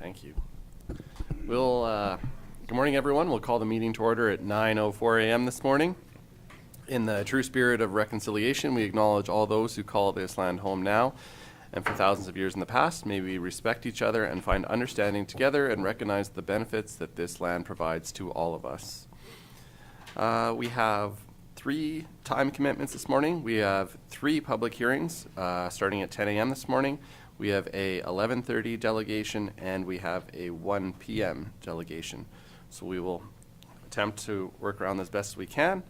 Thank you. Good morning, everyone. We'll call the meeting to order at 9:04 a.m. this morning. In the true spirit of reconciliation, we acknowledge all those who call this land home now and for thousands of years in the past. May we respect each other and find understanding together and recognize the benefits that this land provides to all of us. We have 3 time commitments this morning. We have 3 public hearings starting at 10 a.m. this morning. We have a 11:30 delegation and we have a 1 p.m. delegation. So we will attempt to work around this best as we can.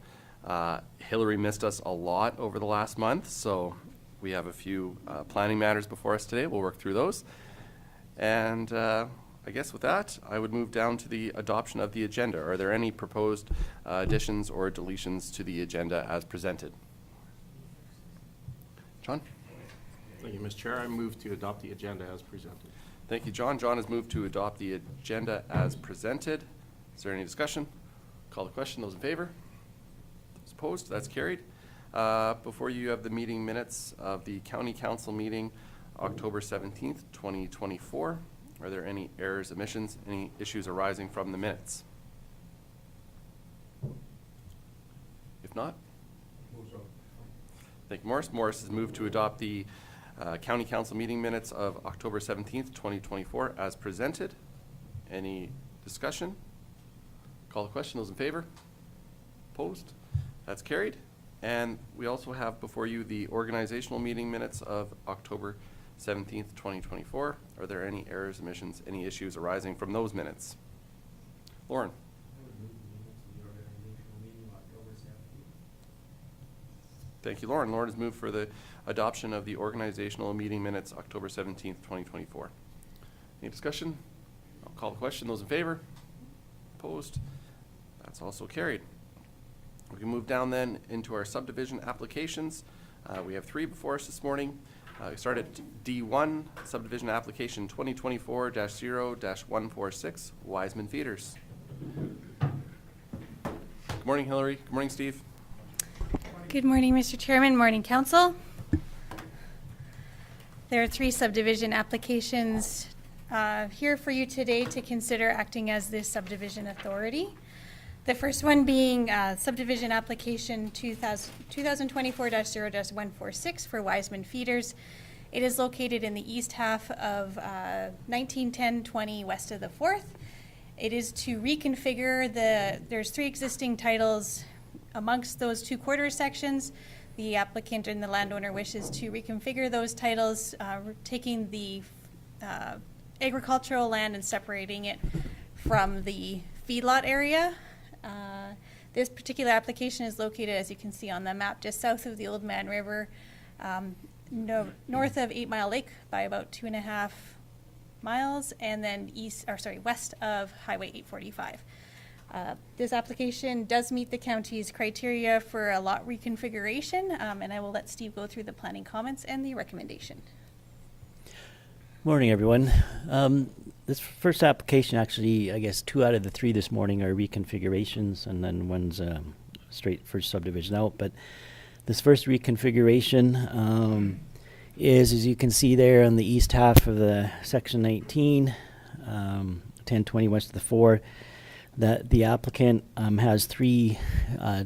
Hillary missed us a lot over the last month, so we have a few planning matters before us today. We'll work through those. And I guess with that, I would move down to the adoption of the agenda. Are there any proposed additions or deletions to the agenda as presented? John? Thank you, Mr. Chair. I move to adopt the agenda as presented. Thank you, John. John has moved to adopt the agenda as presented. Is there any discussion? Call the question. Those in favor? Those opposed? That's carried. Before you have the meeting minutes of the County Council meeting, October 17th, 2024. Are there any errors, omissions, any issues arising from the minutes? If not? Thank you, Morris. Morris has moved to adopt the County Council meeting minutes of October 17th, 2024 as presented. Any discussion? Call the question. Those in favor? Opposed? That's carried. And we also have before you the organizational meeting minutes of October 17th, 2024. Are there any errors, omissions, any issues arising from those minutes? Lauren. Thank you, Lauren. Lauren has moved for the adoption of the organizational meeting minutes October 17th, 2024. Any discussion? I'll call the question. Those in favor? Opposed? That's also carried. We can move down then into our subdivision applications. We have 3 before us this morning. We start at D1, subdivision application 2024-0-146, Wisemen Feeders. Good morning, Hillary. Good morning, Steve. Good morning, Mr. Chairman. Morning, Council. There are 3 subdivision applications here for you today to consider acting as the subdivision authority. The first one being subdivision application 2024-0-146 for Wisemen Feeders. It is located in the east half of 1910-20 west of the 4th. It is to reconfigure there's 3 existing titles amongst those 2 quarter sections. The applicant and the landowner wishes to reconfigure those titles, taking the agricultural land and separating it from the feedlot area. This particular application is located, as you can see on the map, just south of the Old Man River, north of 8 Mile Lake by about 2.5 miles, and then west of Highway 845. This application does meet the county's criteria for a lot reconfiguration, and I will let Steve go through the planning comments and the recommendation. Morning, everyone. This first application, actually, I guess 2 out of the 3 this morning are reconfigurations, and then one's straight first subdivision out. But this first reconfiguration is, as you can see there, on the east half of the section 19, 1020 west of the 4. That the applicant has 3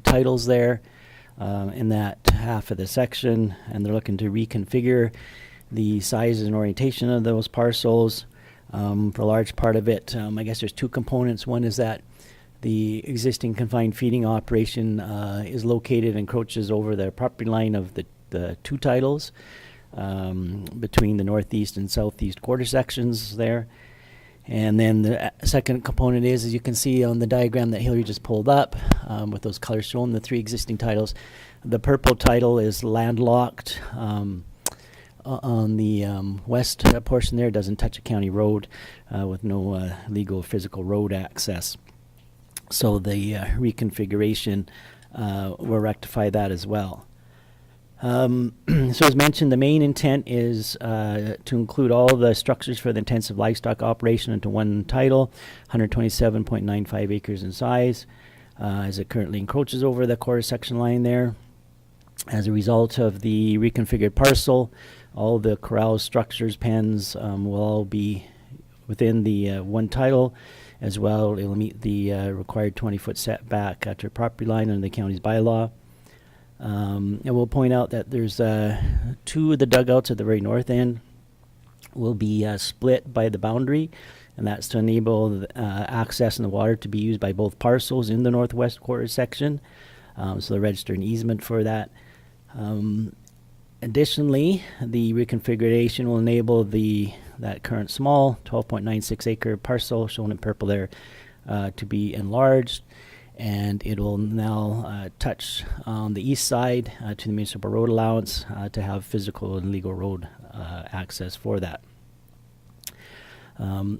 titles there in that half of the section, and they're looking to reconfigure the size and orientation of those parcels. For a large part of it, I guess there's 2 components. One is that the existing confined feeding operation is located, encroaches over the property line of the 2 titles between the northeast and southeast quarter sections there. And then the second component is, as you can see on the diagram that Hillary just pulled up, with those colors shown, the 3 existing titles. The purple title is landlocked on the west portion there. Doesn't touch a county road with no legal physical road access. So the reconfiguration will rectify that as well. So as mentioned, the main intent is to include all the structures for the intensive livestock operation into one title, 127.95 acres in size, as it currently encroaches over the quarter section line there. As a result of the reconfigured parcel, all the corrals, structures, pens will all be within the one title. As well, it will meet the required 20-foot setback to property line under the county's bylaw. And we'll point out that there's 2 of the dugouts at the very north end will be split by the boundary, and that's to enable access in the water to be used by both parcels in the northwest quarter section. So they'll register an easement for that. Additionally, the reconfiguration will enable that current small 12.96 acre parcel shown in purple there to be enlarged, and it will now touch on the east side to the municipal road allowance to have physical and legal road access for that.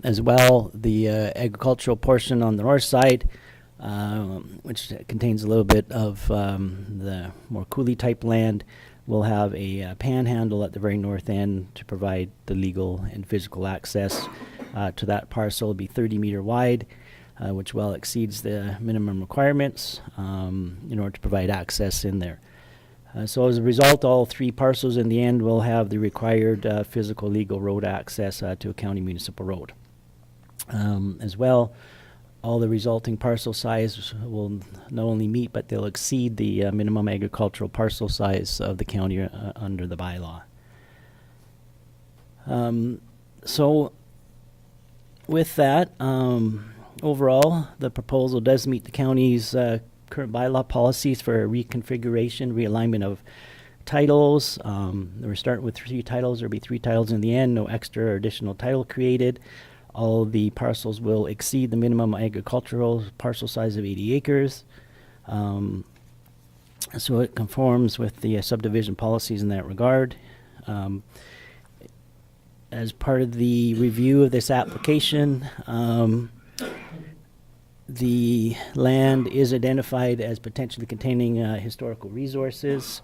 As well, the agricultural portion on the north side, which contains a little bit of the more coulee type land, will have a panhandle at the very north end to provide the legal and physical access to that parcel. It'll be 30-meter wide, which well exceeds the minimum requirements in order to provide access in there. So as a result, all 3 parcels in the end will have the required physical legal road access to a county municipal road. As well, all the resulting parcel size will not only meet, but they'll exceed the minimum agricultural parcel size of the county under the bylaw. So with that, overall, the proposal does meet the county's current bylaw policies for reconfiguration, realignment of titles. We're starting with 3 titles. There'll be 3 titles in the end, no extra or additional title created. All the parcels will exceed the minimum agricultural parcel size of 80 acres. So it conforms with the subdivision policies in that regard. As part of the review of this application, the land is identified as potentially containing historical resources.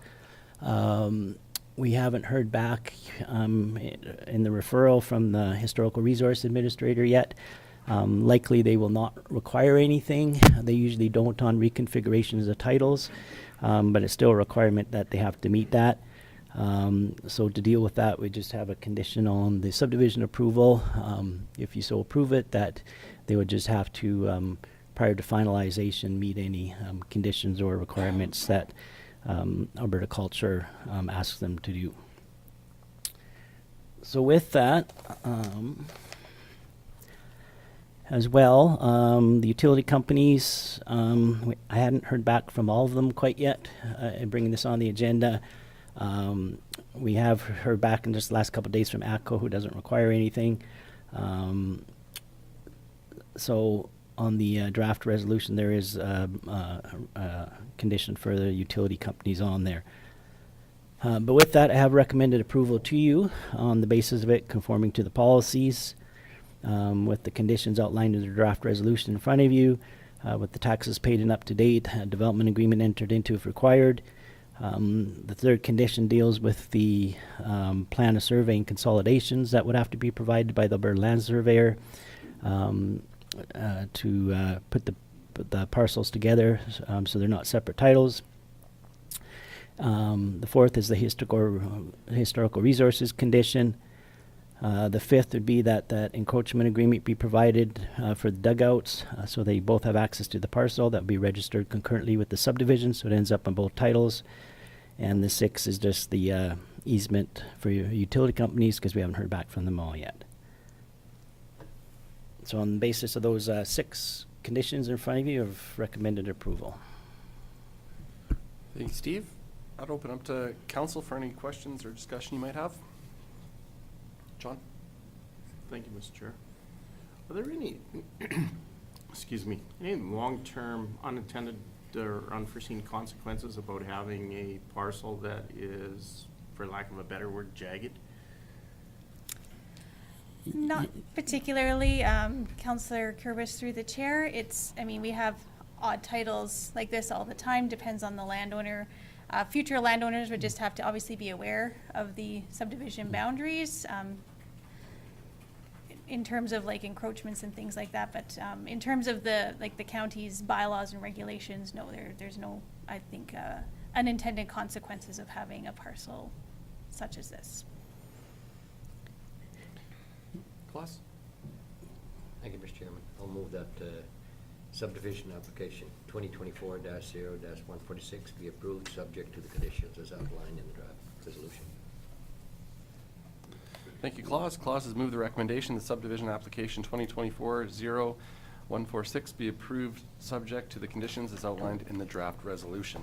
We haven't heard back in the referral from the Historical Resource Administrator yet. Likely they will not require anything. They usually don't on reconfigurations of titles, but it's still a requirement that they have to meet that. So to deal with that, we just have a condition on the subdivision approval. If you so approve it, that they would just have to, prior to finalization, meet any conditions or requirements that Alberta Culture asks them to do. So with that, as well, the utility companies, I hadn't heard back from all of them quite yet in bringing this on the agenda. We have heard back in just the last couple of days from ATCO, who doesn't require anything. So on the draft resolution, there is a condition for the utility companies on there. But with that, I have recommended approval to you on the basis of it conforming to the policies, with the conditions outlined in the draft resolution in front of you, with the taxes paid and up to date, development agreement entered into if required. The third condition deals with the plan of survey and consolidations that would have to be provided by the Alberta Land Surveyor to put the parcels together so they're not separate titles. The fourth is the historical resources condition. The fifth would be that encroachment agreement be provided for the dugouts, so they both have access to the parcel. That would be registered concurrently with the subdivision, so it ends up on both titles. And the sixth is just the easement for your utility companies, because we haven't heard back from them all yet. So on the basis of those 6 conditions in front of you, I've recommended approval. Thank you, Steve. I'd open up to council for any questions or discussion you might have. John? Thank you, Mr. Chair. Are there any, excuse me, any long-term unintended or unforeseen consequences about having a parcel that is, for lack of a better word, jagged? Not particularly. Councillor Kurbis through the chair. We have odd titles like this all the time, depends on the landowner. Future landowners would just have to obviously be aware of the subdivision boundaries in terms of like encroachments and things like that. But in terms of the county's bylaws and regulations, no, there's no, I think, unintended consequences of having a parcel such as this. Class? Thank you, Mr. Chairman. I'll move that subdivision application 2024-0-146 be approved, subject to the conditions as outlined in the draft resolution. Thank you, Claus. Claus has moved the recommendation that subdivision application 2024-0146 be approved, subject to the conditions as outlined in the draft resolution.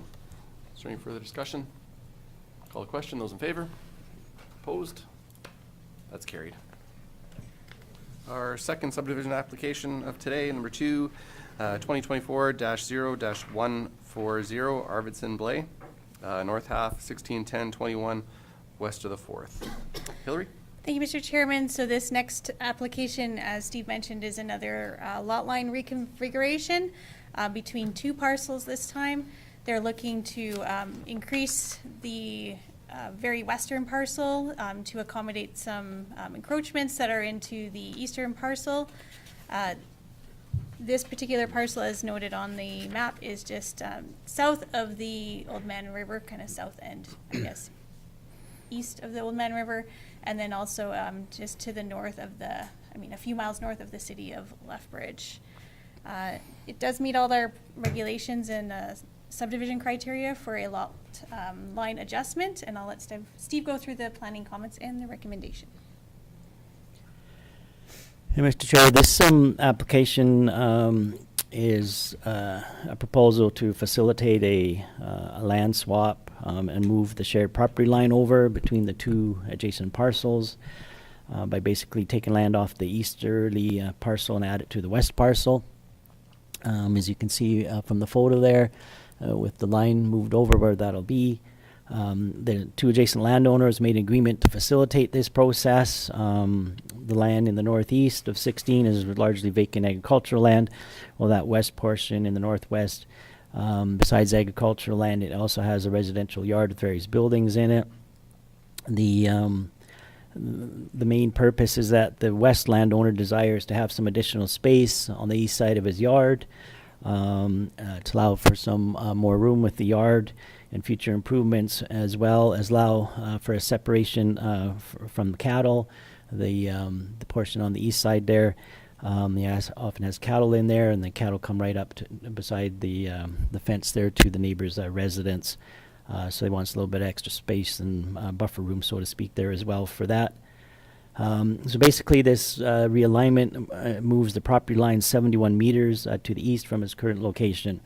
Is there any further discussion? Call the question. Those in favor? Opposed? That's carried. Our second subdivision application of today, number 2, 2024-0-140, Arvidson, Bley, north half, 161021, west of the 4th. Hillary? Thank you, Mr. Chairman. So this next application, as Steve mentioned, is another lot line reconfiguration between 2 parcels this time. They're looking to increase the very western parcel to accommodate some encroachments that are into the eastern parcel. This particular parcel, as noted on the map, is just south of the Old Man River, kind of south end, I guess, east of the Old Man River, and then also just to the north of a few miles north of the city of Lethbridge. It does meet all our regulations and subdivision criteria for a lot line adjustment, and I'll let Steve go through the planning comments and the recommendation. Hey, Mr. Chair, this application is a proposal to facilitate a land swap and move the shared property line over between the 2 adjacent parcels by basically taking land off the easterly parcel and add it to the west parcel. As you can see from the photo there, with the line moved over where that'll be. The 2 adjacent landowners made an agreement to facilitate this process. The land in the northeast of 16 is largely vacant agricultural land, while that west portion in the northwest, besides agricultural land, it also has a residential yard with various buildings in it. The main purpose is that the west landowner desires to have some additional space on the east side of his yard to allow for some more room with the yard and future improvements, as well as allow for a separation from cattle. The portion on the east side there, often has cattle in there, and the cattle come right up to beside the fence there to the neighbor's residence. So they want a little bit of extra space and buffer room, so to speak, there as well for that. So basically this realignment moves the property line 71 meters to the east from its current location,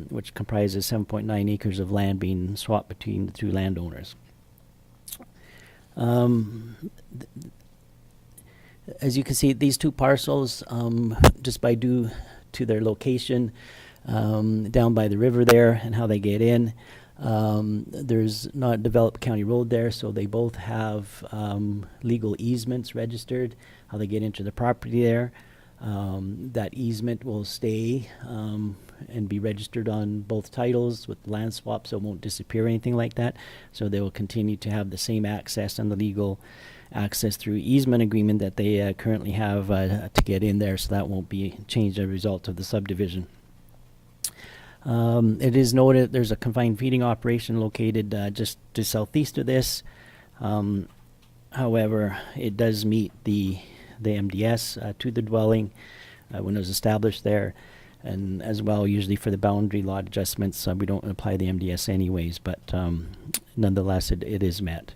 which comprises 7.9 acres of land being swapped between the 2 landowners. As you can see, these 2 parcels, just by due to their location down by the river there and how they get in, there's not a developed county road there, so they both have legal easements registered, how they get into the property there. That easement will stay and be registered on both titles with land swap, so it won't disappear or anything like that. So they will continue to have the same access and the legal access through easement agreement that they currently have to get in there, so that won't be changed as a result of the subdivision. It is noted there's a confined feeding operation located just to southeast of this. However, it does meet the MDS to the dwelling when it was established there, and as well usually for the boundary lot adjustments we don't apply the MDS anyways, but nonetheless it is met.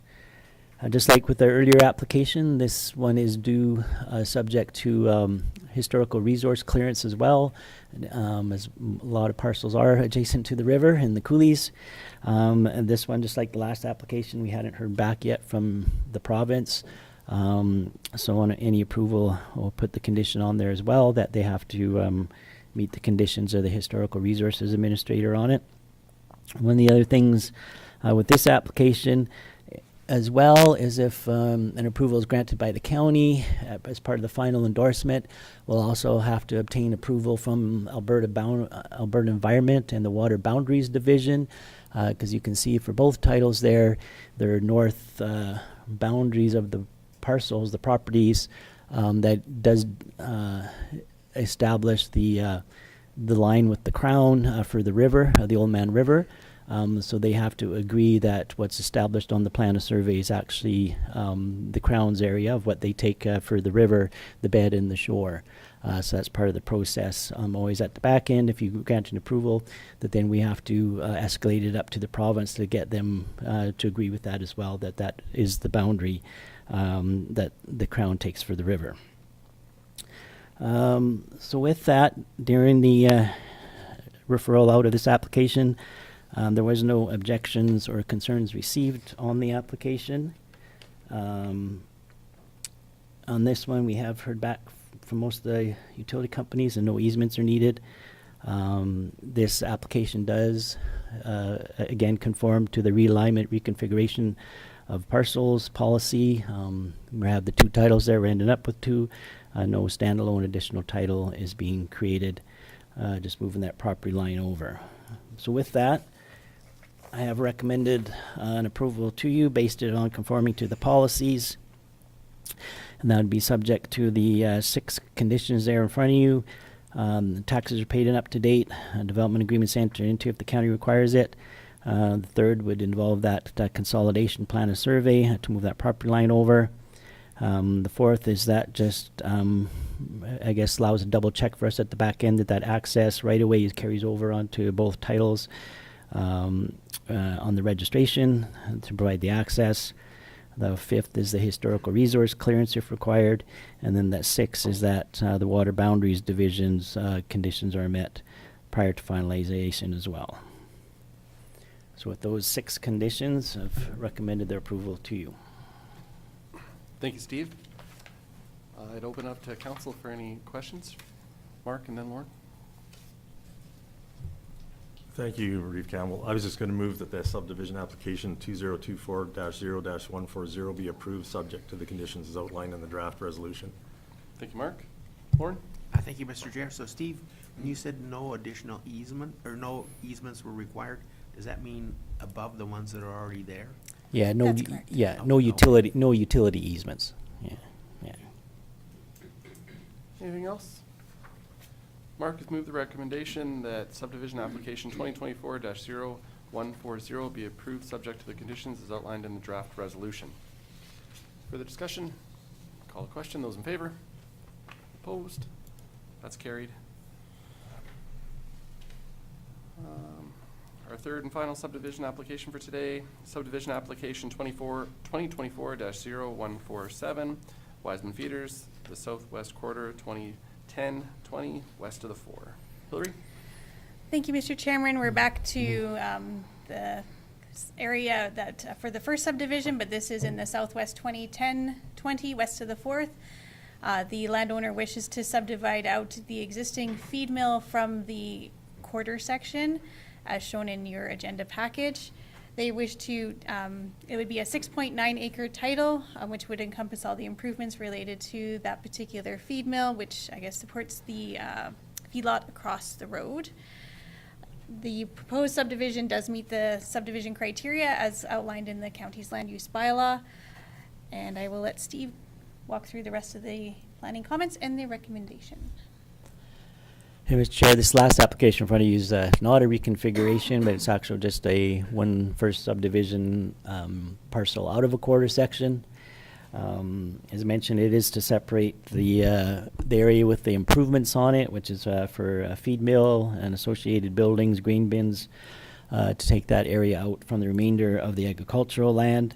Just like with the earlier application, this one is due subject to historical resource clearance as well, as a lot of parcels are adjacent to the river and the coulees. And this one, just like the last application, we hadn't heard back yet from the province. So on any approval, we'll put the condition on there as well that they have to meet the conditions of the historical resources administrator on it. One of the other things with this application, as well as if an approval is granted by the county as part of the final endorsement, we'll also have to obtain approval from Alberta Environment and the Water Boundaries Division, because you can see for both titles there, their north boundaries of the parcels, the properties, that does establish the line with the crown for the river, the Old Man River. So they have to agree that what's established on the plan of survey is actually the Crown's area of what they take for the river, the bed, and the shore. So that's part of the process. Always at the back end, if you grant an approval, that then we have to escalate it up to the province to get them to agree with that as well, that that is the boundary that the Crown takes for the river. So with that, during the referral out of this application, there was no objections or concerns received on the application. On this one, we have heard back from most of the utility companies and no easements are needed. This application does, again, conform to the realignment reconfiguration of parcels policy. We have the two titles there. We're ending up with two. No standalone additional title is being created, just moving that property line over. So with that, I have recommended an approval to you based it on conforming to the policies. And that would be subject to the 6 conditions there in front of you. The taxes are paid and up to date. Development agreements entered into if the county requires it. The third would involve that consolidation plan of survey to move that property line over. The fourth is that just, I guess, allows a double check for us at the back end that access right away carries over onto both titles on the registration to provide the access. The fifth is the historical resource clearance if required. And then that 6 is that the water boundaries divisions conditions are met prior to finalization as well. So with those 6 conditions, I've recommended their approval to you. Thank you, Steve. I'd open up to council for any questions. Mark and then Lauren. Thank you, Reeve Campbell. I was just going to move that the subdivision application 2024-0-140 be approved, subject to the conditions as outlined in the draft resolution. Thank you, Mark. Lauren? Thank you, Mr. Chair. So Steve, when you said no additional easement, or no easements were required, does that mean above the ones that are already there? Yeah, no, That's correct. yeah, Oh, no no. no utility easements. Yeah, yeah. Anything else? Mark has moved the recommendation that subdivision application 2024-0140 be approved subject to the conditions as outlined in the draft resolution. Further discussion? Call a question. Those in favor? Opposed? That's carried. Our third and final subdivision application for today, subdivision application 2024-0147, Wisemen Feeders, the southwest quarter, 2010-20, west of the 4. Hillary? Thank you, Mr. Chairman. We're back to the area that for the first subdivision, but this is in the southwest 2010-20, west of the 4th. The landowner wishes to subdivide out the existing feed mill from the quarter section, as shown in your agenda package. They wish to, it would be a 6.9 acre title, which would encompass all the improvements related to that particular feed mill, which I guess supports the feedlot across the road. The proposed subdivision does meet the subdivision criteria as outlined in the county's land use bylaw. And I will let Steve walk through the rest of the planning comments and the recommendation. Hey, Mr. Chair, this last application in front of you is not a reconfiguration, but it's actually just a first subdivision parcel out of a quarter section. As mentioned, it is to separate the area with the improvements on it, which is for a feed mill and associated buildings, grain bins, to take that area out from the remainder of the agricultural land.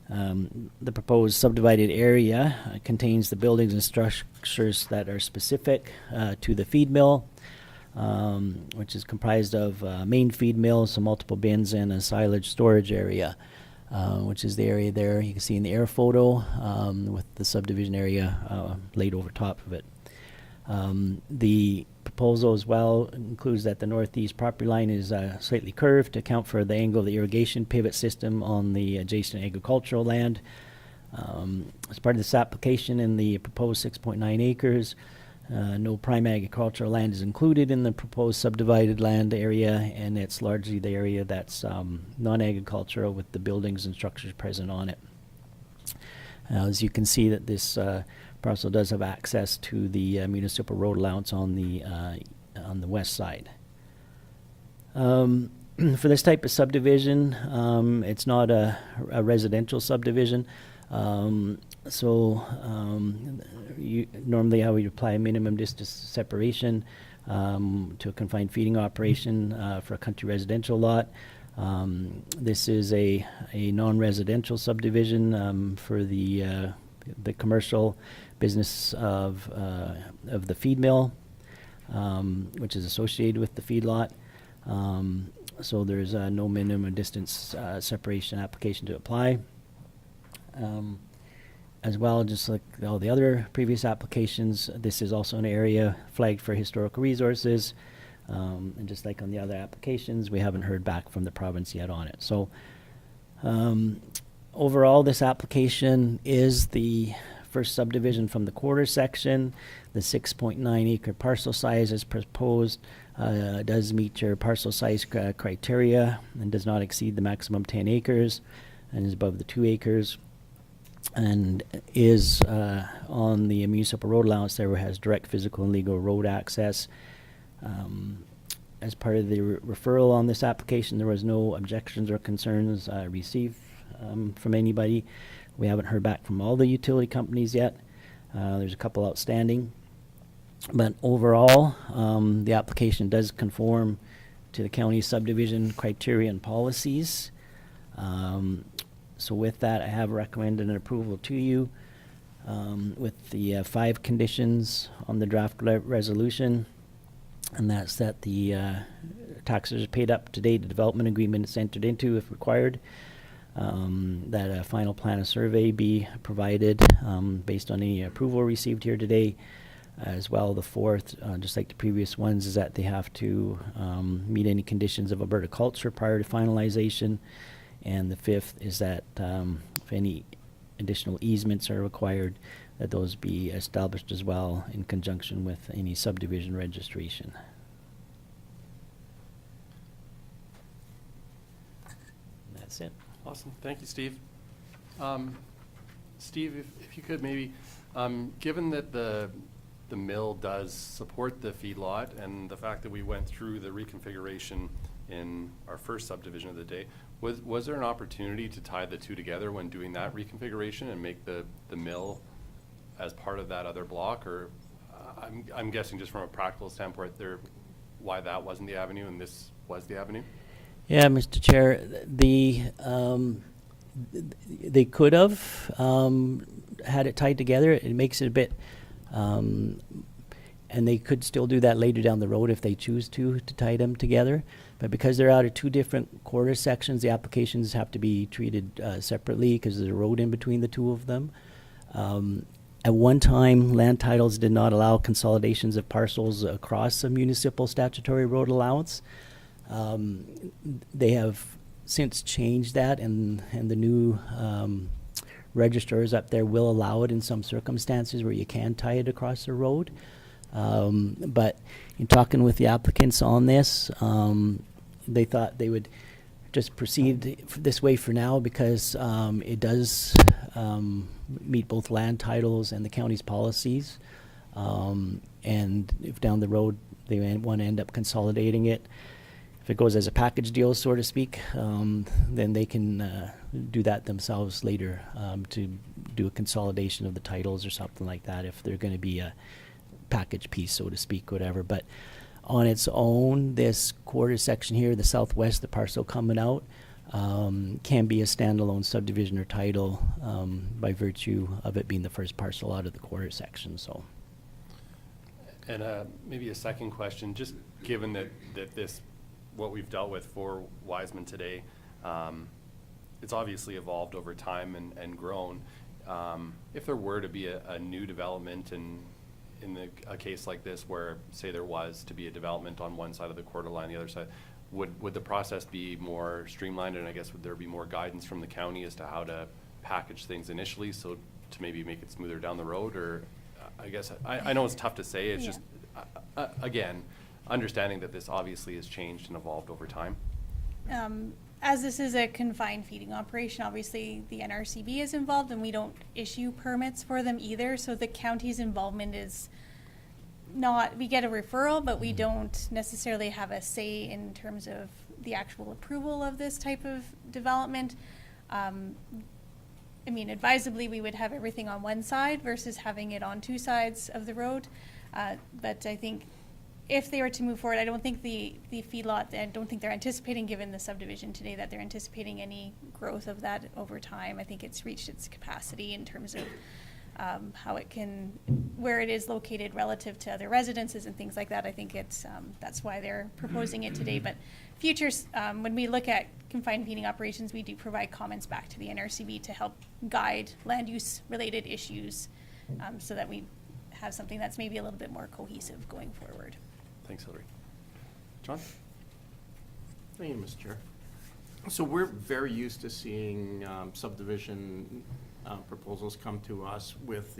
The proposed subdivided area contains the buildings and structures that are specific to the feed mill, which is comprised of main feed mill, some multiple bins, and a silage storage area, which is the area there you can see in the air photo with the subdivision area laid over top of it. The proposal as well includes that the northeast property line is slightly curved to account for the angle of the irrigation pivot system on the adjacent agricultural land. As part of this application in the proposed 6.9 acres, no prime agricultural land is included in the proposed subdivided land area, and it's largely the area that's non-agricultural with the buildings and structures present on it. As you can see that this parcel does have access to the municipal road allowance on the west side. for this type of subdivision, it's not a residential subdivision. Normally how we apply a minimum distance separation to a confined feeding operation for a country residential lot. This is a non-residential subdivision for the commercial business of the feed mill, which is associated with the feedlot. So there's no minimum distance separation application to apply. As well, just like all the other previous applications, this is also an area flagged for historical resources. And just like on the other applications, we haven't heard back from the province yet on it. So overall, this application is the first subdivision from the quarter section. The 6.9 acre parcel size as proposed does meet your parcel size criteria and does not exceed the maximum 10 acres and is above the 2 acres. And is on the municipal road allowance there, has direct physical and legal road access. As part of the referral on this application, there was no objections or concerns received from anybody. We haven't heard back from all the utility companies yet. There's a couple outstanding. But overall, the application does conform to the county subdivision criteria and policies. So with that, I have recommended an approval to you with the 5 conditions on the draft resolution. And that's that the taxes are paid up to date, the development agreement is entered into if required, that a final plan of survey be provided based on any approval received here today. As well, the 4th, just like the previous ones, is that they have to meet any conditions of Alberta culture prior to finalization. And the 5th is that if any additional easements are required, that those be established as well in conjunction with any subdivision registration. And that's it. Awesome. Thank you, Steve. Steve, if you could maybe, given that the mill does support the feedlot and the fact that we went through the reconfiguration in our first subdivision of the day, was there an opportunity to tie the two together when doing that reconfiguration and make the mill as part of that other block? Or I'm guessing just from a practical standpoint why that wasn't the avenue and this was the avenue? Yeah, Mr. Chair, they could have had it tied together. It makes it a bit, and they could still do that later down the road if they choose to tie them together. But because they're out of 2 different quarter sections, the applications have to be treated separately because there's a road in between the 2 of them. At one time, land titles did not allow consolidations of parcels across a municipal statutory road allowance. They have since changed that, and the new registrars up there will allow it in some circumstances where you can tie it across the road. But in talking with the applicants on this, they thought they would just proceed this way for now because it does meet both land titles and the county's policies. And if down the road they want to end up consolidating it, if it goes as a package deal, so to speak, then they can do that themselves later to do a consolidation of the titles or something like that if they're going to be a package piece, so to speak, whatever. But on its own, this quarter section here, the southwest, the parcel coming out, can be a standalone subdivision or title by virtue of it being the first parcel out of the quarter section. So, and maybe a second question, just given that this, what we've dealt with for Wisemen today, it's obviously evolved over time and grown. If there were to be a new development in a case like this where, say, there was to be a development on one side of the quarter line, the other side, would the process be more streamlined, and I guess would there be more guidance from the county as to how to package things initially, so to maybe make it smoother down the road? Or I guess I know it's tough to say, it's just again, understanding that this obviously has changed and evolved over time. As this is a confined feeding operation, obviously the NRCB is involved and we don't issue permits for them either. So the county's involvement is not, we get a referral, but we don't necessarily have a say in terms of the actual approval of this type of development. I mean, advisably, we would have everything on one side versus having it on two sides of the road. But I think if they were to move forward, I don't think the feedlot, I don't think they're anticipating, given the subdivision today, that they're anticipating any growth of that over time. I think it's reached its capacity in terms of how it can, where it is located relative to other residences and things like that. I think it's, that's why they're proposing it today. But futures, when we look at confined feeding operations, we do provide comments back to the NRCB to help guide land use related issues, so that we have something that's maybe a little bit more cohesive going forward. Thanks, Hillary. John? Thank you, Mr. Chair. So we're very used to seeing subdivision proposals come to us with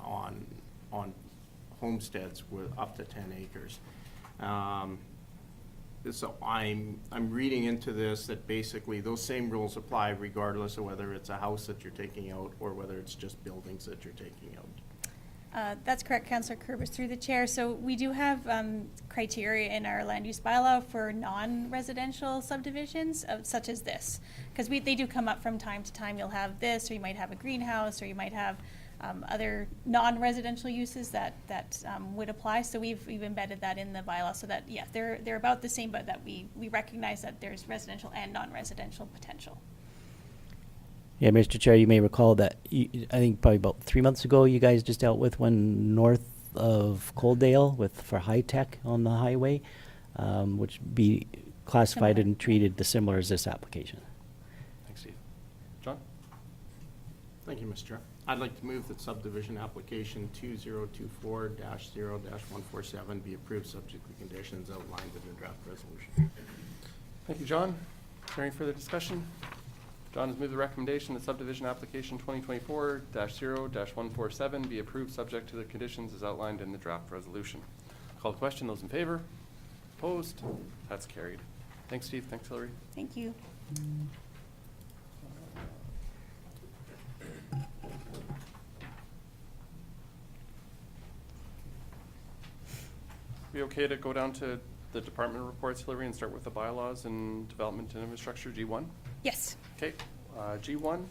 on homesteads with up to 10 acres. So I'm reading into this that basically those same rules apply regardless of whether it's a house that you're taking out or whether it's just buildings that you're taking out. That's correct, Councillor Kurbis, through the chair. So we do have criteria in our land use bylaw for non-residential subdivisions, such as this, because they do come up from time to time. You'll have this, or you might have a greenhouse, or you might have other non-residential uses that would apply. So we've embedded that in the bylaw, so that, yeah, they're about the same, but that we recognize that there's residential and non-residential potential. Yeah, Mr. Chair, you may recall that I think probably about 3 months ago, you guys just dealt with one north of Coaldale for high tech on the highway, which be classified Similar. and treated similar as this application. Thanks, Steve. John? Thank you, Mr. Chair. I'd like to move that subdivision application 2024-0-147 be approved subject to the conditions outlined in the draft resolution. Thank you, John. Is there any further discussion? John has moved the recommendation that subdivision application 2024-0-147 be approved subject to the conditions as outlined in the draft resolution. Call the question. Those in favor? Opposed? That's carried. Thanks, Steve. Thanks, Hillary. Thank you. Be okay to go down to the department reports, Hillary, and start with the bylaws and development and infrastructure, G1? Yes. Okay, G1,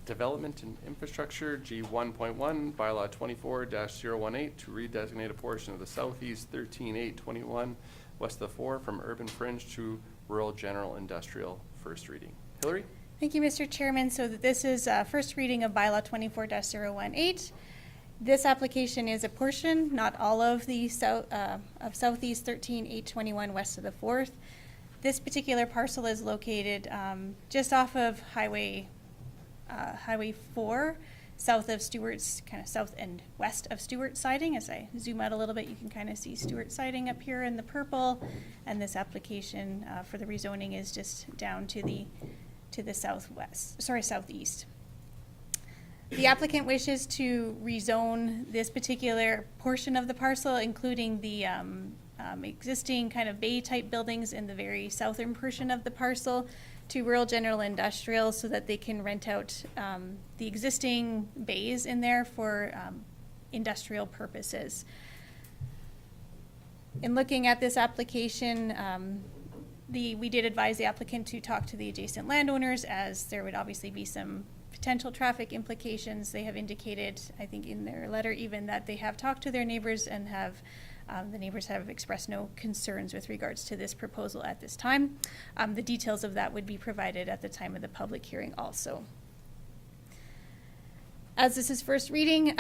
development and infrastructure, G1.1, bylaw 24-018 to redesignate a portion of the southeast 13-821 west of the 4 from urban fringe to rural general industrial. First reading. Hillary? Thank you, Mr. Chairman. So this is first reading of bylaw 24-018. This application is a portion, not all of the southeast 13-821 west of the 4th. This particular parcel is located just off of Highway 4, south of Stewart's, kind of south and west of Stewart Siding. As I zoom out a little bit, you can kind of see Stewart Siding up here in the purple, and this application for the rezoning is just down to the southeast. The applicant wishes to rezone this particular portion of the parcel, including the existing kind of bay-type buildings in the very southern portion of the parcel, to rural general industrial, so that they can rent out the existing bays in there for industrial purposes. In looking at this application, we did advise the applicant to talk to the adjacent landowners, as there would obviously be some potential traffic implications. They have indicated, I think in their letter even, that they have talked to their neighbors and have the neighbors have expressed no concerns with regards to this proposal at this time. The details of that would be provided at the time of the public hearing also. As this is first reading,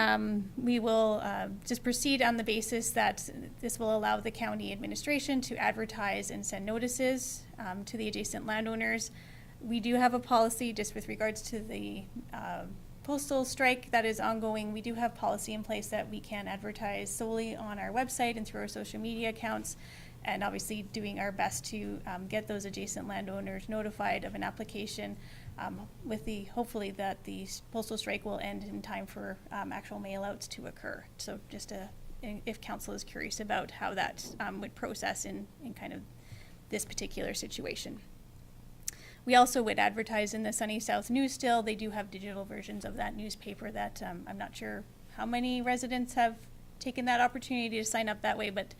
we will just proceed on the basis that this will allow the county administration to advertise and send notices to the adjacent landowners. We do have a policy just with regards to the postal strike that is ongoing. We do have policy in place that we can advertise solely on our website and through our social media accounts, and obviously doing our best to get those adjacent landowners notified of an application with the hopefully that the postal strike will end in time for actual mail-outs to occur. So just if council is curious about how that would process in kind of this particular situation. We also would advertise in the Sunny South News still. They do have digital versions of that newspaper that I'm not sure how many residents have taken that opportunity to sign up that way, but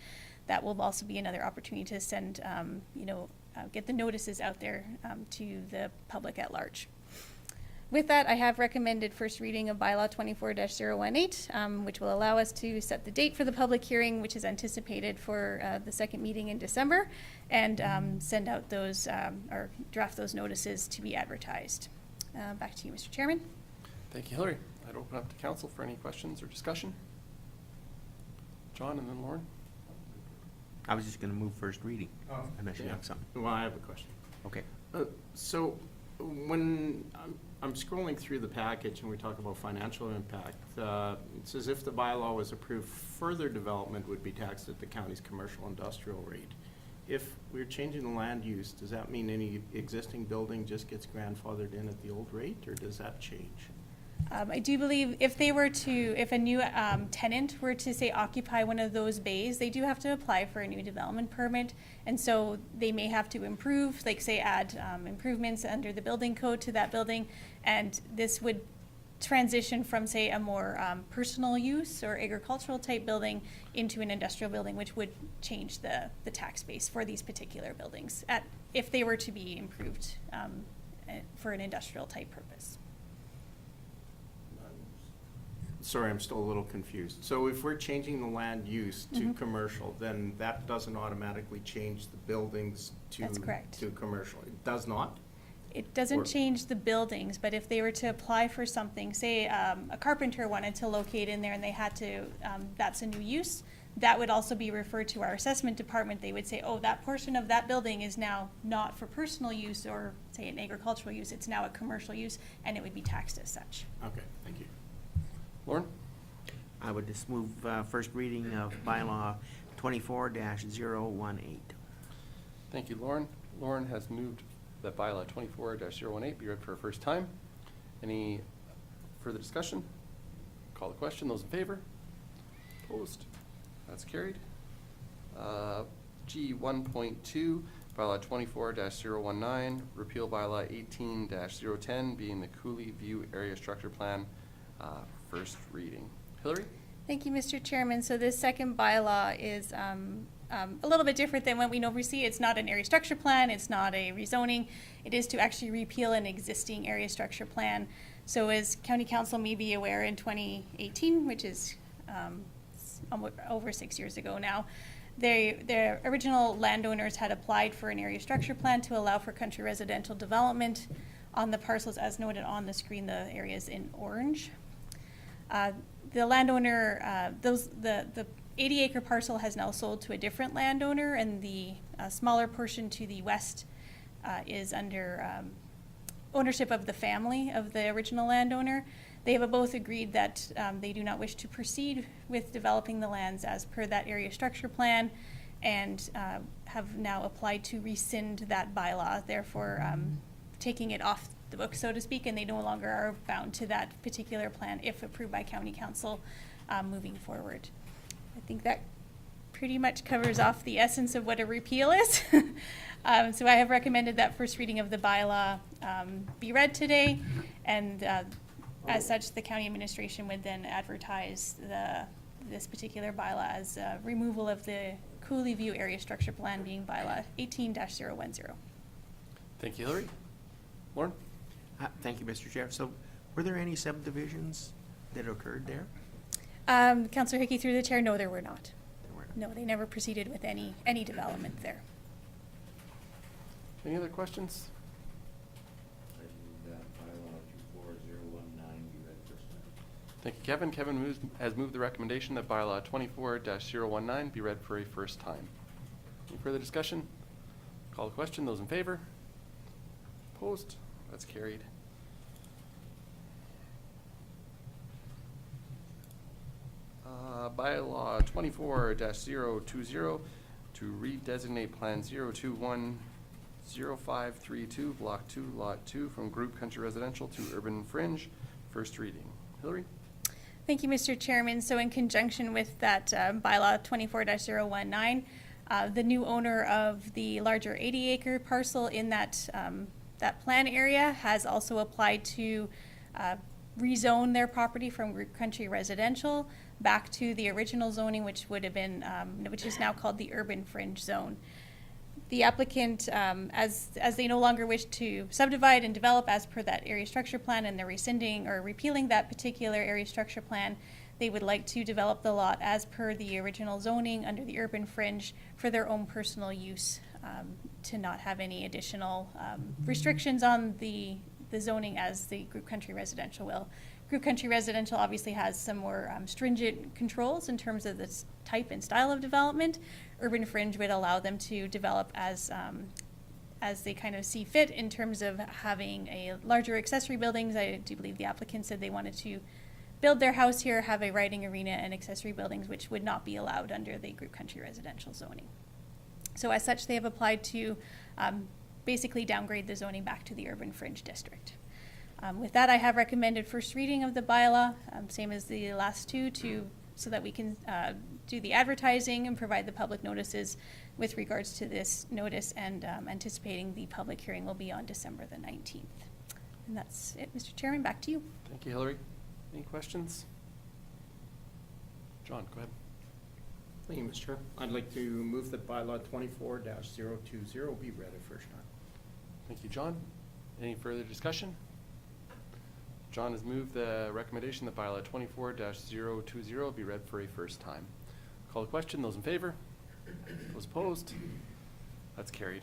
that will also be another opportunity to send get the notices out there to the public at large. With that, I have recommended first reading of Bylaw 24-018, which will allow us to set the date for the public hearing, which is anticipated for the second meeting in December, and send out those, or draft those notices to be advertised. Back to you, Mr. Chairman. Thank you, Hillary. I'd open up to council for any questions or discussion. John and then Lauren. I was just gonna move first reading, unless you have something. Well, I have a question. Okay. So when I'm scrolling through the package and we talk about financial impact, it says if the bylaw was approved, further development would be taxed at the county's commercial industrial rate. If we're changing the land use, does that mean any existing building just gets grandfathered in at the old rate, or does that change? I do believe if a new tenant were to, say, occupy one of those bays, they do have to apply for a new development permit. And so they may have to improve, like say add improvements under the building code to that building. And this would transition from, say, a more personal use or agricultural type building into an industrial building, which would change the tax base for these particular buildings if they were to be improved for an industrial type purpose. Sorry, I'm still a little confused. So if we're changing the land use to commercial, then that doesn't automatically change the buildings to That's correct. to commercial. It does not? It doesn't Or- change the buildings, but if they were to apply for something, say a carpenter wanted to locate in there and they had to, that's a new use, that would also be referred to our assessment department. They would say, oh, that portion of that building is now not for personal use or, say, an agricultural use, it's now a commercial use, and it would be taxed as such. Okay, thank you. Lauren? I would just move first reading of bylaw 24-018. Thank you, Lauren. Lauren has moved that bylaw 24-018 be read for a first time. Any further discussion? Call the question. Those in favor? Opposed? That's carried. G 1.2, bylaw 24-019, repeal bylaw 18-010, being the Cooley View Area Structure Plan, first reading. Hillary? Thank you, Mr. Chairman. So this second bylaw is a little bit different than what we normally see. It's not an area structure plan. It's not a rezoning. It is to actually repeal an existing area structure plan. So as County Council may be aware, in 2018, which is over 6 years ago now, the original landowners had applied for an area structure plan to allow for country residential development on the parcels as noted on the screen, the areas in orange. The landowner, the 80-acre parcel has now sold to a different landowner, and the smaller portion to the west is under ownership of the family of the original landowner. They have both agreed that they do not wish to proceed with developing the lands as per that area structure plan, and have now applied to rescind that bylaw, therefore taking it off the book, so to speak, and they no longer are bound to that particular plan if approved by County Council moving forward. I think that pretty much covers off the essence of what a repeal is. So I have recommended that first reading of the bylaw be read today, and as such, the county administration would then advertise this particular bylaw as removal of the Cooley View Area Structure Plan, being bylaw 18-010. Thank you, Hillary. Lauren? Thank you, Mr. Chair. So were there any subdivisions that occurred there? Councillor Hickey, through the chair, no, there were not. There were No, they never proceeded with any development there. Any other questions? I move that bylaw 24019 be read first time. Thank you, Kevin. Kevin has moved the recommendation that bylaw 24-019 be read for a first time. Any further discussion? Call the question. Those in favor? Opposed? That's carried. Bylaw 24-020 to redesignate Plan 0210532, Block 2, Lot 2, from Group Country Residential to Urban Fringe. First reading. Hillary? Thank you, Mr. Chairman. So in conjunction with that bylaw 24-019, the new owner of the larger 80-acre parcel in that plan area has also applied to rezone their property from Group Country Residential back to the original zoning, which would have been, which is now called the Urban Fringe Zone. The applicant, as they no longer wish to subdivide and develop as per that area structure plan, and they're rescinding or repealing that particular area structure plan, they would like to develop the lot as per the original zoning under the urban fringe for their own personal use, to not have any additional restrictions on the zoning as the group country residential will. Group country residential obviously has some more stringent controls in terms of the type and style of development. Urban fringe would allow them to develop as they kind of see fit in terms of having a larger accessory buildings. I do believe the applicant said they wanted to build their house here, have a riding arena and accessory buildings, which would not be allowed under the group country residential zoning. So as such, they have applied to basically downgrade the zoning back to the urban fringe district. With that, I have recommended first reading of the bylaw, same as the last two, so that we can do the advertising and provide the public notices with regards to this notice, and anticipating the public hearing will be on December the 19th. And that's it, Mr. Chairman, back to you. Thank you, Hillary. Any questions? John, go ahead. Thank you, Mr. Chair. I'd like to move that bylaw 24-020 be read a first time. Thank you, John. Any further discussion? John has moved the recommendation that bylaw 24-020 be read for a first time. Call the question. Those in favor? Those opposed? That's carried.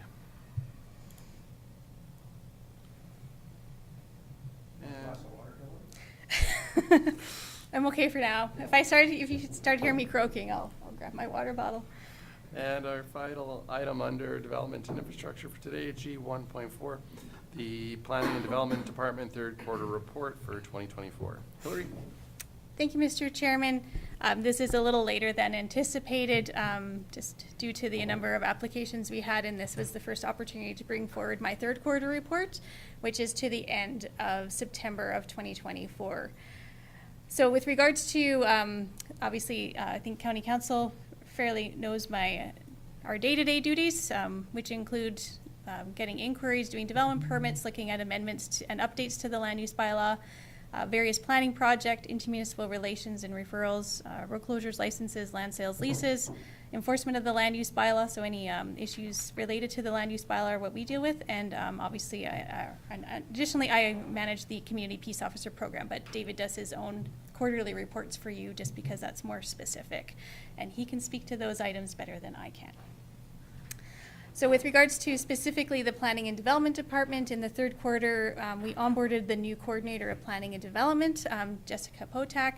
I'm okay for now. If you start hearing me croaking, I'll grab my water bottle. And our final item under Development and Infrastructure for today, G1.4, the Planning and Development Department third quarter report for 2024. Hillary? Thank you, Mr. Chairman. This is a little later than anticipated, just due to the number of applications we had, and this was the first opportunity to bring forward my third quarter report, which is to the end of September of 2024. So with regards to, obviously, I think County Council fairly knows our day-to-day duties, which include getting inquiries, doing development permits, looking at amendments and updates to the land use bylaw, various planning project, intermunicipal relations and referrals, road closures, licenses, land sales, leases, enforcement of the land use bylaw, so any issues related to the land use bylaw are what we deal with, and obviously, additionally, I manage the Community Peace Officer Program, but David does his own quarterly reports for you just because that's more specific, and he can speak to those items better than I can. So with regards to specifically the Planning and Development Department, in the third quarter, we onboarded the new coordinator of Planning and Development, Jessica Potak,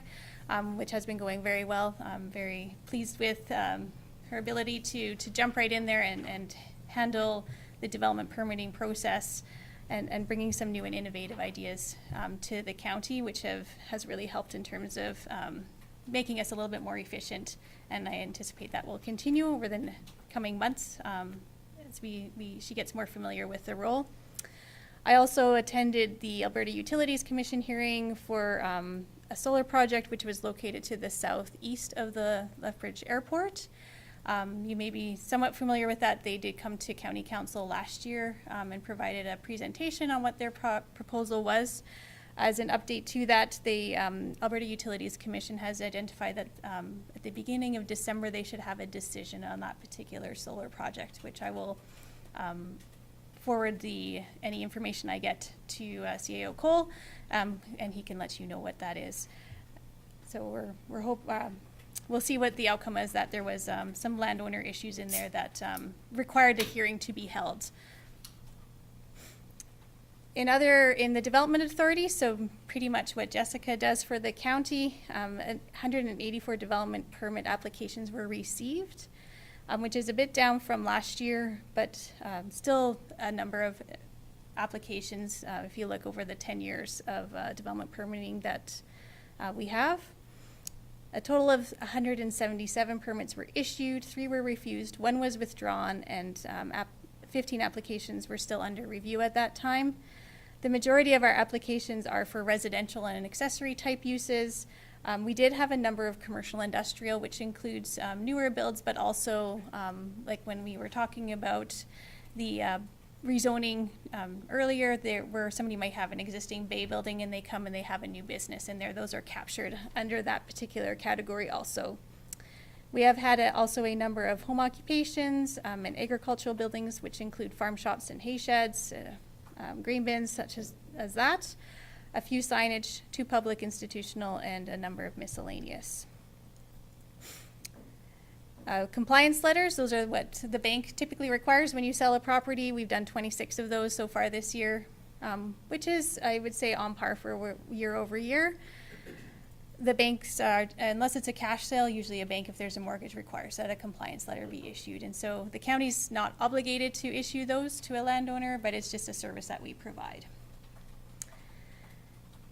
which has been going very well. I'm very pleased with her ability to jump right in there and handle the development permitting process and bringing some new and innovative ideas to the county, which has really helped in terms of making us a little bit more efficient. And I anticipate that will continue over the coming months as she gets more familiar with the role. I also attended the Alberta Utilities Commission hearing for a solar project which was located to the southeast of the Lethbridge Airport. You may be somewhat familiar with that. They did come to County Council last year and provided a presentation on what their proposal was. As an update to that, the Alberta Utilities Commission has identified that at the beginning of December they should have a decision on that particular solar project, which I will forward any information I get to CAO Cole, and he can let you know what that is. So we'll see what the outcome is. That there was some landowner issues in there that required a hearing to be held. In the Development Authority, so pretty much what Jessica does for the county, 184 development permit applications were received, which is a bit down from last year, but still a number of applications if you look over the 10 years of development permitting that we have. A total of 177 permits were issued, 3 were refused, 1 was withdrawn, and 15 applications were still under review at that time. The majority of our applications are for residential and accessory type uses. We did have a number of commercial industrial, which includes newer builds, but also like when we were talking about the rezoning earlier, where somebody might have an existing bay building and they come and they have a new business in there. Those are captured under that particular category also. We have had also a number of home occupations and agricultural buildings, which include farm shops and hay sheds, grain bins such as that, a few signage, 2 public institutional, and a number of miscellaneous. Compliance letters, those are what the bank typically requires when you sell a property. We've done 26 of those so far this year, which is, I would say, on par for year over year. The banks are, unless it's a cash sale, usually a bank, if there's a mortgage, requires that a compliance letter be issued. And so the county's not obligated to issue those to a landowner, but it's just a service that we provide.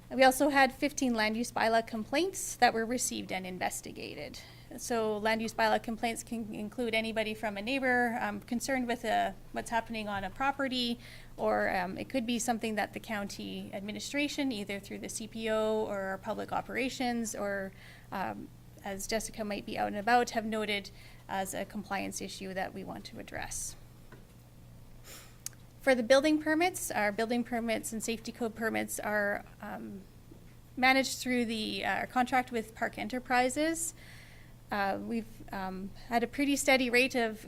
We also had 15 land use bylaw complaints that were received and investigated. So land use bylaw complaints can include anybody from a neighbor concerned with what's happening on a property, or it could be something that the county administration, either through the CPO or our public operations, or as Jessica might be out and about, have noted as a compliance issue that we want to address. For the building permits, our building permits and safety code permits are managed through the contract with Park Enterprises. We've had a pretty steady rate of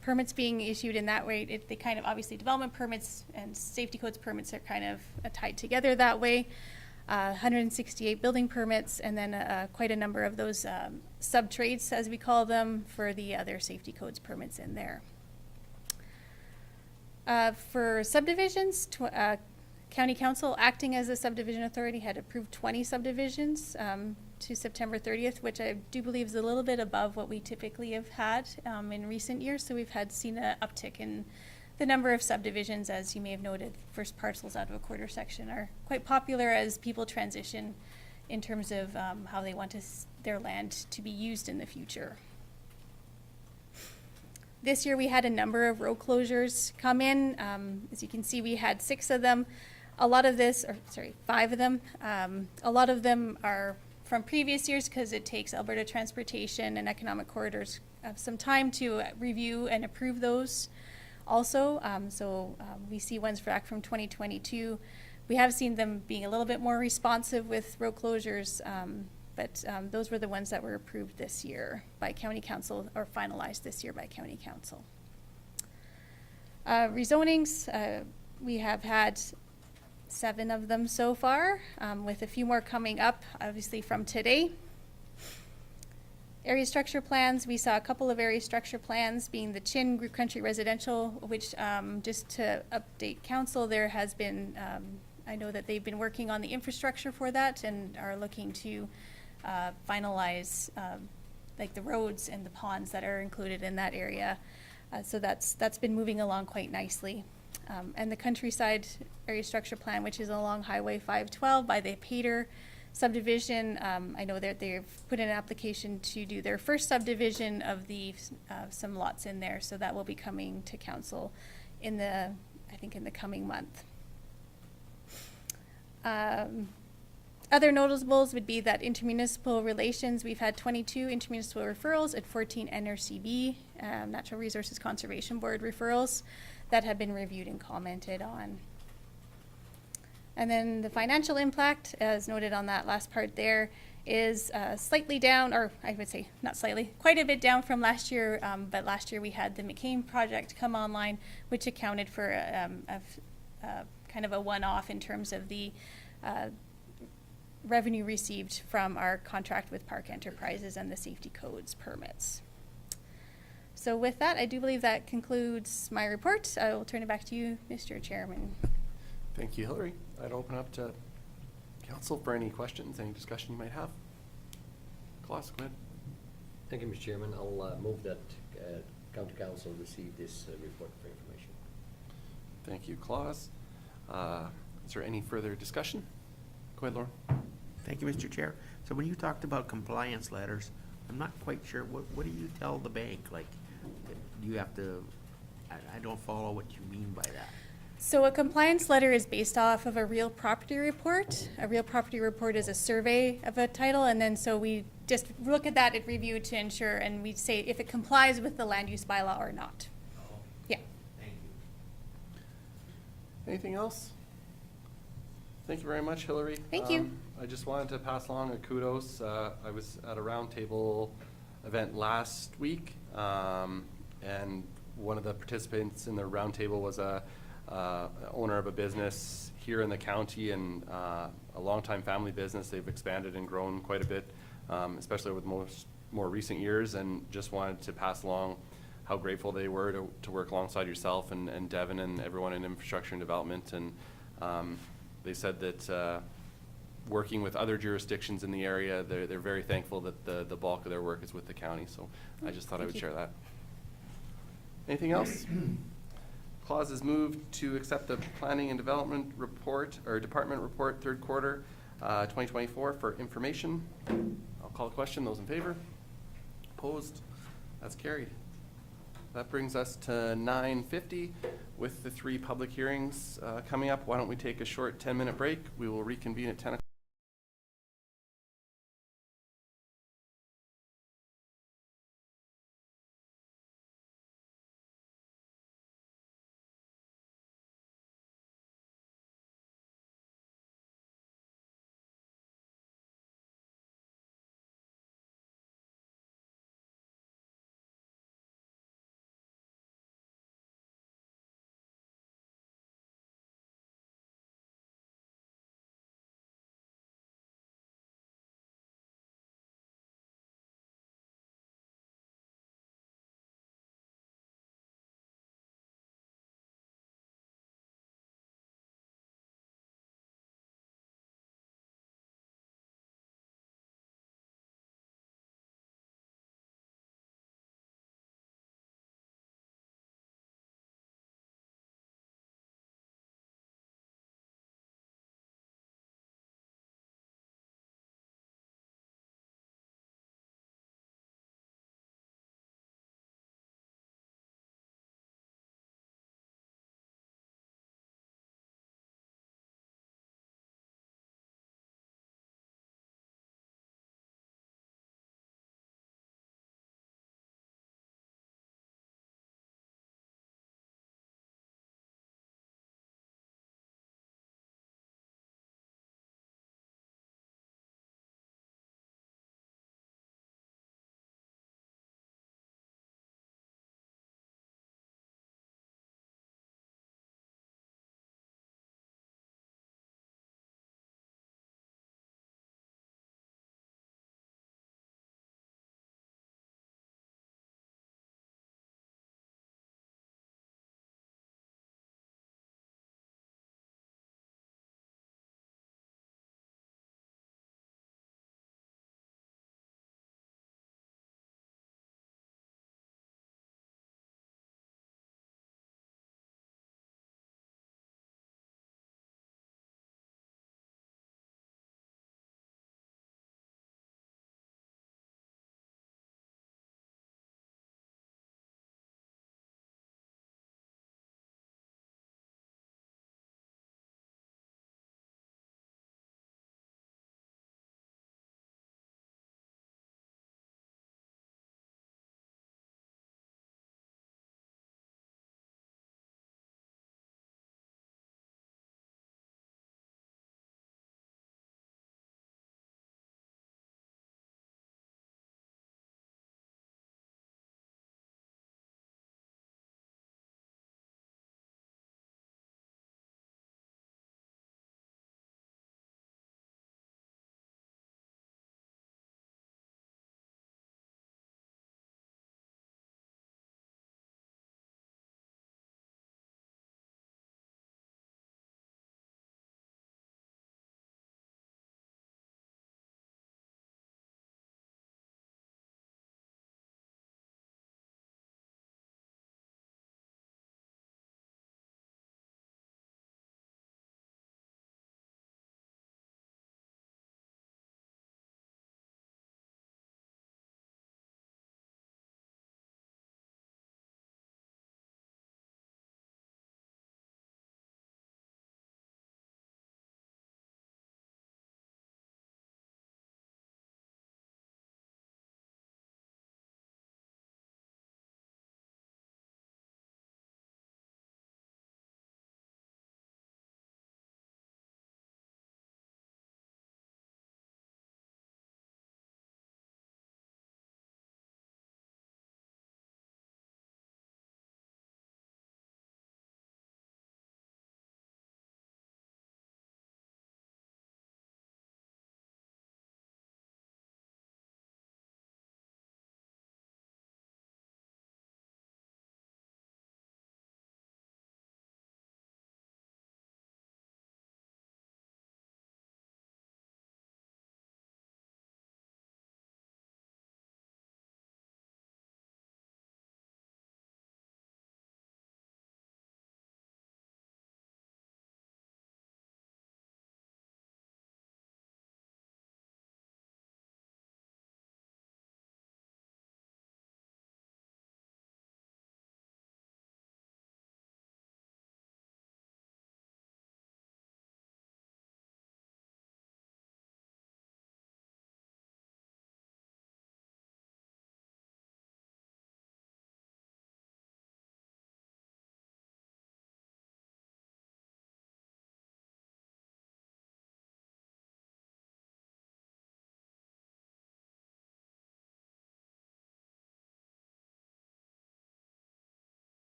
permits being issued in that way. They kind of, obviously, development permits and safety codes permits are kind of tied together that way. 168 building permits, and then quite a number of those sub-trades, as we call them, for the other safety codes permits in there. For subdivisions, County Council, acting as a subdivision authority, had approved 20 subdivisions to September 30th, which I do believe is a little bit above what we typically have had in recent years. So we've seen an uptick in the number of subdivisions. As you may have noted, first parcels out of a quarter section are quite popular as people transition in terms of how they want their land to be used in the future. This year we had a number of road closures come in. As you can see, we had 6 of them. A lot of this, or sorry, 5 of them. A lot of them are from previous years because it takes Alberta Transportation and Economic Corridors some time to review and approve those also. We see ones back from 2022. We have seen them being a little bit more responsive with road closures, but those were the ones that were approved this year by County Council, or finalized this year by County Council. Rezonings, we have had 7 of them so far, with a few more coming up, obviously, from today. Area structure plans, we saw a couple of area structure plans, being the Chin Group Country Residential, which, just to update council, there has been, I know that they've been working on the infrastructure for that and are looking to finalize like the roads and the ponds that are included in that area. So that's been moving along quite nicely. And the Countryside Area Structure Plan, which is along Highway 512 by the Pater subdivision. I know that they've put in an application to do their first subdivision of the some lots in there, so that will be coming to council in the, I think, in the coming month. Other notables would be that intermunicipal relations, we've had 22 intermunicipal referrals and 14 NRCB, Natural Resources Conservation Board referrals that have been reviewed and commented on. And then the financial impact, as noted on that last part there, is slightly down, or I would say not slightly, quite a bit down from last year, but last year we had the McCain project come online, which accounted for kind of a one-off in terms of the revenue received from our contract with Park Enterprises and the safety codes permits. So with that, I do believe that concludes my report. I will turn it back to you, Mr. Chairman. Thank you, Hillary. I'd open up to council for any questions, any discussion you might have. Klaus, go ahead. Thank you, Mr. Chairman. I'll move that County Council receive this report for information. Thank you, Klaus. Is there any further discussion? Go ahead, Lauren. Thank you, Mr. Chair. So when you talked about compliance letters, I'm not quite sure, what do you tell the bank? Like, you have to, I don't follow what you mean by that. So a compliance letter is based off of a real property report. A real property report is a survey of a title, and then so we just look at that at review to ensure, and we say if it complies with the land use bylaw or not. Oh, Yeah. thank you. Anything else? Thank you very much, Hillary. Thank you. I just wanted to pass along a kudos. I was at a roundtable event last week, and one of the participants in the roundtable was a owner of a business here in the county, and a longtime family business. They've expanded and grown quite a bit, especially over the more recent years, and just wanted to pass along how grateful they were to work alongside yourself and Devin and everyone in infrastructure and development. And they said that working with other jurisdictions in the area, they're very thankful that the bulk of their work is with the county. So I just thought I would share that. Anything else? Clause is moved to accept the planning and development report, or department report, third quarter 2024 for information. I'll call the question. Those in favor? Opposed? That's carried. That brings us to 9:50 with the 3 public hearings coming up. Why don't we take a short 10-minute break? We will reconvene at 10 o'clock.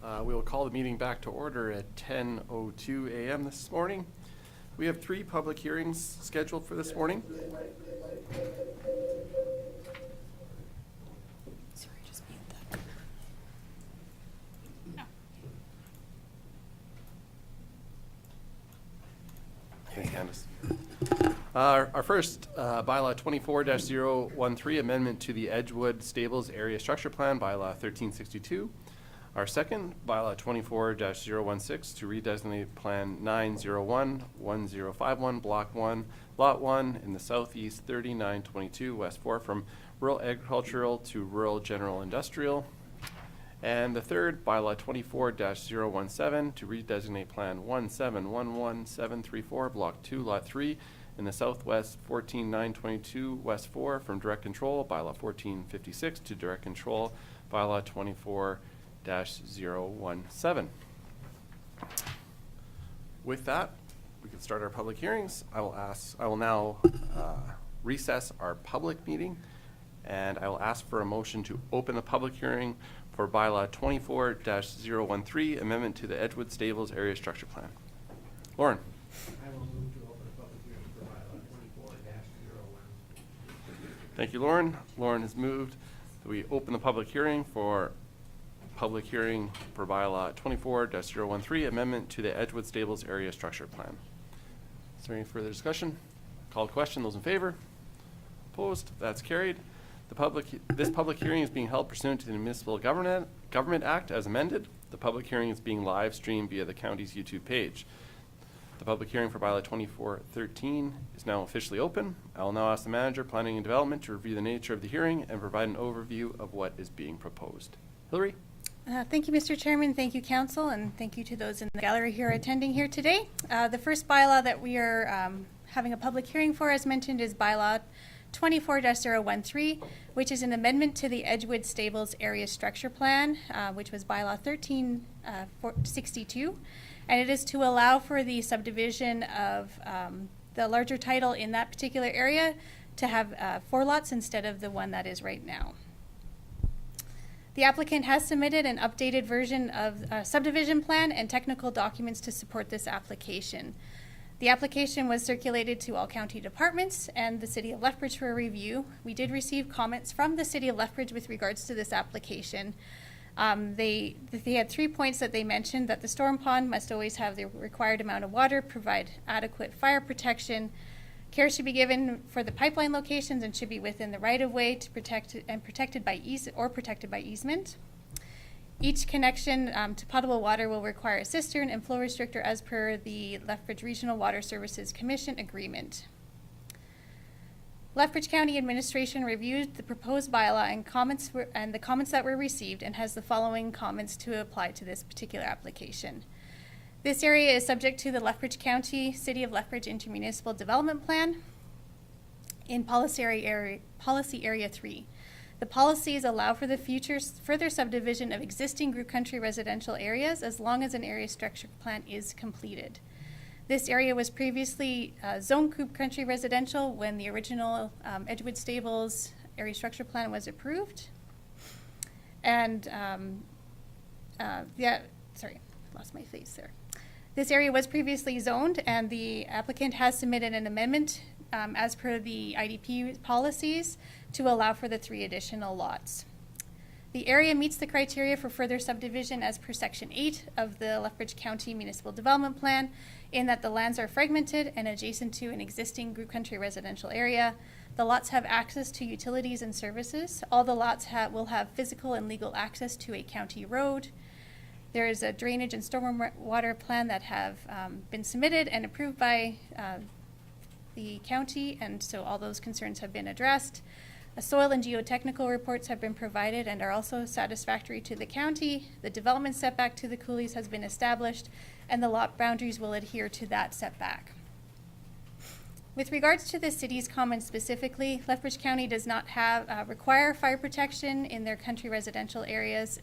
We will call the meeting back to order at 10:02 a.m. this morning. We have 3 public hearings scheduled for this morning. Sorry, just mute that. Thanks, Candace. Our first, Bylaw 24-013, amendment to the Edgewood Stables Area Structure Plan, Bylaw 1362. Our second, Bylaw 24-016, to redesignate Plan 901-1051, Block 1, Lot 1, in the southeast 3922 West 4, from rural agricultural to rural general industrial. And the third, Bylaw 24-017, to redesignate Plan 1711734, Block 2, Lot 3, in the southwest 14922 West 4, from direct control, Bylaw 1456, to direct control, Bylaw 24-017. With that, we can start our public hearings. I will now recess our public meeting, and I will ask for a motion to open the public hearing for Bylaw 24-013, amendment to the Edgewood Stables Area Structure Plan. Lauren. I will move to open a public hearing for bylaw 24-01. Thank you, Lauren. Lauren has moved. We open the public hearing for Bylaw 24-013, amendment to the Edgewood Stables Area Structure Plan. Is there any further discussion? Call to question. Those in favor? Opposed? That's carried. This public hearing is being held pursuant to the Municipal Government Act as amended. The public hearing is being live streamed via the county's YouTube page. The public hearing for Bylaw 2413 is now officially open. I will now ask the Manager, Planning and Development, to review the nature of the hearing and provide an overview of what is being proposed. Hillary? Thank you, Mr. Chairman. Thank you, Council, and thank you to those in the gallery here attending here today. The first bylaw that we are having a public hearing for, as mentioned, is Bylaw 24-013, which is an amendment to the Edgewood Stables Area Structure Plan, which was Bylaw 1362, and it is to allow for the subdivision of the larger title in that particular area to have 4 lots instead of the one that is right now. The applicant has submitted an updated version of a subdivision plan and technical documents to support this application. The application was circulated to all county departments and the City of Lethbridge for a review. We did receive comments from the City of Lethbridge with regards to this application. They had 3 points that they mentioned: that the storm pond must always have the required amount of water, provide adequate fire protection, care should be given for the pipeline locations and should be within the right-of-way to protected by easement. Each connection to potable water will require a cistern and flow restrictor as per the Lethbridge Regional Water Services Commission agreement. Lethbridge County Administration reviewed the proposed bylaw and the comments that were received, and has the following comments to apply to this particular application. This area is subject to the Lethbridge County City of Lethbridge Intermunicipal Development Plan in Policy Area 3. The policies allow for the further subdivision of existing group country residential areas as long as an area structure plan is completed. This area was previously zoned group country residential when the original Edgewood Stables area structure plan was approved. And lost my face there. This area was previously zoned, and the applicant has submitted an amendment as per the IDP policies to allow for the 3 additional lots. The area meets the criteria for further subdivision as per Section 8 of the Lethbridge County Municipal Development Plan, in that the lands are fragmented and adjacent to an existing group country residential area. The lots have access to utilities and services. All the lots will have physical and legal access to a county road. There is a drainage and stormwater plan that have been submitted and approved by the county, and so all those concerns have been addressed. Soil and geotechnical reports have been provided and are also satisfactory to the county. The development setback to the coulees has been established, and the lot boundaries will adhere to that setback. With regards to the city's comments specifically, Lethbridge County does not have require fire protection in their country residential areas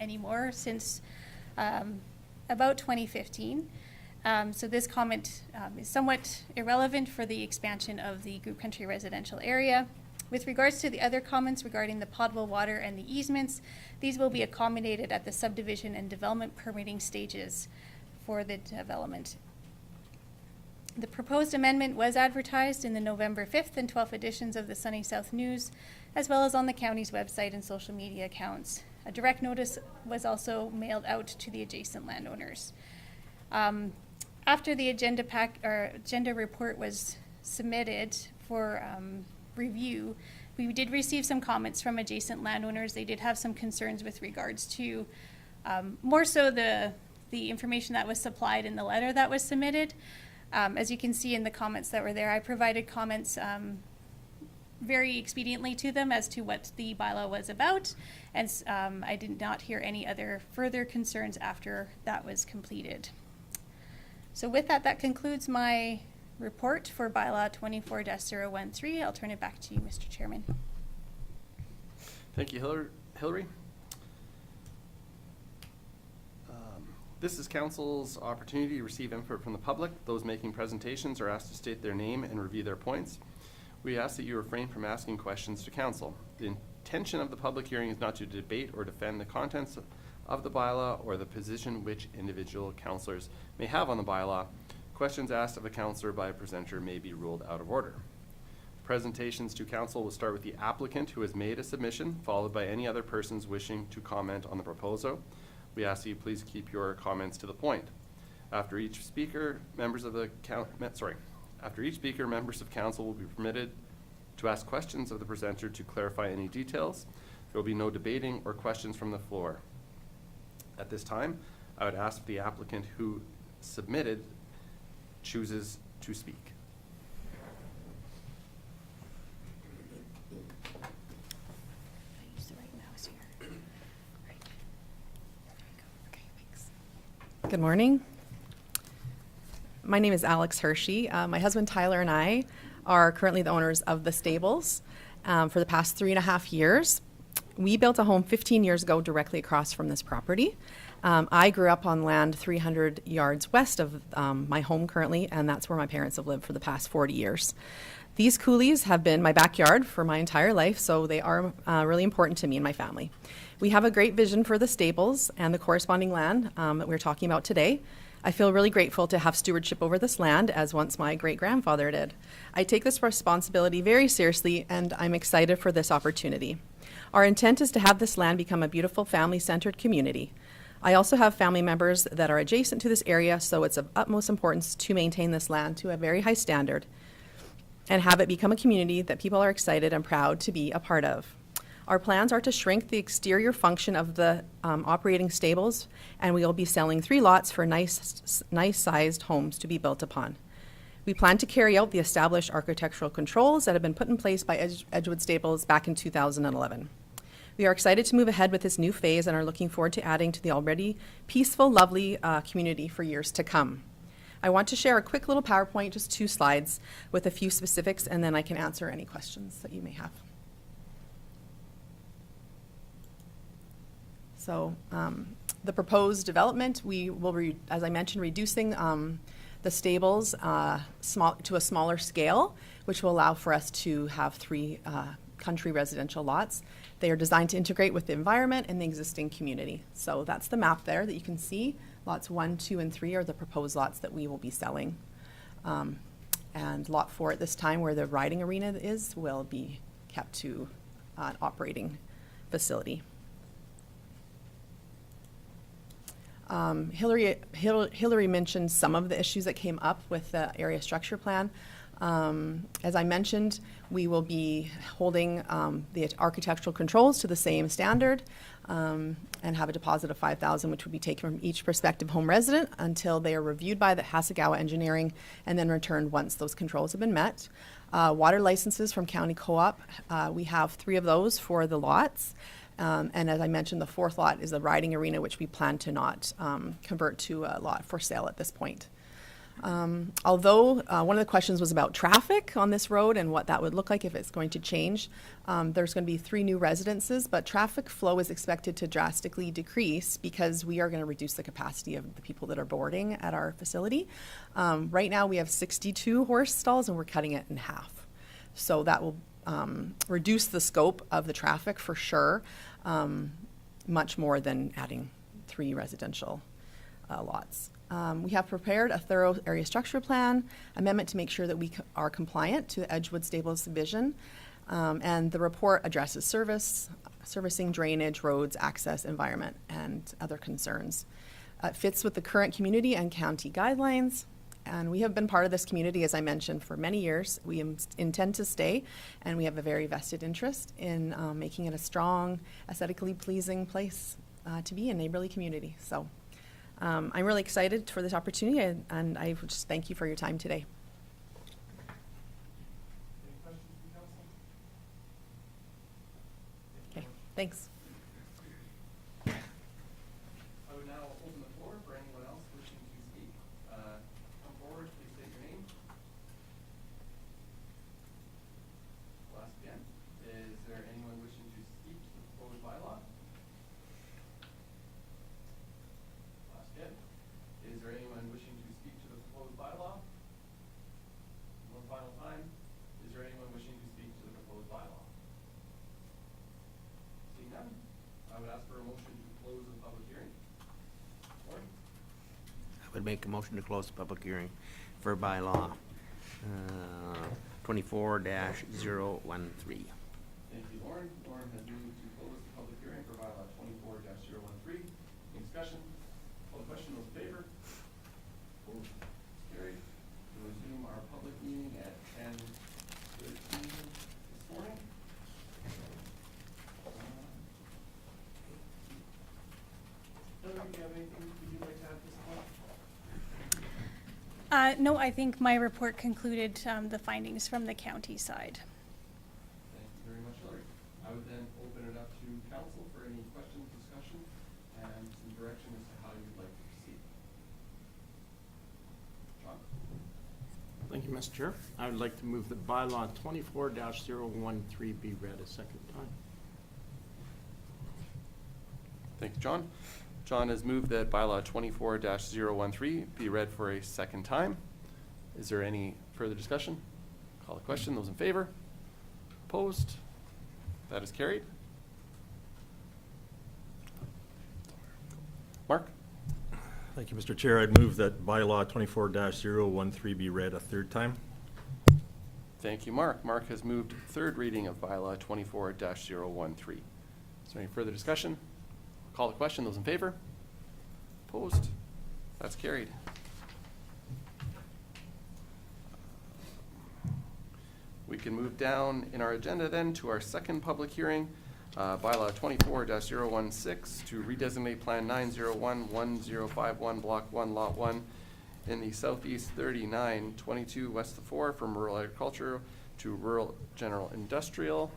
anymore since about 2015. So this comment is somewhat irrelevant for the expansion of the group country residential area. With regards to the other comments regarding the potable water and the easements, these will be accommodated at the subdivision and development permitting stages for the development. The proposed amendment was advertised in the November 5th and 12th editions of the Sunny South News, as well as on the county's website and social media accounts. A direct notice was also mailed out to the adjacent landowners. After the agenda report was submitted for review, we did receive some comments from adjacent landowners. They did have some concerns with regards to more so the information that was supplied in the letter that was submitted. As you can see in the comments that were there, I provided comments very expediently to them as to what the bylaw was about, and I did not hear any other further concerns after that was completed. So with that, that concludes my report for Bylaw 24-013. I'll turn it back to you, Mr. Chairman. Thank you, Hillary. This is council's opportunity to receive input from the public. Those making presentations are asked to state their name and review their points. We ask that you refrain from asking questions to council. The intention of the public hearing is not to debate or defend the contents of the bylaw or the position which individual councillors may have on the bylaw. Questions asked of a councillor by a presenter may be ruled out of order. Presentations to council will start with the applicant who has made a submission, followed by any other persons wishing to comment on the proposal. We ask that you please keep your comments to the point. After each speaker, members of council will be permitted to ask questions of the presenter to clarify any details. There will be no debating or questions from the floor. At this time, I would ask if the applicant who submitted chooses to speak. Good morning. My name is Alex Hershey. My husband Tyler and I are currently the owners of the stables for the past 3.5 years. We built a home 15 years ago directly across from this property. I grew up on land 300 yards west of my home currently, and that's where my parents have lived for the past 40 years. These coulees have been my backyard for my entire life, so they are really important to me and my family. We have a great vision for the stables and the corresponding land that we're talking about today. I feel really grateful to have stewardship over this land, as once my great-grandfather did. I take this responsibility very seriously, and I'm excited for this opportunity. Our intent is to have this land become a beautiful family-centered community. I also have family members that are adjacent to this area, so it's of utmost importance to maintain this land to a very high standard and have it become a community that people are excited and proud to be a part of. Our plans are to shrink the exterior function of the operating stables, and we will be selling 3 lots for nice-sized homes to be built upon. We plan to carry out the established architectural controls that have been put in place by Edgewood Stables back in 2011. We are excited to move ahead with this new phase and are looking forward to adding to the already peaceful, lovely community for years to come. I want to share a quick little PowerPoint, just 2 slides, with a few specifics, and then I can answer any questions that you may have. So the proposed development, we will, as I mentioned, reducing the stables to a smaller scale, which will allow for us to have 3 country residential lots. They are designed to integrate with the environment and the existing community. So that's the map there that you can see. Lots 1, 2, and 3 are the proposed lots that we will be selling. And lot 4 at this time, where the riding arena is, will be kept to an operating facility. Hillary mentioned some of the issues that came up with the area structure plan. As I mentioned, we will be holding the architectural controls to the same standard and have a deposit of $5,000, which would be taken from each prospective home resident until they are reviewed by the Hasegawa Engineering and then returned once those controls have been met. Water licenses from County Co-op, we have 3 of those for the lots. And as I mentioned, the 4th lot is the riding arena, which we plan to not convert to a lot for sale at this point. Although one of the questions was about traffic on this road and what that would look like if it's going to change, there's going to be 3 new residences, but traffic flow is expected to drastically decrease because we are going to reduce the capacity of the people that are boarding at our facility. Right now we have 62 horse stalls and we're cutting it in half. So that will reduce the scope of the traffic for sure, much more than adding 3 residential lots. We have prepared a thorough area structure plan amendment to make sure that we are compliant to the Edgewood Stables Subdivision. And the report addresses servicing, drainage, roads, access, environment, and other concerns. It fits with the current community and county guidelines. And we have been part of this community, as I mentioned, for many years. We intend to stay, and we have a very vested interest in making it a strong, aesthetically pleasing place to be, a neighborly community. So I'm really excited for this opportunity, and I just thank you for your time today. Any questions from council? Okay, thanks. I would now open the floor for anyone else wishing to speak. Come forward, please state your name. I'll ask again. Is there anyone wishing to speak to the proposed bylaw? I'll ask again. Is there anyone wishing to speak to the proposed bylaw? One final time. Is there anyone wishing to speak to the proposed bylaw? Seeing none, I would ask for a motion to close the public hearing. Warren? I would make a motion to close the public hearing for bylaw 24-013. Thank you, Lauren. Lauren has moved to close the public hearing for bylaw 24-013. Any discussion? Call the question. Those in favor? Opposed? Carried. We'll resume our public meeting at 10:13 this morning. Hillary, do you have anything you'd like to add at this point? No, I think my report concluded the findings from the county side. Thank you very much, Hillary. I would then open it up to council for any questions, discussion, and some direction as to how you'd like to proceed. John? Thank you, Mr. Chair. I would like to move that bylaw 24-013 be read a second time. Thank you, John. John has moved that bylaw 24-013 be read for a second time. Is there any further discussion? Call the question. Those in favor? Opposed? That is carried. Mark? Thank you, Mr. Chair. I'd move that bylaw 24-013 be read a third time. Thank you, Mark. Mark has moved third reading of bylaw 24-013. Is there any further discussion? Call the question. Those in favor? Opposed? That's carried. We can move down in our agenda then to our second public hearing, bylaw 24-016 to redesignate Plan 901-1051 Block 1 Lot 1 in the southeast 3922 west of 4 from rural agriculture to rural general industrial.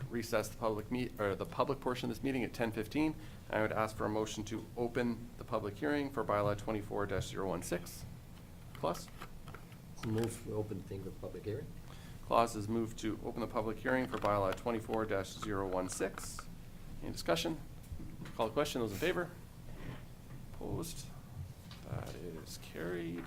Recess the public portion of this meeting at 10:15. I would ask for a motion to open the public hearing for bylaw 24-016. Claus? Move, we open the thing with public hearing. Claus has moved to open the public hearing for bylaw 24-016. Any discussion? Call the question. Those in favor? Opposed? That is carried.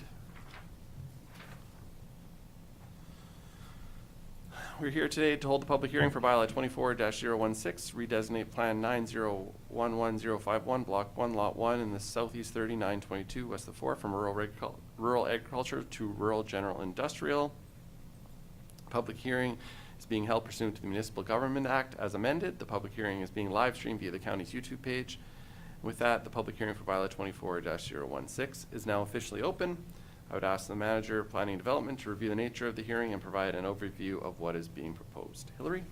We're here today to hold the public hearing for bylaw 24-016, redesignate Plan 9011051, Block 1, Lot 1 in the southeast 3922 west of 4 from rural agriculture to rural general industrial. Public hearing is being held pursuant to the Municipal Government Act as amended. The public hearing is being live streamed via the county's YouTube page. With that, the public hearing for bylaw 24-016 is now officially open. I would ask the manager of planning and development to review the nature of the hearing and provide an overview of what is being proposed. Hillary?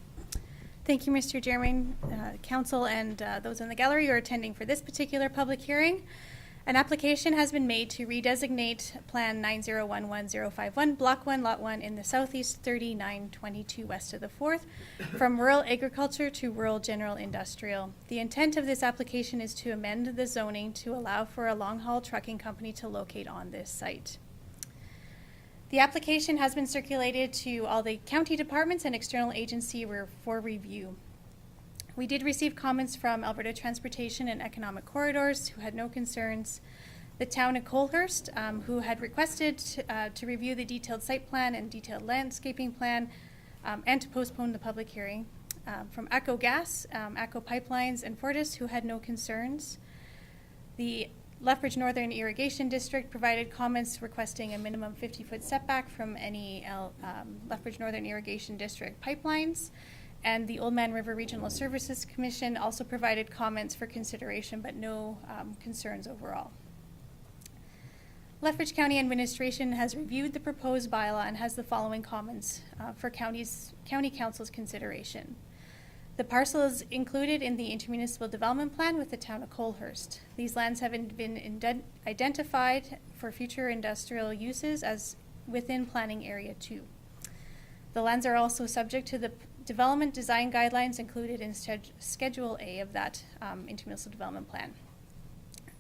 Thank you, Mr. Chairman, council, and those in the gallery who are attending for this particular public hearing. An application has been made to redesignate Plan 9011051, Block 1, Lot 1 in the southeast 3922 west of the 4th from rural agriculture to rural general industrial. The intent of this application is to amend the zoning to allow for a long-haul trucking company to locate on this site. The application has been circulated to all the county departments and external agency for review. We did receive comments from Alberta Transportation and Economic Corridors, who had no concerns. The town of Colehurst, who had requested to review the detailed site plan and detailed landscaping plan, and to postpone the public hearing. From Echo Gas, Echo Pipelines, and Fortis, who had no concerns. The Lethbridge Northern Irrigation District provided comments requesting a minimum 50-foot setback from any Lethbridge Northern Irrigation District pipelines. And the Old Man River Regional Services Commission also provided comments for consideration, but no concerns overall. Lethbridge County Administration has reviewed the proposed bylaw and has the following comments for County Council's consideration. The parcel is included in the intermunicipal development plan with the town of Colehurst. These lands have been identified for future industrial uses as within planning area 2. The lands are also subject to the development design guidelines included in Schedule A of that intermunicipal development plan.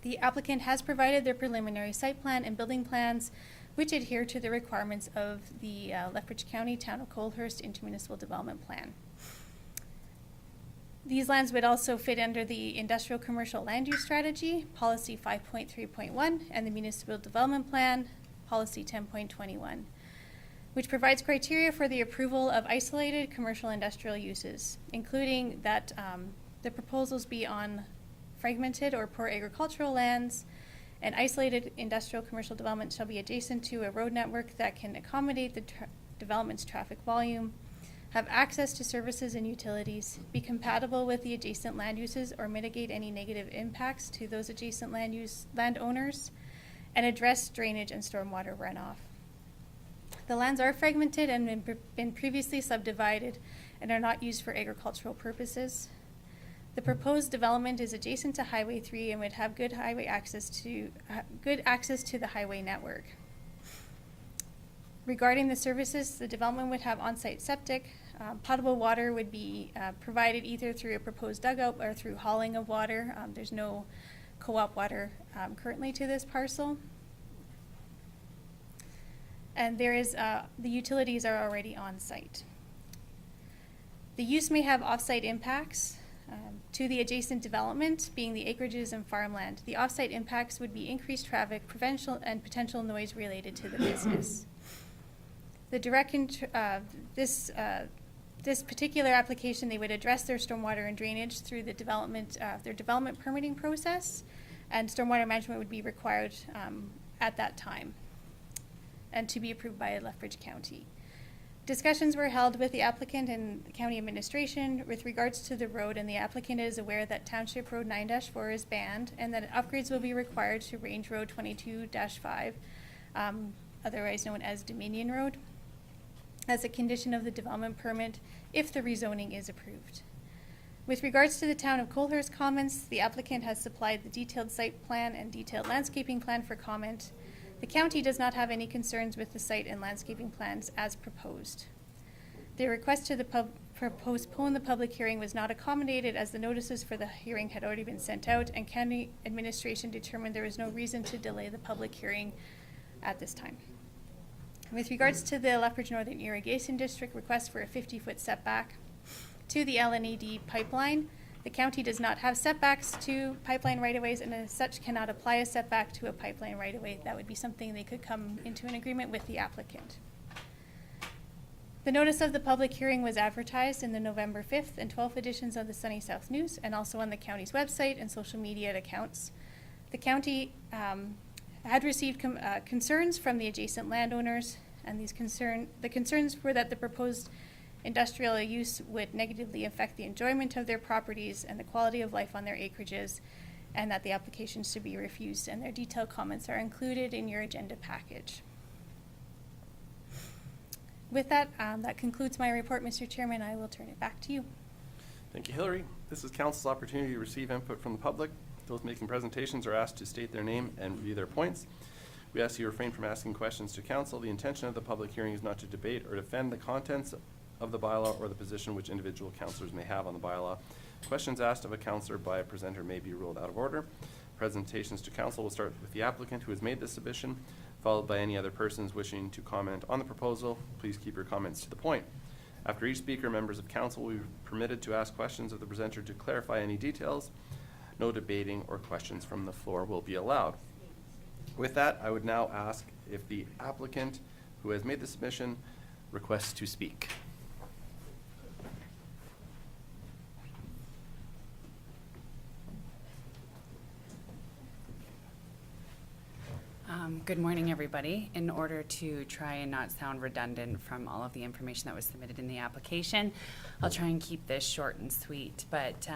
The applicant has provided their preliminary site plan and building plans which adhere to the requirements of the Lethbridge County Town of Colehurst intermunicipal development plan. These lands would also fit under the Industrial Commercial Land Use Strategy, Policy 5.3.1, and the Municipal Development Plan, Policy 10.21, which provides criteria for the approval of isolated commercial industrial uses, including that the proposals be on fragmented or poor agricultural lands, and isolated industrial commercial development shall be adjacent to a road network that can accommodate the development's traffic volume, have access to services and utilities, be compatible with the adjacent land uses or mitigate any negative impacts to those adjacent landowners, and address drainage and stormwater runoff. The lands are fragmented and been previously subdivided and are not used for agricultural purposes. The proposed development is adjacent to Highway 3 and would have good access to the highway network. Regarding the services, the development would have on-site septic. Potable water would be provided either through a proposed dugout or through hauling of water. There's no co-op water currently to this parcel. And there is, the utilities are already on site. The use may have off-site impacts to the adjacent development, being the acreages and farmland. The off-site impacts would be increased traffic, potential noise related to the business. The this particular application, they would address their stormwater and drainage through the development, their development permitting process, and stormwater management would be required at that time, and to be approved by Lethbridge County. Discussions were held with the applicant and the county administration with regards to the road, and the applicant is aware that Township Road 9-4 is banned and that upgrades will be required to Range Road 22-5, otherwise known as Dominion Road, as a condition of the development permit if the rezoning is approved. With regards to the town of Colehurst comments, the applicant has supplied the detailed site plan and detailed landscaping plan for comment. The county does not have any concerns with the site and landscaping plans as proposed. The request to postpone the public hearing was not accommodated as the notices for the hearing had already been sent out, and county administration determined there was no reason to delay the public hearing at this time. With regards to the Lethbridge Northern Irrigation District request for a 50-foot setback to the LNED pipeline, the county does not have setbacks to pipeline right-of-ways and as such cannot apply a setback to a pipeline right-of-way. That would be something they could come into an agreement with the applicant. The notice of the public hearing was advertised in the November 5th and 12th editions of the Sunny South News and also on the county's website and social media accounts. The county had received concerns from the adjacent landowners, and the concerns were that the proposed industrial use would negatively affect the enjoyment of their properties and the quality of life on their acreages, and that the application should be refused, and their detailed comments are included in your agenda package. With that, that concludes my report, Mr. Chairman. I will turn it back to you. Thank you, Hillary. This is council's opportunity to receive input from the public. Those making presentations are asked to state their name and review their points. We ask you refrain from asking questions to council. The intention of the public hearing is not to debate or defend the contents of the bylaw or the position which individual councillors may have on the bylaw. Questions asked of a councillor by a presenter may be ruled out of order. Presentations to council will start with the applicant who has made the submission, followed by any other persons wishing to comment on the proposal. Please keep your comments to the point. After each speaker, members of council will be permitted to ask questions of the presenter to clarify any details. No debating or questions from the floor will be allowed. With that, I would now ask if the applicant who has made the submission requests to speak. Good morning, everybody. In order to try and not sound redundant from all of the information that was submitted in the application, I'll try and keep this short and sweet. But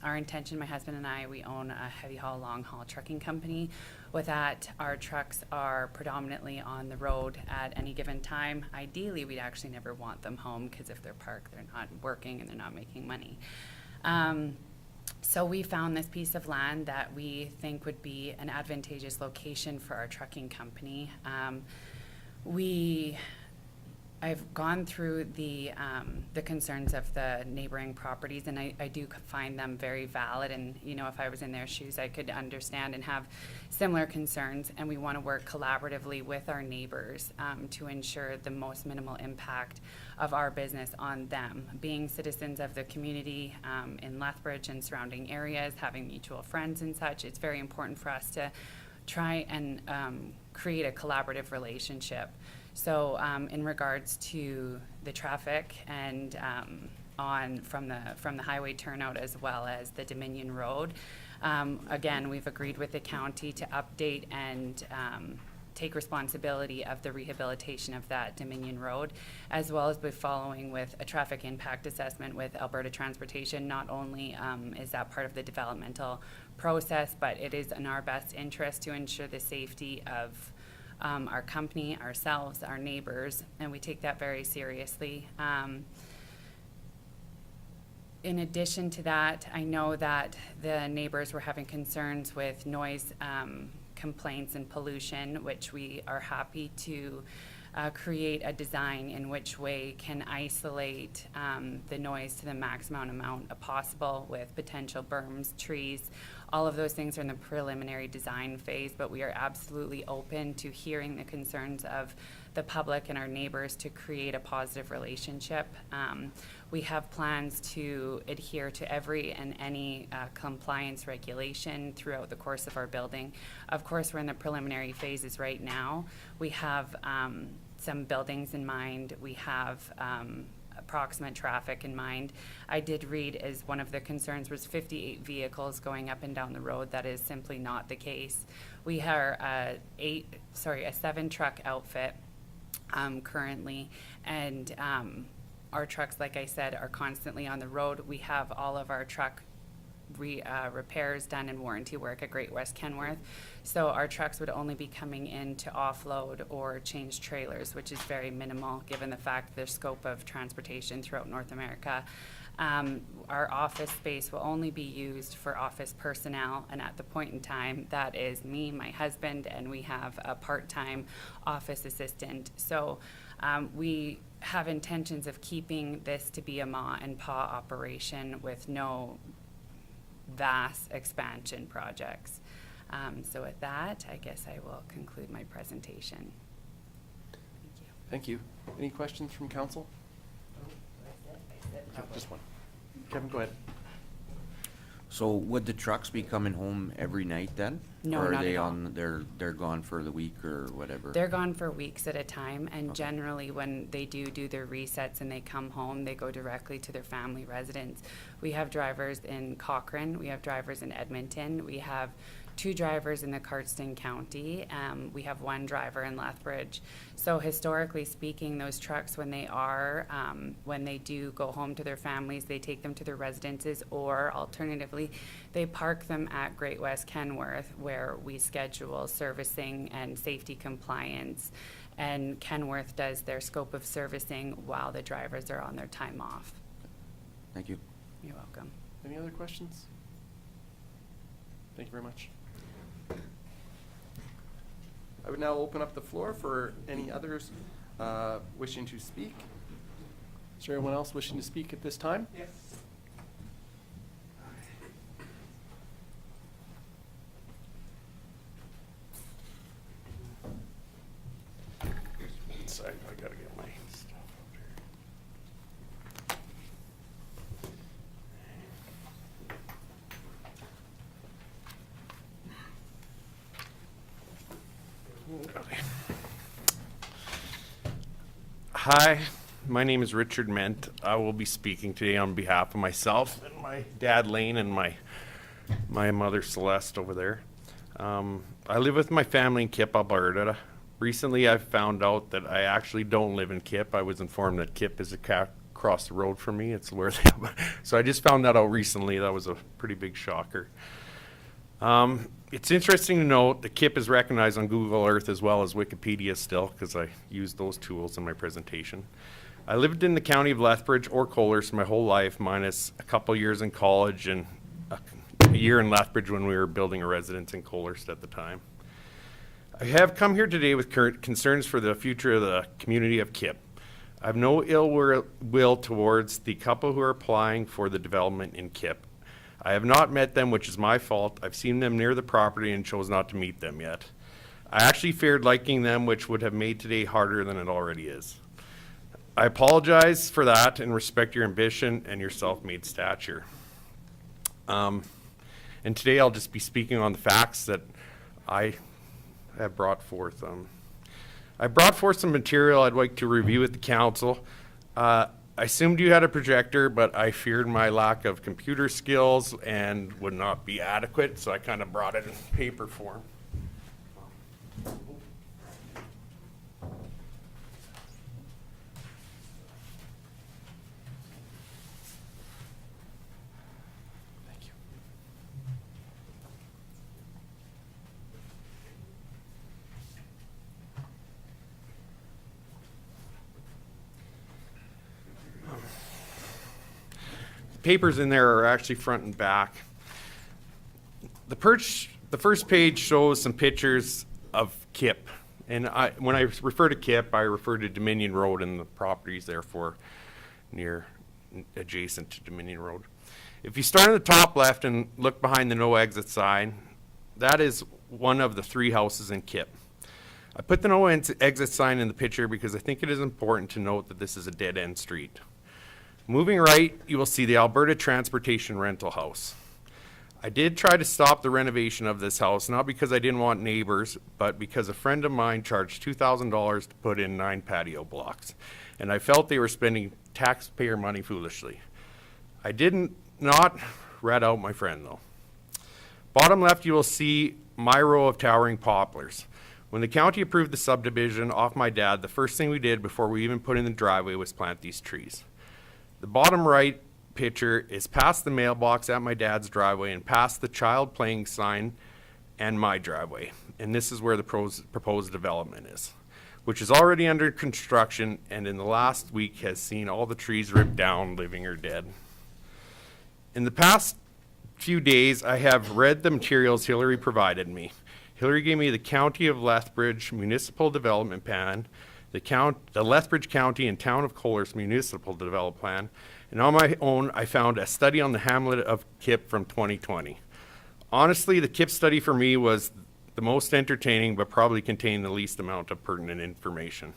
our intention, my husband and I, we own a heavy haul, long haul trucking company. With that, our trucks are predominantly on the road at any given time. Ideally, we'd actually never want them home because if they're parked, they're not working and they're not making money. So we found this piece of land that we think would be an advantageous location for our trucking company. I've gone through the concerns of the neighboring properties, and I do find them very valid. And you know, if I was in their shoes, I could understand and have similar concerns. And we want to work collaboratively with our neighbors to ensure the most minimal impact of our business on them. Being citizens of the community in Lethbridge and surrounding areas, having mutual friends and such, it's very important for us to try and create a collaborative relationship. So in regards to the traffic and from the highway turnout as well as the Dominion Road, again, we've agreed with the county to update and take responsibility of the rehabilitation of that Dominion Road, as well as be following with a traffic impact assessment with Alberta Transportation. Not only is that part of the developmental process, but it is in our best interest to ensure the safety of our company, ourselves, our neighbors, and we take that very seriously. In addition to that, I know that the neighbors were having concerns with noise complaints and pollution, which we are happy to create a design in which way can isolate the noise to the maximum amount possible with potential berms, trees. All of those things are in the preliminary design phase, but we are absolutely open to hearing the concerns of the public and our neighbors to create a positive relationship. We have plans to adhere to every and any compliance regulation throughout the course of our building. Of course, we're in the preliminary phases right now. We have some buildings in mind. We have approximate traffic in mind. I did read as one of the concerns was 58 vehicles going up and down the road. That is simply not the case. We are a 7 truck outfit currently, and our trucks, like I said, are constantly on the road. We have all of our truck repairs done and warranty work at Great West Kenworth. So our trucks would only be coming in to offload or change trailers, which is very minimal given the fact their scope of transportation throughout North America. Our office space will only be used for office personnel, and at the point in time, that is me, my husband, and we have a part-time office assistant. So we have intentions of keeping this to be a ma and pa operation with no vast expansion projects. So with that, I guess I will conclude my presentation. Thank you. Thank you. Any questions from council? Yeah, just one. Kevin, go ahead. So would the trucks be coming home every night then? No, or not are they at all. on, they're gone for the week or whatever? They're gone for weeks at a time, and generally when they do their resets and they come home, they go directly to their family residence. We have drivers in Cochrane, we have drivers in Edmonton, we have 2 drivers in the Cardston County, we have 1 driver in Lethbridge. So historically speaking, those trucks, when they do go home to their families, they take them to their residences, or alternatively, they park them at Great West Kenworth, where we schedule servicing and safety compliance, and Kenworth does their scope of servicing while the drivers are on their time off. Thank you. You're welcome. Any other questions? Thank you very much. I would now open up the floor for any others wishing to speak. Is there anyone else wishing to speak at this time? Yes. Sorry, I gotta get my stuff up here. Okay. Hi, my name is Richard Ment. I will be speaking today on behalf of myself and my dad Lane and my mother Celeste over there. I live with my family in Kip, Alberta. Recently, I found out that I actually don't live in Kip. I was informed that Kip is across the road from me. It's where they so I just found that out recently. That was a pretty big shocker. It's interesting to note that Kip is recognized on Google Earth as well as Wikipedia still, because I used those tools in my presentation. I lived in the county of Lethbridge or Coler's my whole life, minus a couple years in college and a year in Lethbridge when we were building a residence in Coler's at the time. I have come here today with current concerns for the future of the community of Kip. I have no ill will towards the couple who are applying for the development in Kip. I have not met them, which is my fault. I've seen them near the property and chose not to meet them yet. I actually feared liking them, which would have made today harder than it already is. I apologize for that and respect your ambition and your self-made stature. And today I'll just be speaking on the facts that I have brought forth. I brought forth some material I'd like to review with the council. I assumed you had a projector, but I feared my lack of computer skills and would not be adequate, so I kind of brought it in paper form. Thank you. Papers in there are actually front and back. The first page shows some pictures of Kip. And when I refer to Kip, I refer to Dominion Road and the properties therefore adjacent to Dominion Road. If you start on the top left and look behind the no exit sign, that is one of the 3 houses in Kip. I put the no exit sign in the picture because I think it is important to note that this is a dead-end street. Moving right, you will see the Alberta Transportation Rental House. I did try to stop the renovation of this house, not because I didn't want neighbors, but because a friend of mine charged $2,000 to put in 9 patio blocks, and I felt they were spending taxpayer money foolishly. I did not rat out my friend, though. Bottom left, you will see my row of towering poplars. When the county approved the subdivision off my dad, the first thing we did before we even put in the driveway was plant these trees. The bottom right picture is past the mailbox at my dad's driveway and past the child playing sign and my driveway. And this is where the proposed development is, which is already under construction and in the last week has seen all the trees ripped down, living or dead. In the past few days, I have read the materials Hillary provided me. Hillary gave me the County of Lethbridge Municipal Development Plan, the Lethbridge County and Town of Coler's Municipal Development Plan, and on my own, I found a study on the hamlet of Kip from 2020. Honestly, the Kip study for me was the most entertaining, but probably contained the least amount of pertinent information.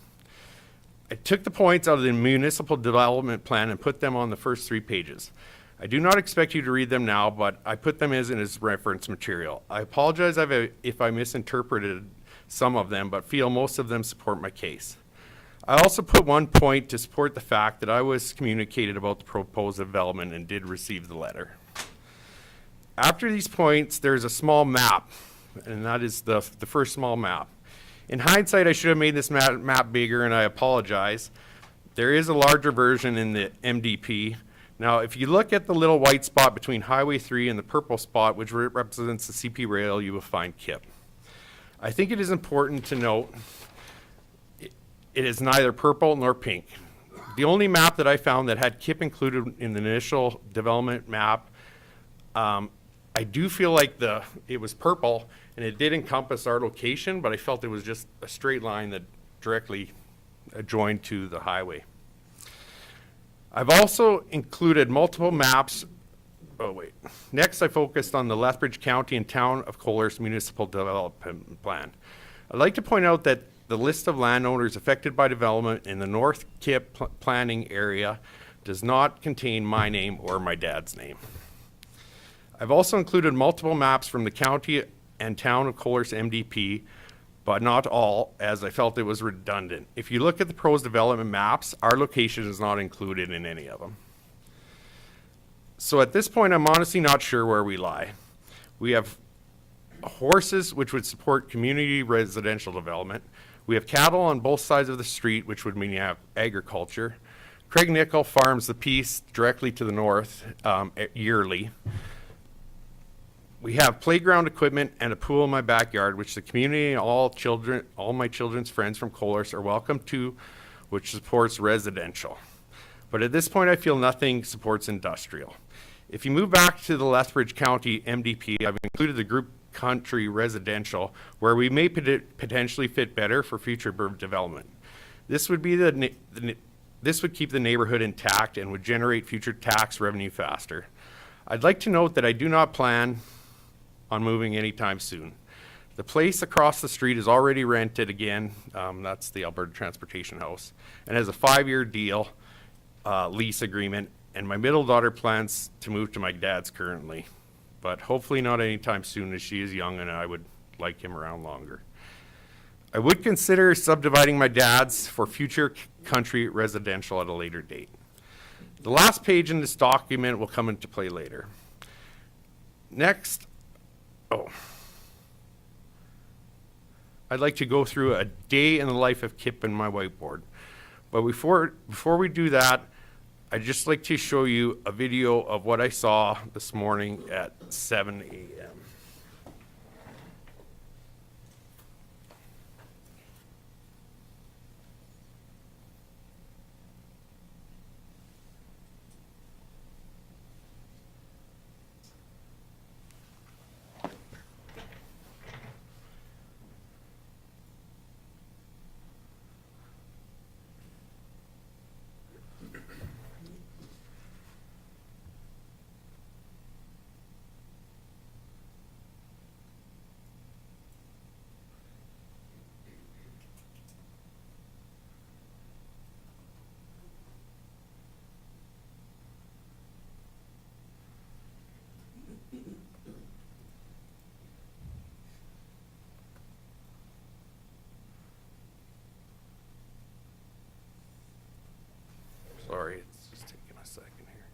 I took the points out of the Municipal Development Plan and put them on the first 3 pages. I do not expect you to read them now, but I put them as reference material. I apologize if I misinterpreted some of them, but feel most of them support my case. I also put one point to support the fact that I was communicated about the proposed development and did receive the letter. After these points, there's a small map, and that is the first small map. In hindsight, I should have made this map bigger, and I apologize. There is a larger version in the MDP. Now, if you look at the little white spot between Highway 3 and the purple spot, which represents the CP rail, you will find Kip. I think it is important to note it is neither purple nor pink. The only map that I found that had Kip included in the initial development map, I do feel like it was purple and it did encompass our location, but I felt it was just a straight line that directly adjoined to the highway. I've also included multiple maps. Next, I focused on the Lethbridge County and Town of Coler's Municipal Development Plan. I'd like to point out that the list of landowners affected by development in the North Kip planning area does not contain my name or my dad's name. I've also included multiple maps from the County and Town of Coler's MDP, but not all, as I felt it was redundant. If you look at the proposed development maps, our location is not included in any of them. So at this point, I'm honestly not sure where we lie. We have horses, which would support community residential development. We have cattle on both sides of the street, which would mean you have agriculture. Craig Nicole farms the piece directly to the north yearly. We have playground equipment and a pool in my backyard, which the community and all my children's friends from Colors are welcome to, which supports residential. But at this point, I feel nothing supports industrial. If you move back to the Lethbridge County MDP, I've included the group country residential, where we may potentially fit better for future development. This would be this would keep the neighborhood intact and would generate future tax revenue faster. I'd like to note that I do not plan on moving anytime soon. The place across the street is already rented again, that's the Alberta Transportation House, and has a 5-year deal, lease agreement, and my middle daughter plans to move to my dad's currently, but hopefully not anytime soon, as she is young and I would like him around longer. I would consider subdividing my dad's for future country residential at a later date. The last page in this document will come into play later. Next, I'd like to go through a day in the life of Kip and my whiteboard. But before we do that, I'd just like to show you a video of what I saw this morning at 7 a.m. Sorry, it's just taking a second here.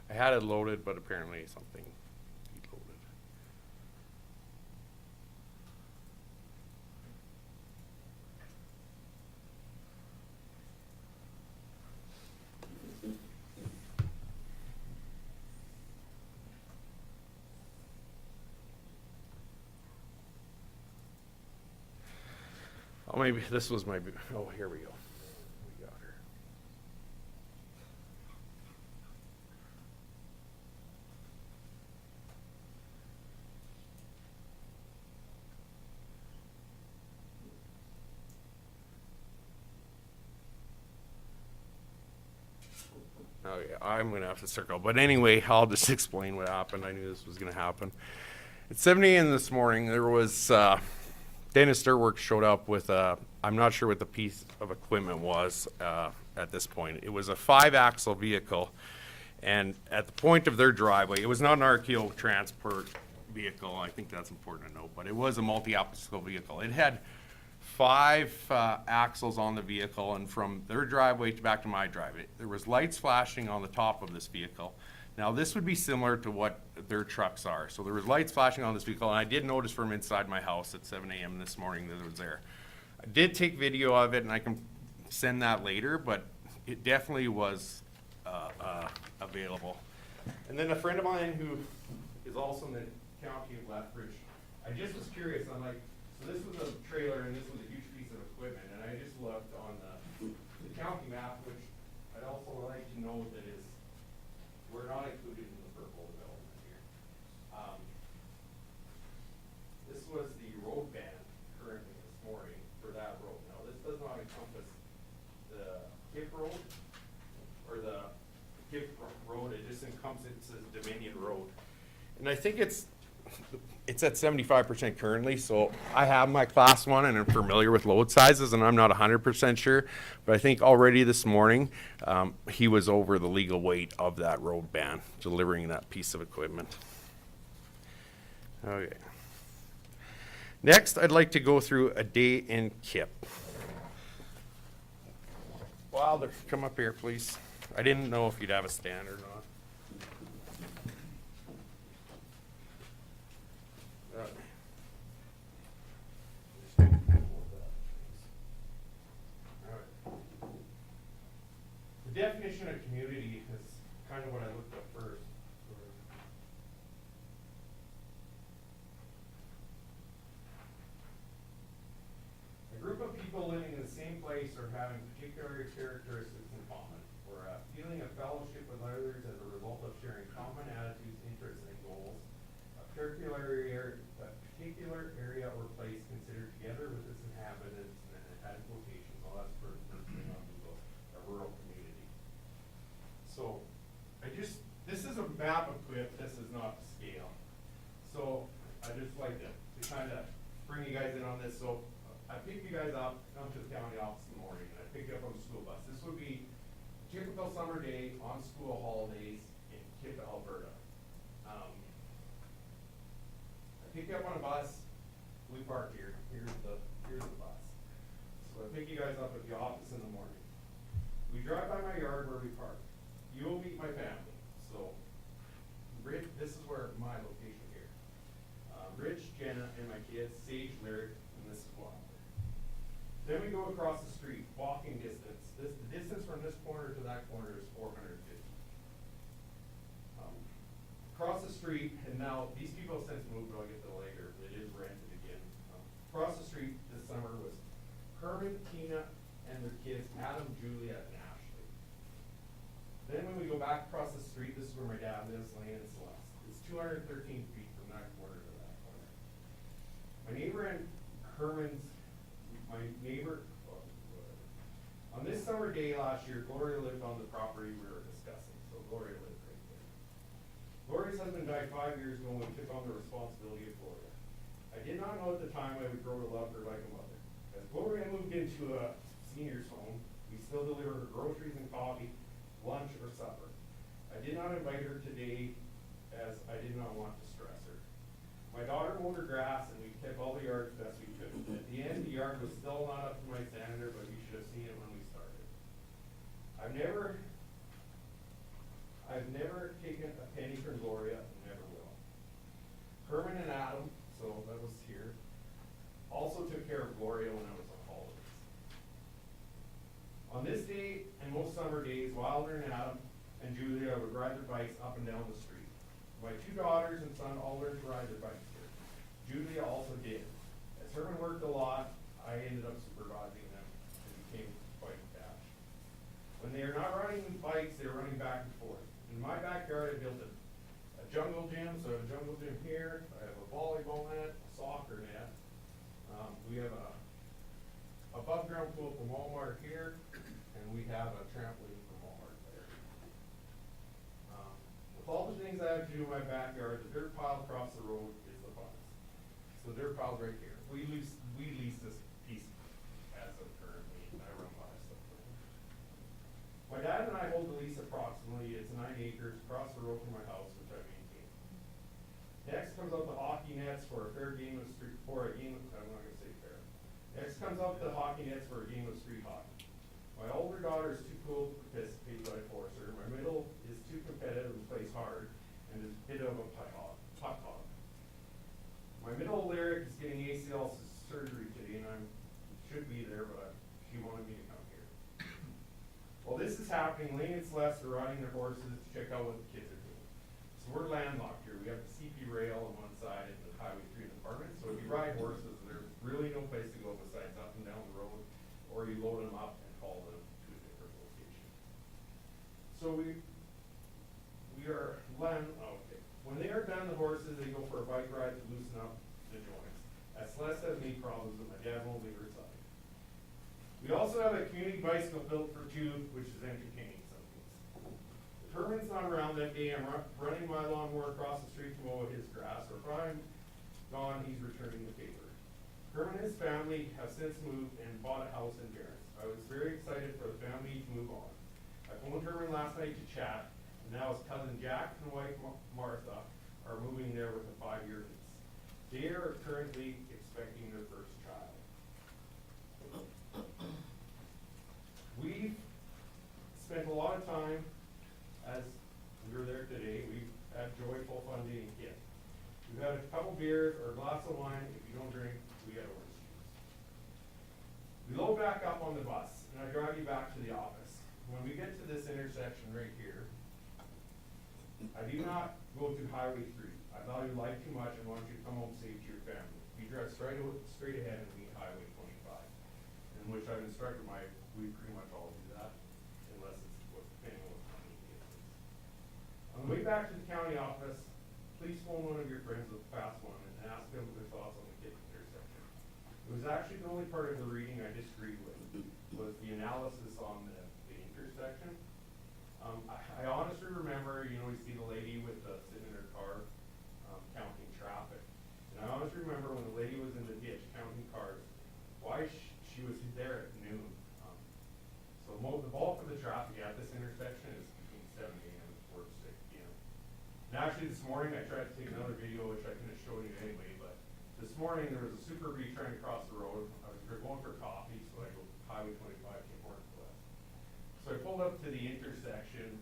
I had it loaded, but apparently something deloaded. Oh, maybe this was my, oh, here we go. We got her. Oh yeah, I'm gonna have to circle. But anyway, I'll just explain what happened. I knew this was gonna happen. At 7 a.m. this morning, there was, Dennis Dirtworks showed up with I'm not sure what the piece of equipment was at this point. It was a 5-axle vehicle, and at the point of their driveway, it was not an RKO transport vehicle. I think that's important to note, but it was a multi-axle vehicle. It had 5 axles on the vehicle, and from their driveway to back to my driveway, there was lights flashing on the top of this vehicle. Now, this would be similar to what their trucks are. So there was lights flashing on this vehicle, and I did notice from inside my house at 7 a.m. this morning that it was there. I did take video of it, and I can send that later, but it definitely was available. And then a friend of mine who is also in the county of Lethbridge, I just was curious. I'm like, so this was a trailer, and this was a huge piece of equipment, and I just looked on the county map, which I'd also like to know that is, we're not included in the purple development here. This was the road ban currently this morning for that road. Now, this does not encompass the Kip Road or the Kip Road. It just encompasses Dominion Road. And I think it's at 75% currently, so I have my class 1 and I'm familiar with load sizes, and I'm not 100% sure, but I think already this morning he was over the legal weight of that road ban, delivering that piece of equipment. Okay. Next, I'd like to go through a day in Kip. Wilder, come up here, please. I didn't know if you'd have a stand or not. definition of community is kind of what I looked up first. A group of people living in the same place or having particular characteristics in common, or a feeling of fellowship with others as a result of sharing common attitudes, interests, and goals. A particular area or place considered together with its inhabitants and had location. Well, that's for a rural community. So, this is a map of Quip, this is not the scale. So, I just like to kind of bring you guys in on this. So, I picked you guys up, come to the county office in the morning, and I picked you up on the school bus. This would be a typical summer day on school holidays in Kip, Alberta. I pick you up on a bus, we park here, here's the bus. So I pick you guys up at the office in the morning. We drive by my yard where we park. You'll meet my family. So, Rich, this is where my location here. Rich, Jenna, and my kids, Sage, Lyric, and this is Wilder. Then we go across the street, walking distance. The distance from this corner to that corner is 450. Across the street, and now these people have since moved, but I'll get to it later. It is rented again. Across the street this summer was Herman, Tina, and their kids, Adam, Julia, and Ashley. Then when we go back across the street, this is where my dad lives, Lane and Celeste. It's 213 feet from that corner to that corner. My neighbor and on this summer day last year, Gloria lived on the property we were discussing. So Gloria lived right there. Gloria's husband died 5 years ago when we took on the responsibility of Gloria. I did not know at the time I would grow to love her like a mother. As Gloria moved into a senior's home, we still deliver her groceries and coffee, lunch or supper. I did not invite her today as I did not want to stress her. My daughter mowed her grass and we kept all the yard as best we could. At the end, the yard was still not up to my standard, but you should have seen it when we started. I've never taken a penny from Gloria and never will. Herman and Adam, so that was here, also took care of Gloria when I was on holidays. On this day and most summer days, Wilder and Adam and Julia would ride their bikes up and down the street. My two daughters and son all learned to ride their bikes here. Julia also did. As Herman worked a lot, I ended up supervising them and became quite attached. When they are not riding bikes, they are running back and forth. In my backyard, I built a jungle gym, so I have a jungle gym here. I have a volleyball net, a soccer net. We have a above ground pool from Walmart here, and we have a trampoline from Walmart there. With all the things I have to do in my backyard, the dirt pile across the road is the funnest. So the dirt pile's right here. We lease this piece as of currently, and I run by stuff. My dad and I hold the lease approximately, it's 9 acres across the road from my house, which I maintain. Next comes up the hockey nets for a fair game of street, for a game of, I'm not gonna say fair. Next comes up the hockey nets for a game of street hockey. My older daughter is too cool to participate, but I force her. My middle is too competitive and plays hard, and is a bit of a putt hog. My middle Lyric is getting ACL surgery today, and I should be there, but she wanted me to come here. While this is happening, Lane and Celeste are riding their horses to check out what the kids are doing. So we're landlocked here. We have the CP rail on one side and the Highway 3 department. So if you ride horses, there's really no place to go besides up and down the road, or you load them up and haul them to a different location. So we are okay. When they are done, the horses, they go for a bike ride to loosen up the joints. As Celeste has knee problems, but my dad won't leave her side. We also have a community bicycle built for two, which is entertaining some things. If Herman's not around that day, I'm running my lawnmower across the street to mow his grass, or if I'm gone, he's returning the paper. Herman and his family have since moved and bought a house in Barron's. I was very excited for the family to move on. I phoned Herman last night to chat, and now his cousin Jack and wife Martha are moving there with a 5-year lease. They are currently expecting their first child. We've spent a lot of time, as we were there today, we've had joyful fun being kids. We've had a couple beers or a glass of wine. If you don't drink, we got orange juice. We load back up on the bus, and I drive you back to the office. when we get to this intersection right here, I do not go through Highway 3. I thought you liked too much and wanted you to come home safe to your family. You drive straight ahead and meet Highway 25, in which I've instructed we pretty much all do that, unless it's depending on what company it is. On the way back to the county office, please phone one of your friends with a fast one and ask them their thoughts on the Kip intersection. It was actually the only part of the reading I disagreed with, was the analysis on the intersection. I honestly remember, you see the lady with sitting in her car counting traffic. And I honestly remember when the lady was in the ditch counting cars, why she was there at noon. So the bulk of the traffic at this intersection is between 7 a.m. and 4 to 6 p.m. And actually this morning I tried to take another video, which I couldn't have shown you anyway, but this morning there was a Super B trying to cross the road. I was going for coffee, so I go Highway 25 came northwest. So I pulled up to the intersection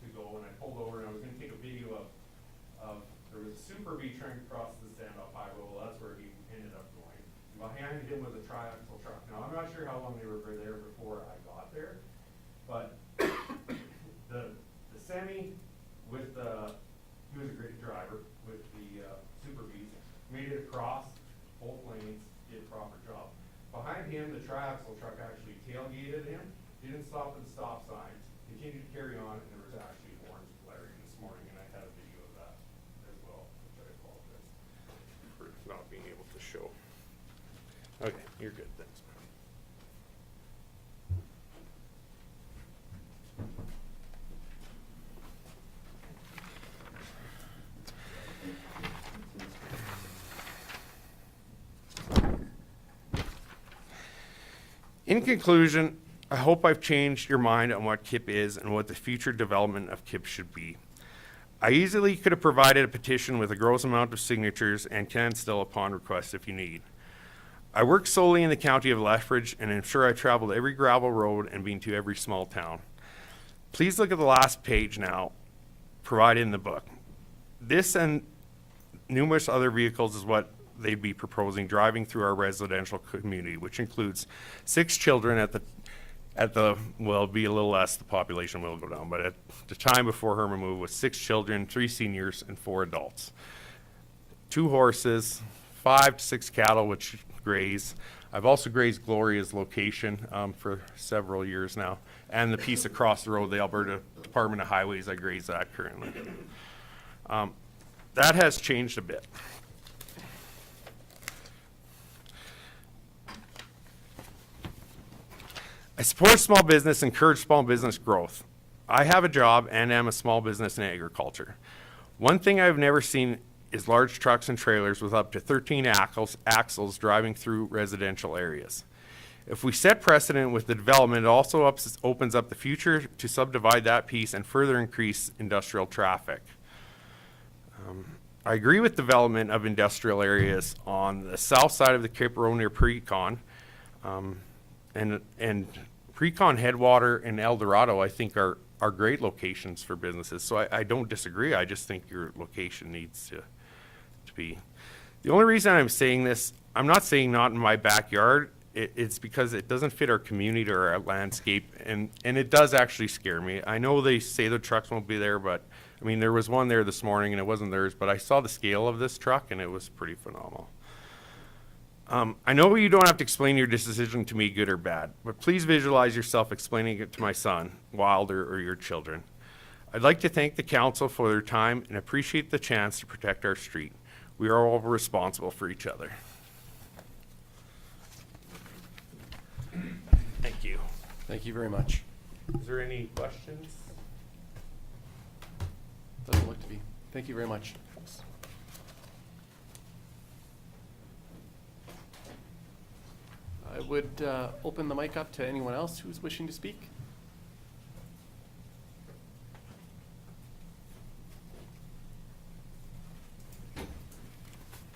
to go, and I pulled over, and I was going to take a video of there was a Super B trying to cross the standoff highway. Well, that's where he ended up going. And behind him was a triaxle truck. Now, I'm not sure how long they were there before I got there, but the semi with he was a great driver with the Super Bs, made it across both lanes, did a proper job. Behind him, the triaxle truck actually tailgated him, didn't stop at the stop signs, continued to carry on, and there was actually horns blaring this morning, and I had a video of that as well, which I apologize for not being able to show. Okay, you're good, thanks. In conclusion, I hope I've changed your mind on what KIP is and what the future development of KIP should be. I easily could have provided a petition with a gross amount of signatures and can still upon request if you need. I work solely in the county of Lethbridge and am sure I traveled every gravel road and been to every small town. Please look at the last page now, provided in the book. This and numerous other vehicles is what they'd be proposing driving through our residential community, which includes 6 children well, be a little less, the population will go down, but at the time before her move was 6 children, 3 seniors, and 4 adults. 2 horses, 5 to 6 cattle, which graze. I've also grazed Gloria's location for several years now, and the piece across the road, the Alberta Department of Highways, I graze that currently. That has changed a bit. I support small business, encourage small business growth. I have a job and am a small business in agriculture. One thing I've never seen is large trucks and trailers with up to 13 axles driving through residential areas. If we set precedent with the development, it also opens up the future to subdivide that piece and further increase industrial traffic. I agree with development of industrial areas on the south side of the Cape Road near Precon. And Precon, Headwater, and El Dorado, I think, are great locations for businesses. So I don't disagree. I just think your location needs to be. The only reason I'm saying this, I'm not saying not in my backyard. It's because it doesn't fit our community or our landscape, and it does actually scare me. I know they say the trucks won't be there, but I mean, there was one there this morning, and it wasn't theirs, but I saw the scale of this truck, and it was pretty phenomenal. I know you don't have to explain your decision to me, good or bad, but please visualize yourself explaining it to my son, Wilder, or your children. I'd like to thank the council for their time and appreciate the chance to protect our street. We are all responsible for each other. Thank you. Thank you very much. Is there any questions? Doesn't look to be. Thank you very much. I would open the mic up to anyone else who's wishing to speak.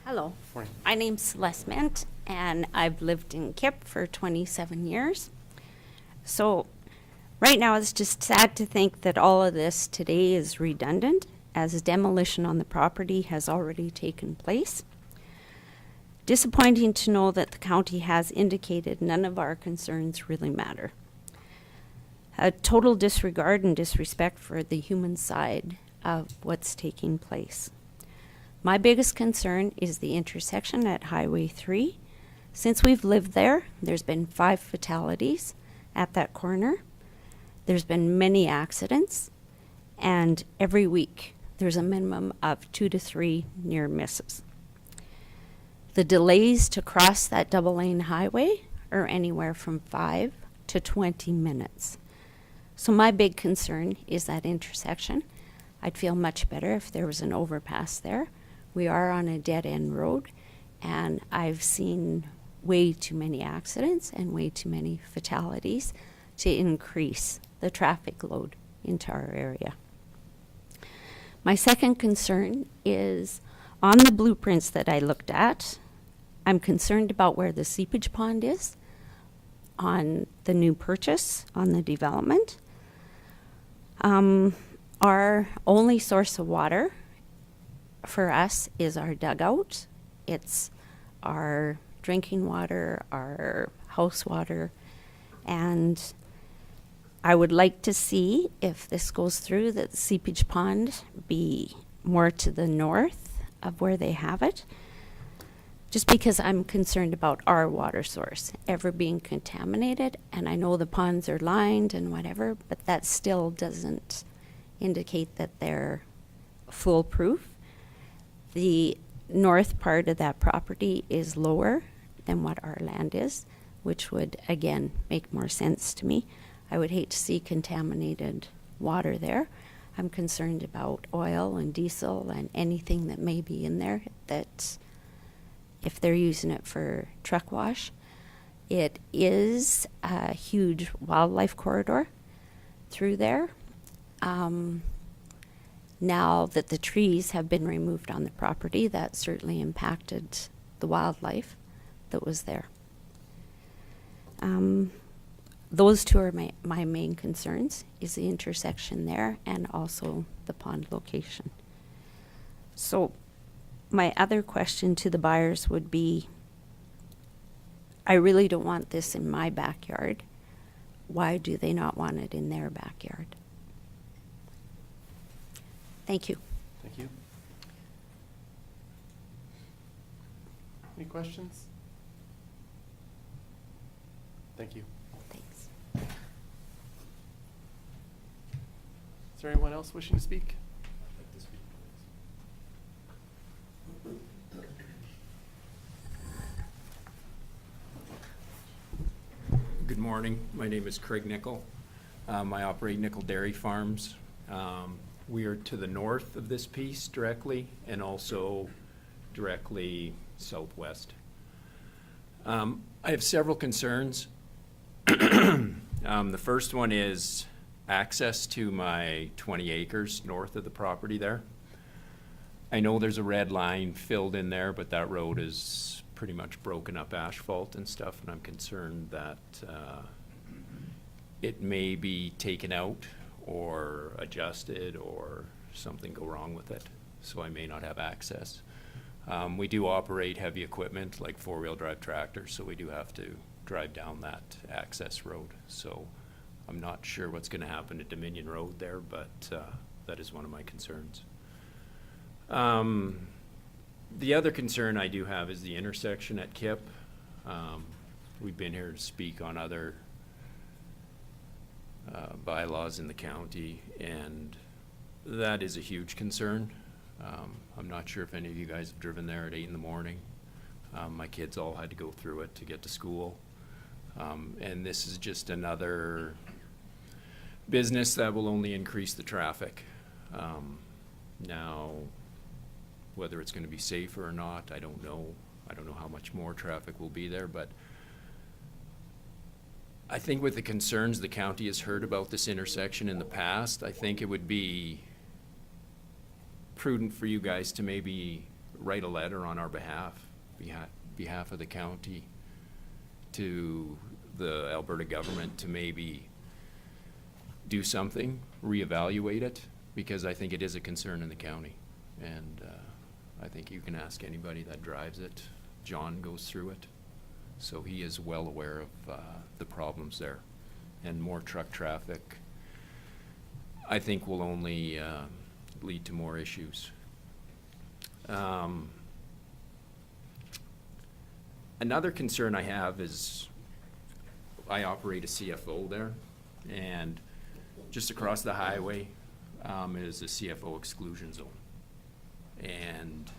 Hello. Morning. My name's Celeste Ment, and I've lived in Kip for 27 years. So right now it's just sad to think that all of this today is redundant, as demolition on the property has already taken place. Disappointing to know that the county has indicated none of our concerns really matter. a total disregard and disrespect for the human side of what's taking place. My biggest concern is the intersection at Highway 3. Since we've lived there, there's been 5 fatalities at that corner. There's been many accidents, and every week there's a minimum of 2 to 3 near misses. The delays to cross that double-lane highway are anywhere from 5 to 20 minutes. So my big concern is that intersection. I'd feel much better if there was an overpass there. We are on a dead-end road, and I've seen way too many accidents and way too many fatalities to increase the traffic load into our area. My second concern is on the blueprints that I looked at, I'm concerned about where the seepage pond is on the new purchase, on the development. Our only source of water for us is our dugout. It's our drinking water, our house water, and I would like to see, if this goes through, that the seepage pond be more to the north of where they have it, just because I'm concerned about our water source ever being contaminated. And I know the ponds are lined and whatever, but that still doesn't indicate that they're foolproof. The north part of that property is lower than what our land is, which would, again, make more sense to me. I would hate to see contaminated water there. I'm concerned about oil and diesel and anything that may be in there, that if they're using it for truck wash. It is a huge wildlife corridor through there. Now that the trees have been removed on the property, that certainly impacted the wildlife that was there. Those two are my main concerns, is the intersection there and also the pond location. So my other question to the buyers would be, I really don't want this in my backyard. Why do they not want it in their backyard? Thank you. Thank you. Any questions? Thank you. Thanks. Is there anyone else wishing to speak? Good morning. My name is Craig Nicole. I operate Nicole Dairy Farms. We are to the north of this piece directly and also directly southwest. I have several concerns. The first one is access to my 20 acres north of the property there. I know there's a red line filled in there, but that road is pretty much broken up asphalt and stuff, and I'm concerned that it may be taken out or adjusted or something go wrong with it, so I may not have access. We do operate heavy equipment like 4-wheel drive tractors, so we do have to drive down that access road. So I'm not sure what's going to happen at Dominion Road there, but that is one of my concerns. The other concern I do have is the intersection at Kip. We've been here to speak on other bylaws in the county, and that is a huge concern. I'm not sure if any of you guys have driven there at 8 in the morning. My kids all had to go through it to get to school. And this is just another business that will only increase the traffic. Now, whether it's going to be safer or not, I don't know. I don't know how much more traffic will be there, but I think with the concerns the county has heard about this intersection in the past, I think it would be prudent for you guys to maybe write a letter on our behalf of the county to the Alberta government to maybe do something, reevaluate it, because I think it is a concern in the county. And I think you can ask anybody that drives it. John goes through it, so he is well aware of the problems there. and more truck traffic, I think will only lead to more issues. Another concern I have is I operate a CFO there, and just across the highway is a CFO exclusion zone. And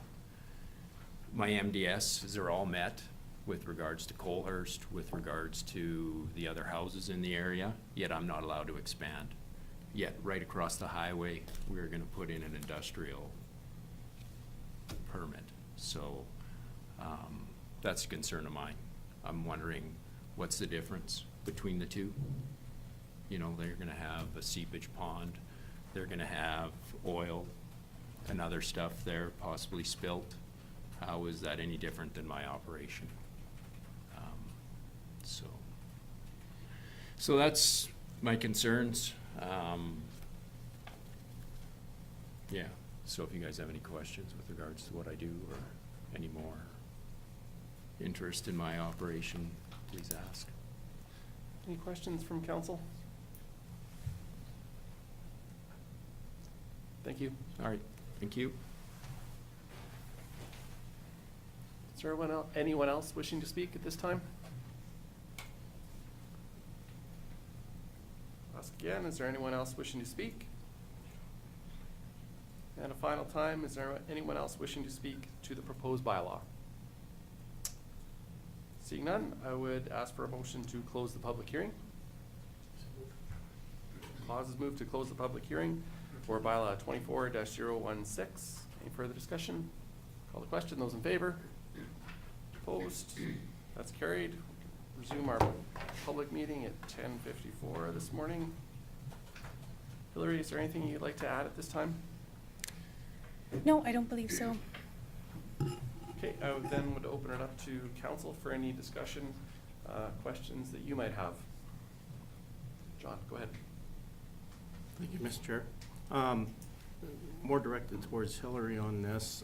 my MDSs are all met with regards to Colehurst, with regards to the other houses in the area, yet I'm not allowed to expand. Yet right across the highway, we're gonna put in an industrial permit. So that's a concern of mine. I'm wondering what's the difference between the two? You know, they're gonna have a seepage pond, they're gonna have oil and other stuff there possibly spilt. How is that any different than my operation? So that's my concerns. Yeah, so if you guys have any questions with regards to what I do or any more interest in my operation, please ask. Any questions from council? Thank you. All right, thank you. Is there anyone else wishing to speak at this time? Ask again, is there anyone else wishing to speak? And a final time, is there anyone else wishing to speak to the proposed bylaw? Seeing none, I would ask for a motion to close the public hearing. Clause is moved to close the public hearing for bylaw 24-016. Any further discussion? Call the question. Those in favor? Opposed? That's carried. Resume our public meeting at 10:54 this morning. Hillary, is there anything you'd like to add at this time? No, I don't believe so. Okay, I would then open it up to council for any discussion, questions that you might have. John, go ahead. Thank you, Mr. Chair. More directed towards Hillary on this.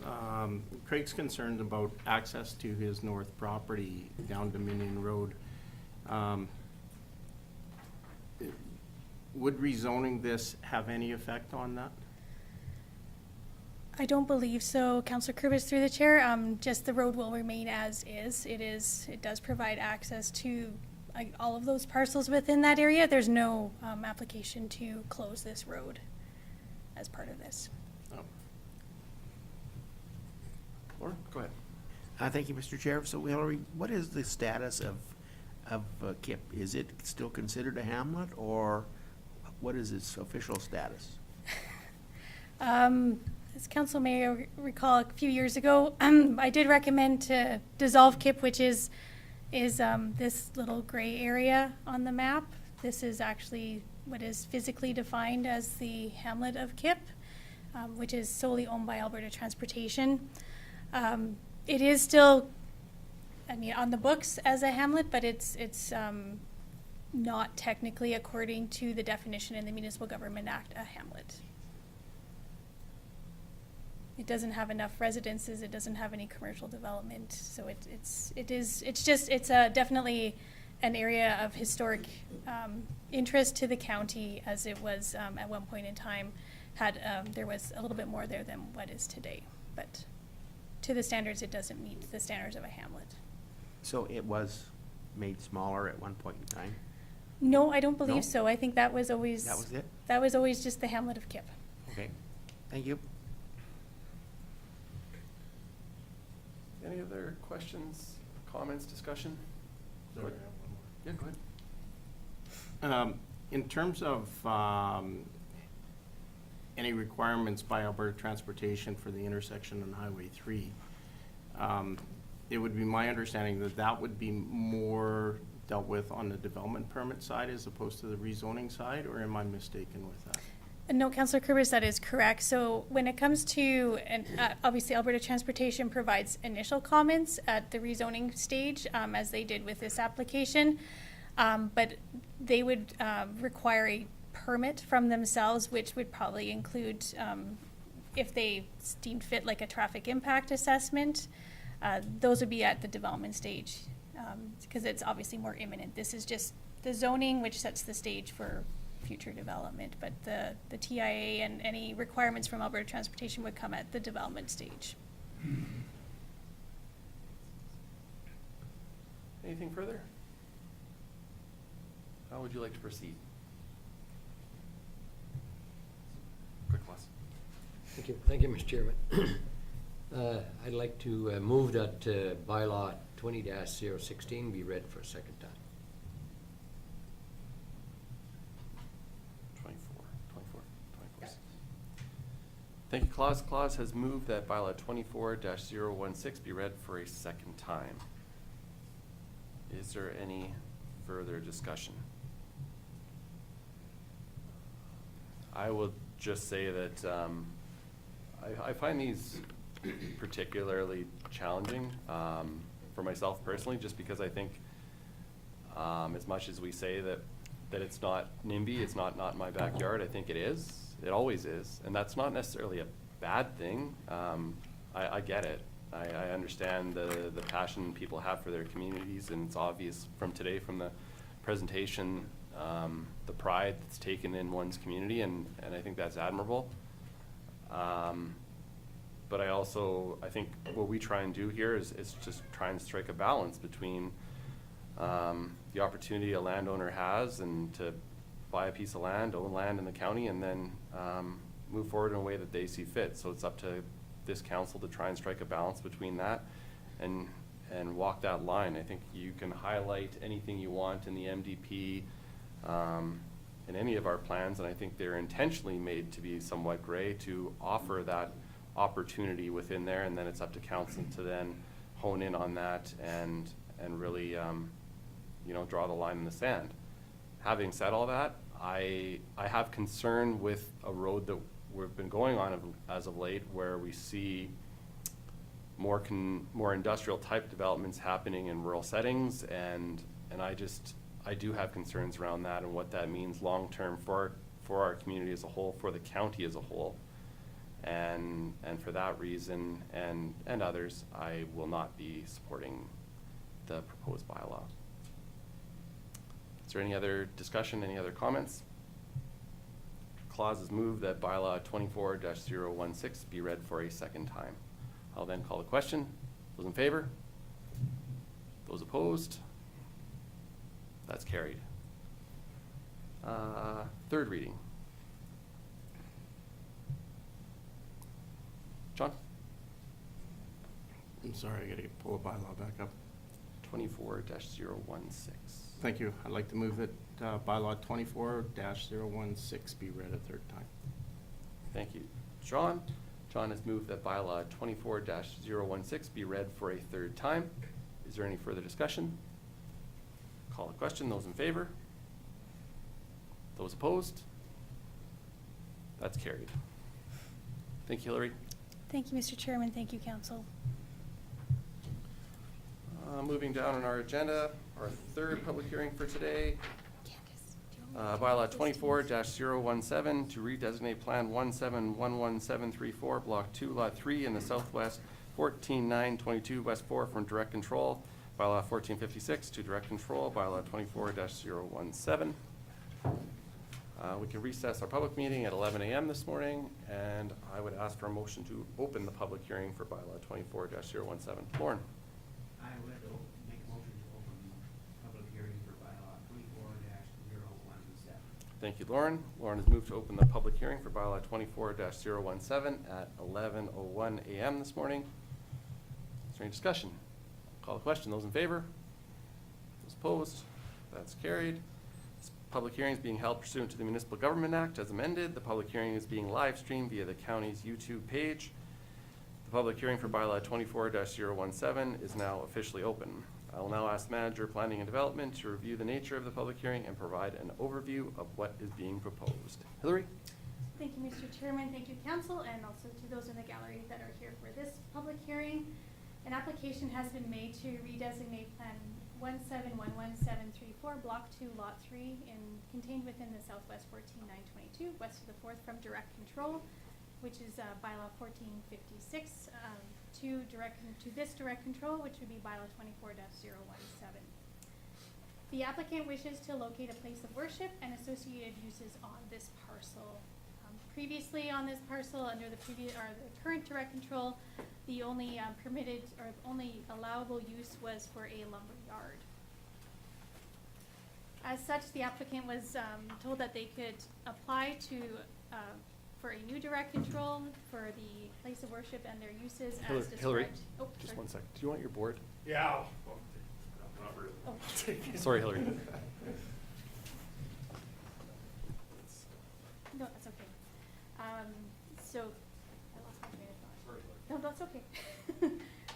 Craig's concerned about access to his north property down Dominion Road. Would rezoning this have any effect on that? I don't believe so, Councillor Kurbis through the chair. Just the road will remain as is. It does provide access to all of those parcels within that area. There's no application to close this road as part of this. Oh. Laura, go ahead. Thank you, Mr. Chair. So Hillary, what is the status of KIP? Is it still considered a hamlet, or what is its official status? As council may recall, a few years ago, I did recommend to dissolve KIP, which is this little gray area on the map. This is actually what is physically defined as the hamlet of KIP, which is solely owned by Alberta Transportation. It is still, I mean, on the books as a hamlet, but it's not technically, according to the definition in the Municipal Government Act, a hamlet. It doesn't have enough residences. It doesn't have any commercial development. So it's definitely an area of historic interest to the county, as it was at one point in time. There was a little bit more there than what is today, but to the standards, it doesn't meet the standards of a hamlet. So it was made smaller at one point in time? No, I don't No? believe so. I think that was always That was it? That was always just the hamlet of KIP. Okay, thank you. Any other questions, comments, discussion? Sorry, Yeah, go ahead. In terms of any requirements by Alberta Transportation for the intersection on Highway 3, it would be my understanding that that would be more dealt with on the development permit side as opposed to the rezoning side, or am I mistaken with that? No, Councillor Kurbis, that is correct. So when it comes to, and obviously Alberta Transportation provides initial comments at the rezoning stage, as they did with this application, but they would require a permit from themselves, which would probably include, if they deemed fit, like a traffic impact assessment. Those would be at the development stage, because it's obviously more imminent. This is just the zoning, which sets the stage for future development, but the TIA and any requirements from Alberta Transportation would come at the development stage. Anything further? How would you like to proceed? Quick class. Thank you, Mr. Chairman. I'd like to move that bylaw 20-016 be read for a second time. 24. Yes. Thank you, Claus. Claus has moved that bylaw 24-016 be read for a second time. Is there any further discussion? I will just say that I find these particularly challenging for myself personally, just because I think as much as we say that it's not NIMBY, it's not in my backyard, I think it is. It always is. And that's not necessarily a bad thing. I get it. I understand the passion people have for their communities, and it's obvious from today, from the presentation, the pride that's taken in one's community, and I think that's admirable. But I think what we try and do here is just try and strike a balance between the opportunity a landowner has and to buy a piece of land, own land in the county, and then move forward in a way that they see fit. So it's up to this council to try and strike a balance between that and walk that line. I think you can highlight anything you want in the MDP, in any of our plans, and I think they're intentionally made to be somewhat gray to offer that opportunity within there, and then it's up to council to then hone in on that and really draw the line in the sand. Having said all that, I have concern with a road that we've been going on as of late, where we see more industrial type developments happening in rural settings, and I do have concerns around that and what that means long term for our community as a whole, for the county as a whole. And for that reason and others, I will not be supporting the proposed bylaw. Is there any other discussion, any other comments? Clause is moved that bylaw 24-016 be read for a second time. I'll then call the question. Those in favor? Those opposed? That's carried. Third reading. John? I'm sorry, I gotta pull the bylaw back up. 24-016. Thank you. I'd like to move that bylaw 24-016 be read a third time. Thank you, John. John has moved that bylaw 24-016 be read for a third time. Is there any further discussion? Call the question. Those in favor? Those opposed? That's carried. Thank you, Hillary. Thank you, Mr. Chairman. Thank you, Council. Moving down on our agenda, our third public hearing for today. Bylaw 24-017 to redesignate Plan 1711734, Block 2, Lot 3 in the Southwest 14922 West 4 from direct control. Bylaw 1456 to direct control. Bylaw 24-017. We can recess our public meeting at 11 a.m. this morning, and I would ask for a motion to open the public hearing for Bylaw 24-017. Lauren. I would make a motion to open public hearing for bylaw 24-017. Thank you, Lauren. Lauren has moved to open the public hearing for Bylaw 24-017 at 11:01 a.m. this morning. Is there any discussion? Call the question. Those in favor? Those opposed? That's carried. This public hearing is being held pursuant to the Municipal Government Act as amended. The public hearing is being live streamed via the county's YouTube page. The public hearing for Bylaw 24-017 is now officially open. I will now ask Manager of Planning and Development to review the nature of the public hearing and provide an overview of what is being proposed. Hillary? Thank you, Mr. Chairman. Thank you, Council, and also to those in the gallery that are here for this public hearing. An application has been made to redesignate Plan 1711734, Block 2, Lot 3, contained within the Southwest 14922, west of the 4th from direct control, which is Bylaw 1456, to this direct control, which would be Bylaw 24-017. The applicant wishes to locate a place of worship and associated uses on this parcel. Previously on this parcel, under the current direct control, the only permitted or only allowable use was for a lumber yard. As such, the applicant was told that they could apply to for a new direct control for the place of worship and their uses as described. Hillary, Oh, just sorry. 1 second. Do you want your board? Yeah. Not really. Oh. Sorry, Hillary. No, that's okay. So, I lost my train of thought. No, that's okay.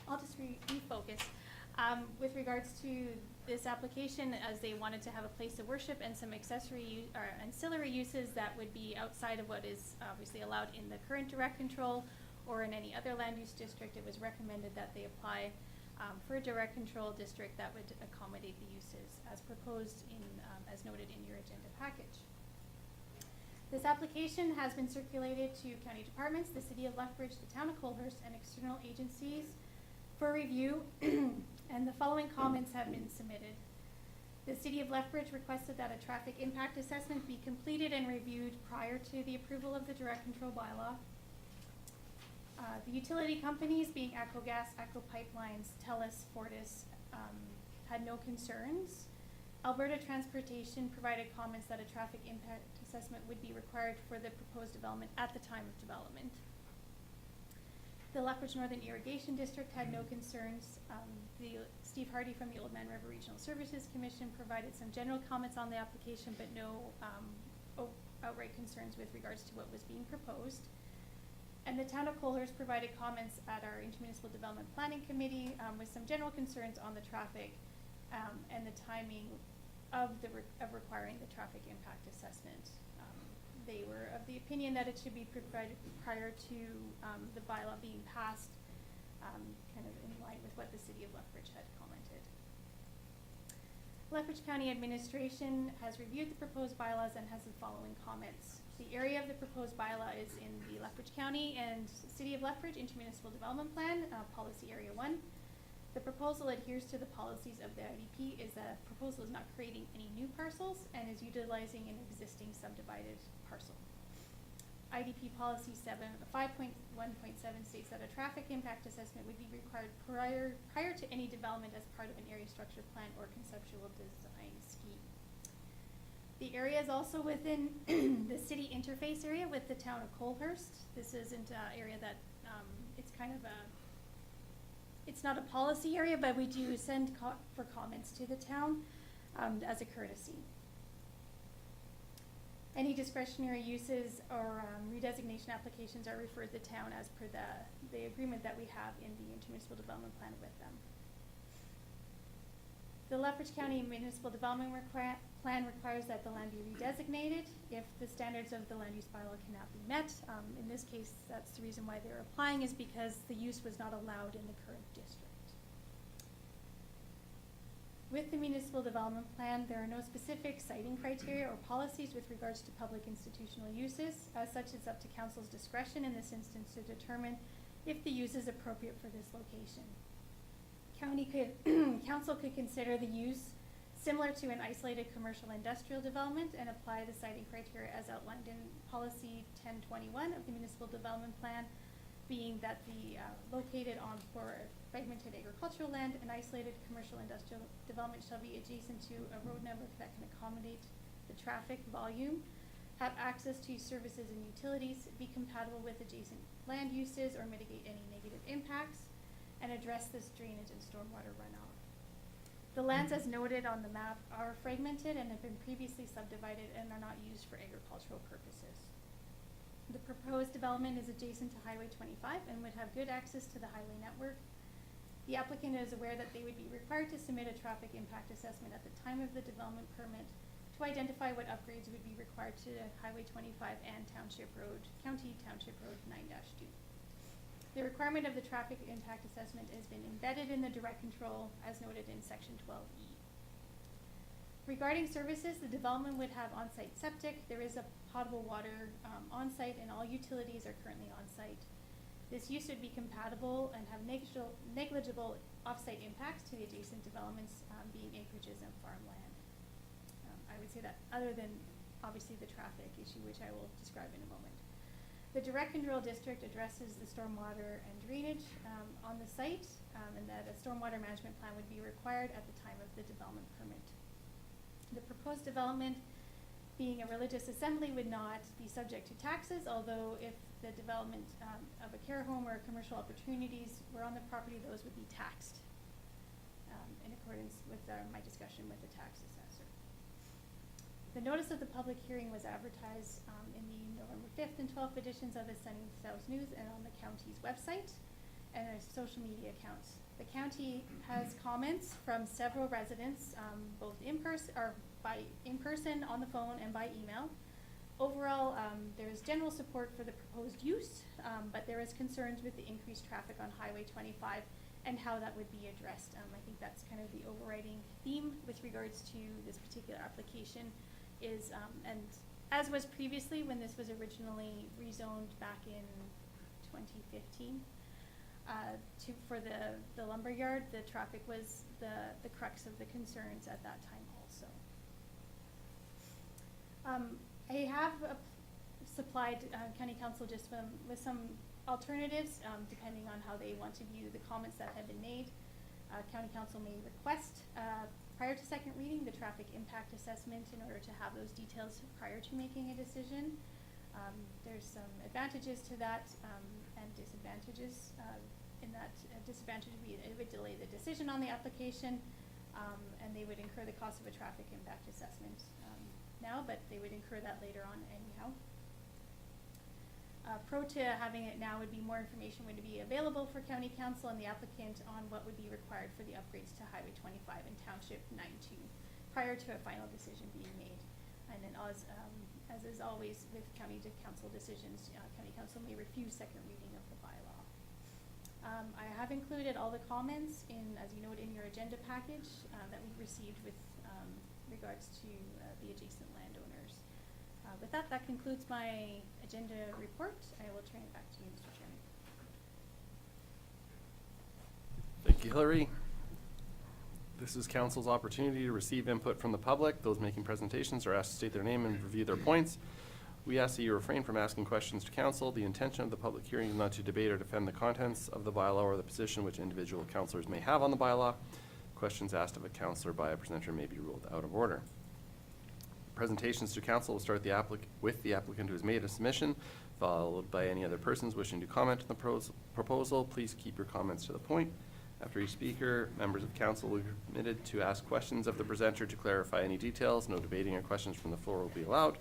I'll just refocus. With regards to this application, as they wanted to have a place of worship and some or ancillary uses that would be outside of what is obviously allowed in the current direct control or in any other land use district, it was recommended that they apply for a direct control district that would accommodate the uses as proposed in, as noted in your agenda package. This application has been circulated to county departments, the City of Lethbridge, the Town of Colehurst, and external agencies for review, and the following comments have been submitted. The City of Lethbridge requested that a traffic impact assessment be completed and reviewed prior to the approval of the direct control bylaw. The utility companies, being Echo Gas, Echo Pipelines, TELUS, Fortis, had no concerns. Alberta Transportation provided comments that a traffic impact assessment would be required for the proposed development at the time of development. The Lethbridge Northern Irrigation District had no concerns. Steve Hardy from the Old Man River Regional Services Commission provided some general comments on the application, but no outright concerns with regards to what was being proposed. And the Town of Colehurst provided comments at our Intermunicipal Development Planning Committee with some general concerns on the traffic and the timing of requiring the traffic impact assessment. They were of the opinion that it should be provided prior to the bylaw being passed, kind of in line with what the City of Lethbridge had commented. Lethbridge County Administration has reviewed the proposed bylaws and has the following comments. The area of the proposed bylaw is in the Lethbridge County and City of Lethbridge Intermunicipal Development Plan, Policy Area 1. The proposal adheres to the policies of the IDP. The proposal is not creating any new parcels and is utilizing an existing subdivided parcel. IDP Policy 5.1.7 states that a traffic impact assessment would be required prior to any development as part of an area structure plan or conceptual design scheme. The area is also within the city interface area with the Town of Colehurst. This isn't an area that it's kind of it's not a policy area, but we do send for comments to the town as a courtesy. Any discretionary uses or redesignation applications are referred to the town as per the agreement that we have in the intermunicipal development plan with them. The Lethbridge County Municipal Development Plan requires that the land be redesignated if the standards of the land use bylaw cannot be met. In this case, that's the reason why they're applying, is because the use was not allowed in the current district. With the municipal development plan, there are no specific siting criteria or policies with regards to public institutional uses. As such, it's up to council's discretion in this instance to determine if the use is appropriate for this location. Council could consider the use similar to an isolated commercial industrial development and apply the siting criteria as outlined in Policy 1021 of the Municipal Development Plan, being that the located on for fragmented agricultural land, an isolated commercial industrial development shall be adjacent to a road network that can accommodate the traffic volume, have access to services and utilities, be compatible with adjacent land uses or mitigate any negative impacts, and address this drainage and stormwater runoff. The lands as noted on the map are fragmented and have been previously subdivided and are not used for agricultural purposes. The proposed development is adjacent to Highway 25 and would have good access to the highway network. The applicant is aware that they would be required to submit a traffic impact assessment at the time of the development permit to identify what upgrades would be required to Highway 25 and Township Road, County Township Road 9-2. The requirement of the traffic impact assessment has been embedded in the direct control as noted in Section 12E. Regarding services, the development would have on-site septic. There is a potable water on-site and all utilities are currently on-site. This use would be compatible and have negligible off-site impacts to the adjacent developments being acreages and farmland. I would say that, other than obviously the traffic issue, which I will describe in a moment. The direct control district addresses the stormwater and drainage on the site, and that a stormwater management plan would be required at the time of the development permit. The proposed development, being a religious assembly, would not be subject to taxes, although if the development of a care home or commercial opportunities were on the property, those would be taxed in accordance with my discussion with the tax assessor. The notice of the public hearing was advertised in the November 5th and 12th editions of the Sunny South News and on the county's website and our social media accounts. The county has comments from several residents, both in person on the phone and by email. Overall, there is general support for the proposed use, but there is concerns with the increased traffic on Highway 25 and how that would be addressed. I think that's kind of the overriding theme with regards to this particular application is, and as was previously when this was originally rezoned back in 2015, for the lumber yard, the traffic was the crux of the concerns at that time also. I have supplied County Council just with some alternatives, depending on how they want to view the comments that have been made. County Council may request, prior to second reading, the traffic impact assessment in order to have those details prior to making a decision. There's some advantages to that and disadvantages. In that disadvantage would be it would delay the decision on the application, and they would incur the cost of a traffic impact assessment now, but they would incur that later on anyhow. Pro to having it now would be more information would be available for County Council and the applicant on what would be required for the upgrades to Highway 25 and Township 92 prior to a final decision being made. And then as is always with County Council decisions, County Council may refuse second reading of the bylaw. I have included all the comments as you note in your agenda package that we've received with regards to the adjacent landowners. With that concludes my agenda report. I will turn it back to you, Mr. Chairman. Thank you, Hillary. This is council's opportunity to receive input from the public. Those making presentations are asked to state their name and review their points. We ask that you refrain from asking questions to council. The intention of the public hearing is not to debate or defend the contents of the bylaw or the position which individual councillors may have on the bylaw. Questions asked of a councillor by a presenter may be ruled out of order. Presentations to council will start with the applicant who has made a submission, followed by any other persons wishing to comment on the proposal. Please keep your comments to the point. After each speaker, members of council will be permitted to ask questions of the presenter to clarify any details. No debating or questions from the floor will be allowed.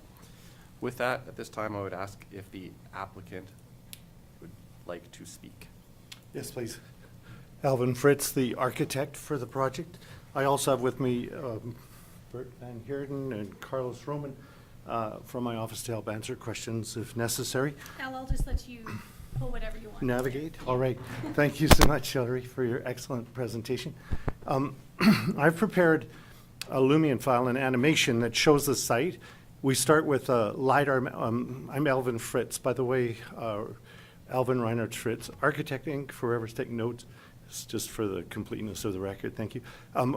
With that, at this time, I would ask if the applicant would like to speak. Yes, please. Alvin Fritz, the architect for the project. I also have with me Bert Van Heerden and Carlos Roman from my office to help answer questions if necessary. Al, I'll just let you pull whatever you want. Navigate? All right. Thank you so much, Hillary, for your excellent presentation. I've prepared a Lumion file, an animation that shows the site. We start with LiDAR. I'm Alvin Fritz. By the way, Alvin Reinhardt Fritz, Architect Inc., for whoever's taking notes. It's just for the completeness of the record. Thank you.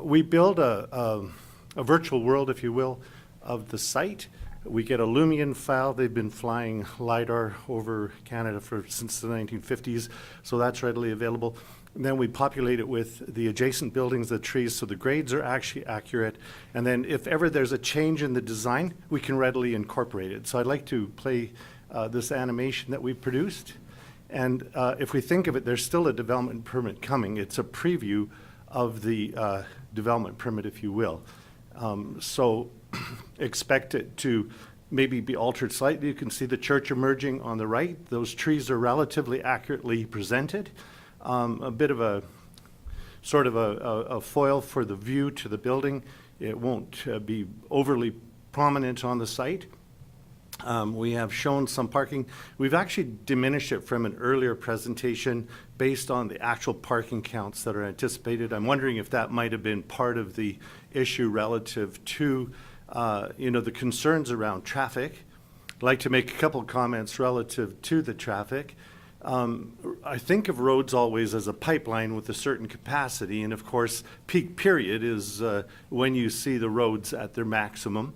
We build a virtual world, if you will, of the site. We get a Lumion file. They've been flying LiDAR over Canada since the 1950s, so that's readily available. And then we populate it with the adjacent buildings, the trees, so the grades are actually accurate. And then if ever there's a change in the design, we can readily incorporate it. So I'd like to play this animation that we've produced. And if we think of it, there's still a development permit coming. It's a preview of the development permit, if you will. So expect it to maybe be altered slightly. You can see the church emerging on the right. Those trees are relatively accurately presented. A bit of a sort of a foil for the view to the building. It won't be overly prominent on the site. We have shown some parking. We've actually diminished it from an earlier presentation based on the actual parking counts that are anticipated. I'm wondering if that might have been part of the issue relative to the concerns around traffic. I'd like to make a couple comments relative to the traffic. I think of roads always as a pipeline with a certain capacity, and of course, peak period is when you see the roads at their maximum.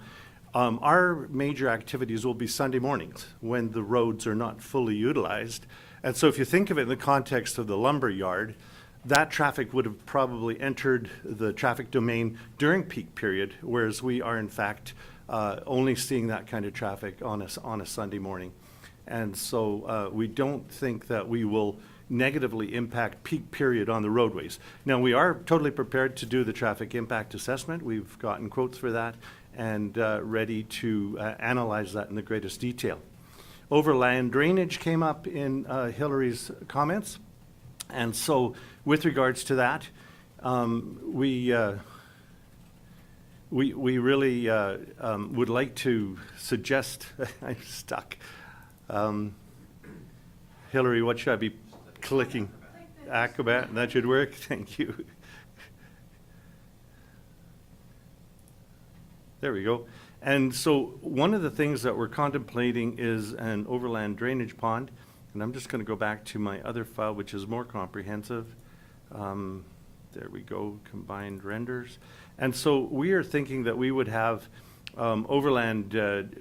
Our major activities will be Sunday mornings when the roads are not fully utilized. And so if you think of it in the context of the lumber yard, that traffic would have probably entered the traffic domain during peak period, whereas we are in fact only seeing that kind of traffic on a Sunday morning. And so we don't think that we will negatively impact peak period on the roadways. Now, we are totally prepared to do the traffic impact assessment. We've gotten quotes for that and ready to analyze that in the greatest detail. Overland drainage came up in Hillary's comments. And so with regards to that, we really would like to suggest, I'm stuck. Hillary, what should I be clicking? Acrobat, that should work, thank you. There we go. And so one of the things that we're contemplating is an overland drainage pond. And I'm just going to go back to my other file, which is more comprehensive. There we go, combined renders. And so we are thinking that we would have overland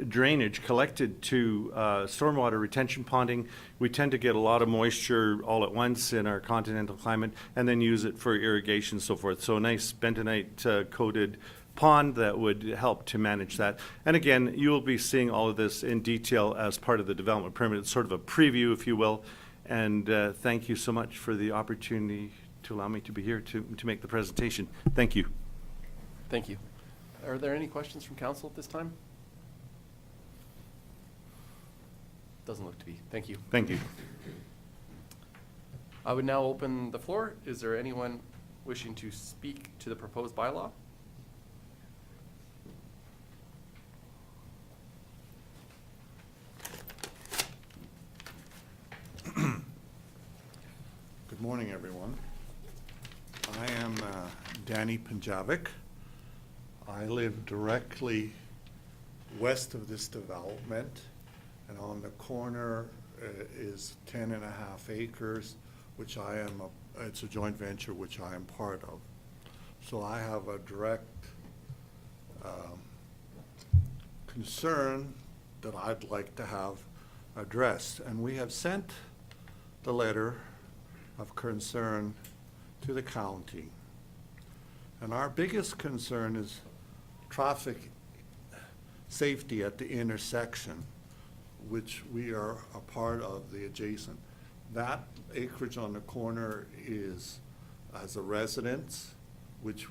drainage collected to stormwater retention ponding. We tend to get a lot of moisture all at once in our continental climate and then use it for irrigation and so forth. So a nice bentonite coated pond that would help to manage that. And again, you will be seeing all of this in detail as part of the development permit. It's sort of a preview, if you will. And thank you so much for the opportunity to allow me to be here to make the presentation. Thank you. Thank you. Are there any questions from council at this time? Doesn't look to be. Thank you. Thank you. I would now open the floor. Is there anyone wishing to speak to the proposed bylaw? Good morning, everyone. I am Danny Punjavic. I live directly west of this development, and on the corner is 10 and a half acres, which I am, it's a joint venture which I am part of. So I have a direct concern that I'd like to have addressed. And we have sent the letter of concern to the county. And our biggest concern is traffic safety at the intersection, which we are a part of the adjacent. That acreage on the corner is as a residence, which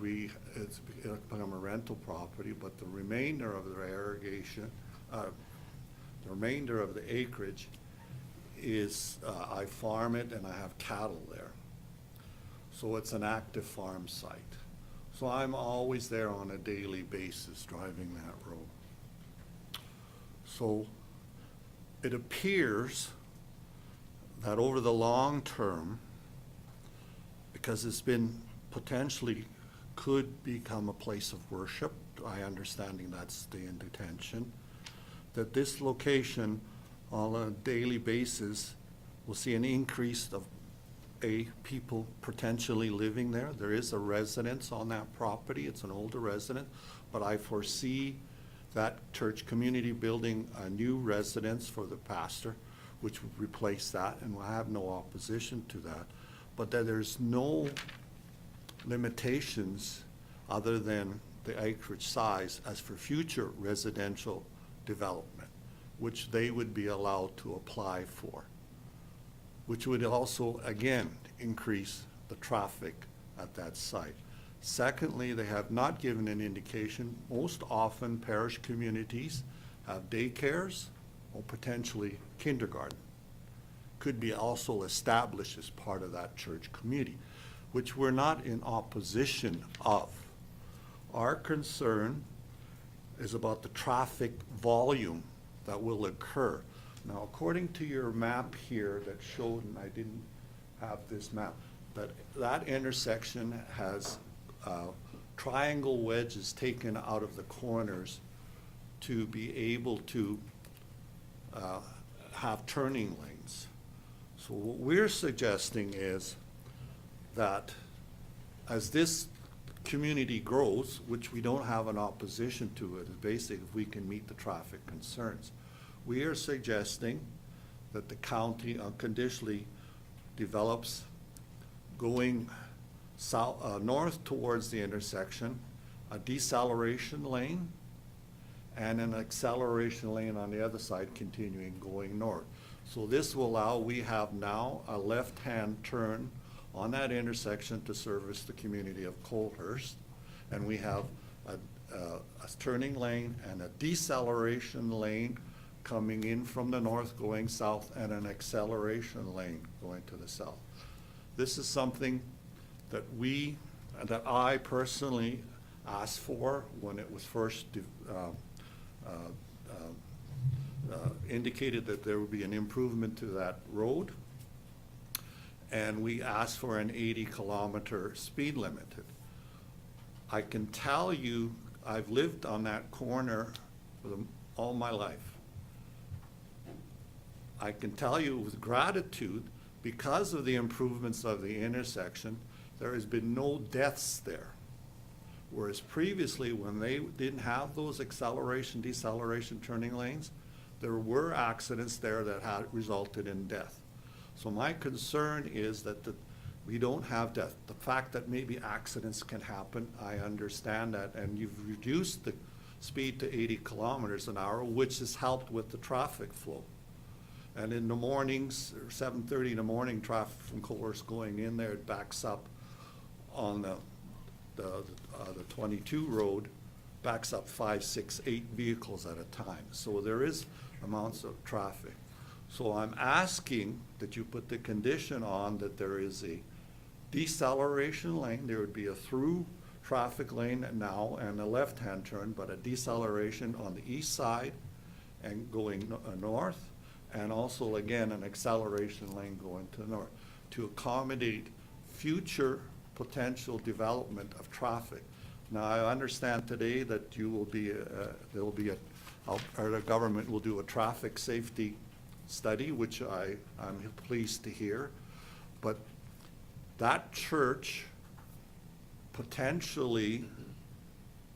it's become a rental property, but the remainder of the irrigation, the remainder of the acreage is, I farm it and I have cattle there. So it's an active farm site. So I'm always there on a daily basis driving that road. So it appears that over the long term, because it's been potentially could become a place of worship, I understanding that's the intention, that this location on a daily basis will see an increase of people potentially living there. There is a residence on that property. It's an older residence, but I foresee that church community building a new residence for the pastor, which would replace that, and I have no opposition to that. But that there's no limitations other than the acreage size as for future residential development, which they would be allowed to apply for, which would also, again, increase the traffic at that site. Secondly, they have not given an indication. Most often, parish communities have daycares or potentially kindergarten. Could be also established as part of that church community, which we're not in opposition of. Our concern is about the traffic volume that will occur. Now, according to your map here that showed, and I didn't have this map, but that intersection has triangle wedges taken out of the corners to be able to have turning lanes. So what we're suggesting is that as this community grows, which we don't have an opposition to it, is basically if we can meet the traffic concerns. We are suggesting that the county unconditionally develops going south, north towards the intersection, a deceleration lane, and an acceleration lane on the other side continuing going north. So this will allow, we have now a left-hand turn on that intersection to service the community of Colehurst. And we have a turning lane and a deceleration lane coming in from the north going south and an acceleration lane going to the south. This is something that I personally asked for when it was first indicated that there would be an improvement to that road. And we asked for an 80-kilometer speed limit. I can tell you, I've lived on that corner for all my life. I can tell you with gratitude, because of the improvements of the intersection, there has been no deaths there. Whereas previously, when they didn't have those acceleration, deceleration turning lanes, there were accidents there that had resulted in death. So my concern is that we don't have death. The fact that maybe accidents can happen, I understand that, and you've reduced the speed to 80 kilometers an hour, which has helped with the traffic flow. And in the mornings, 7:30 in the morning, traffic from Colehurst going in there, it backs up on the 22 road, backs up 5, 6, 8 vehicles at a time. So there is amounts of traffic. So I'm asking that you put the condition on that there is a deceleration lane. There would be a through traffic lane now and a left-hand turn, but a deceleration on the east side and going north, and also again an acceleration lane going to the north to accommodate future potential development of traffic. Now I understand today that you will be there will be or the government will do a traffic safety study, which I'm pleased to hear, but that church potentially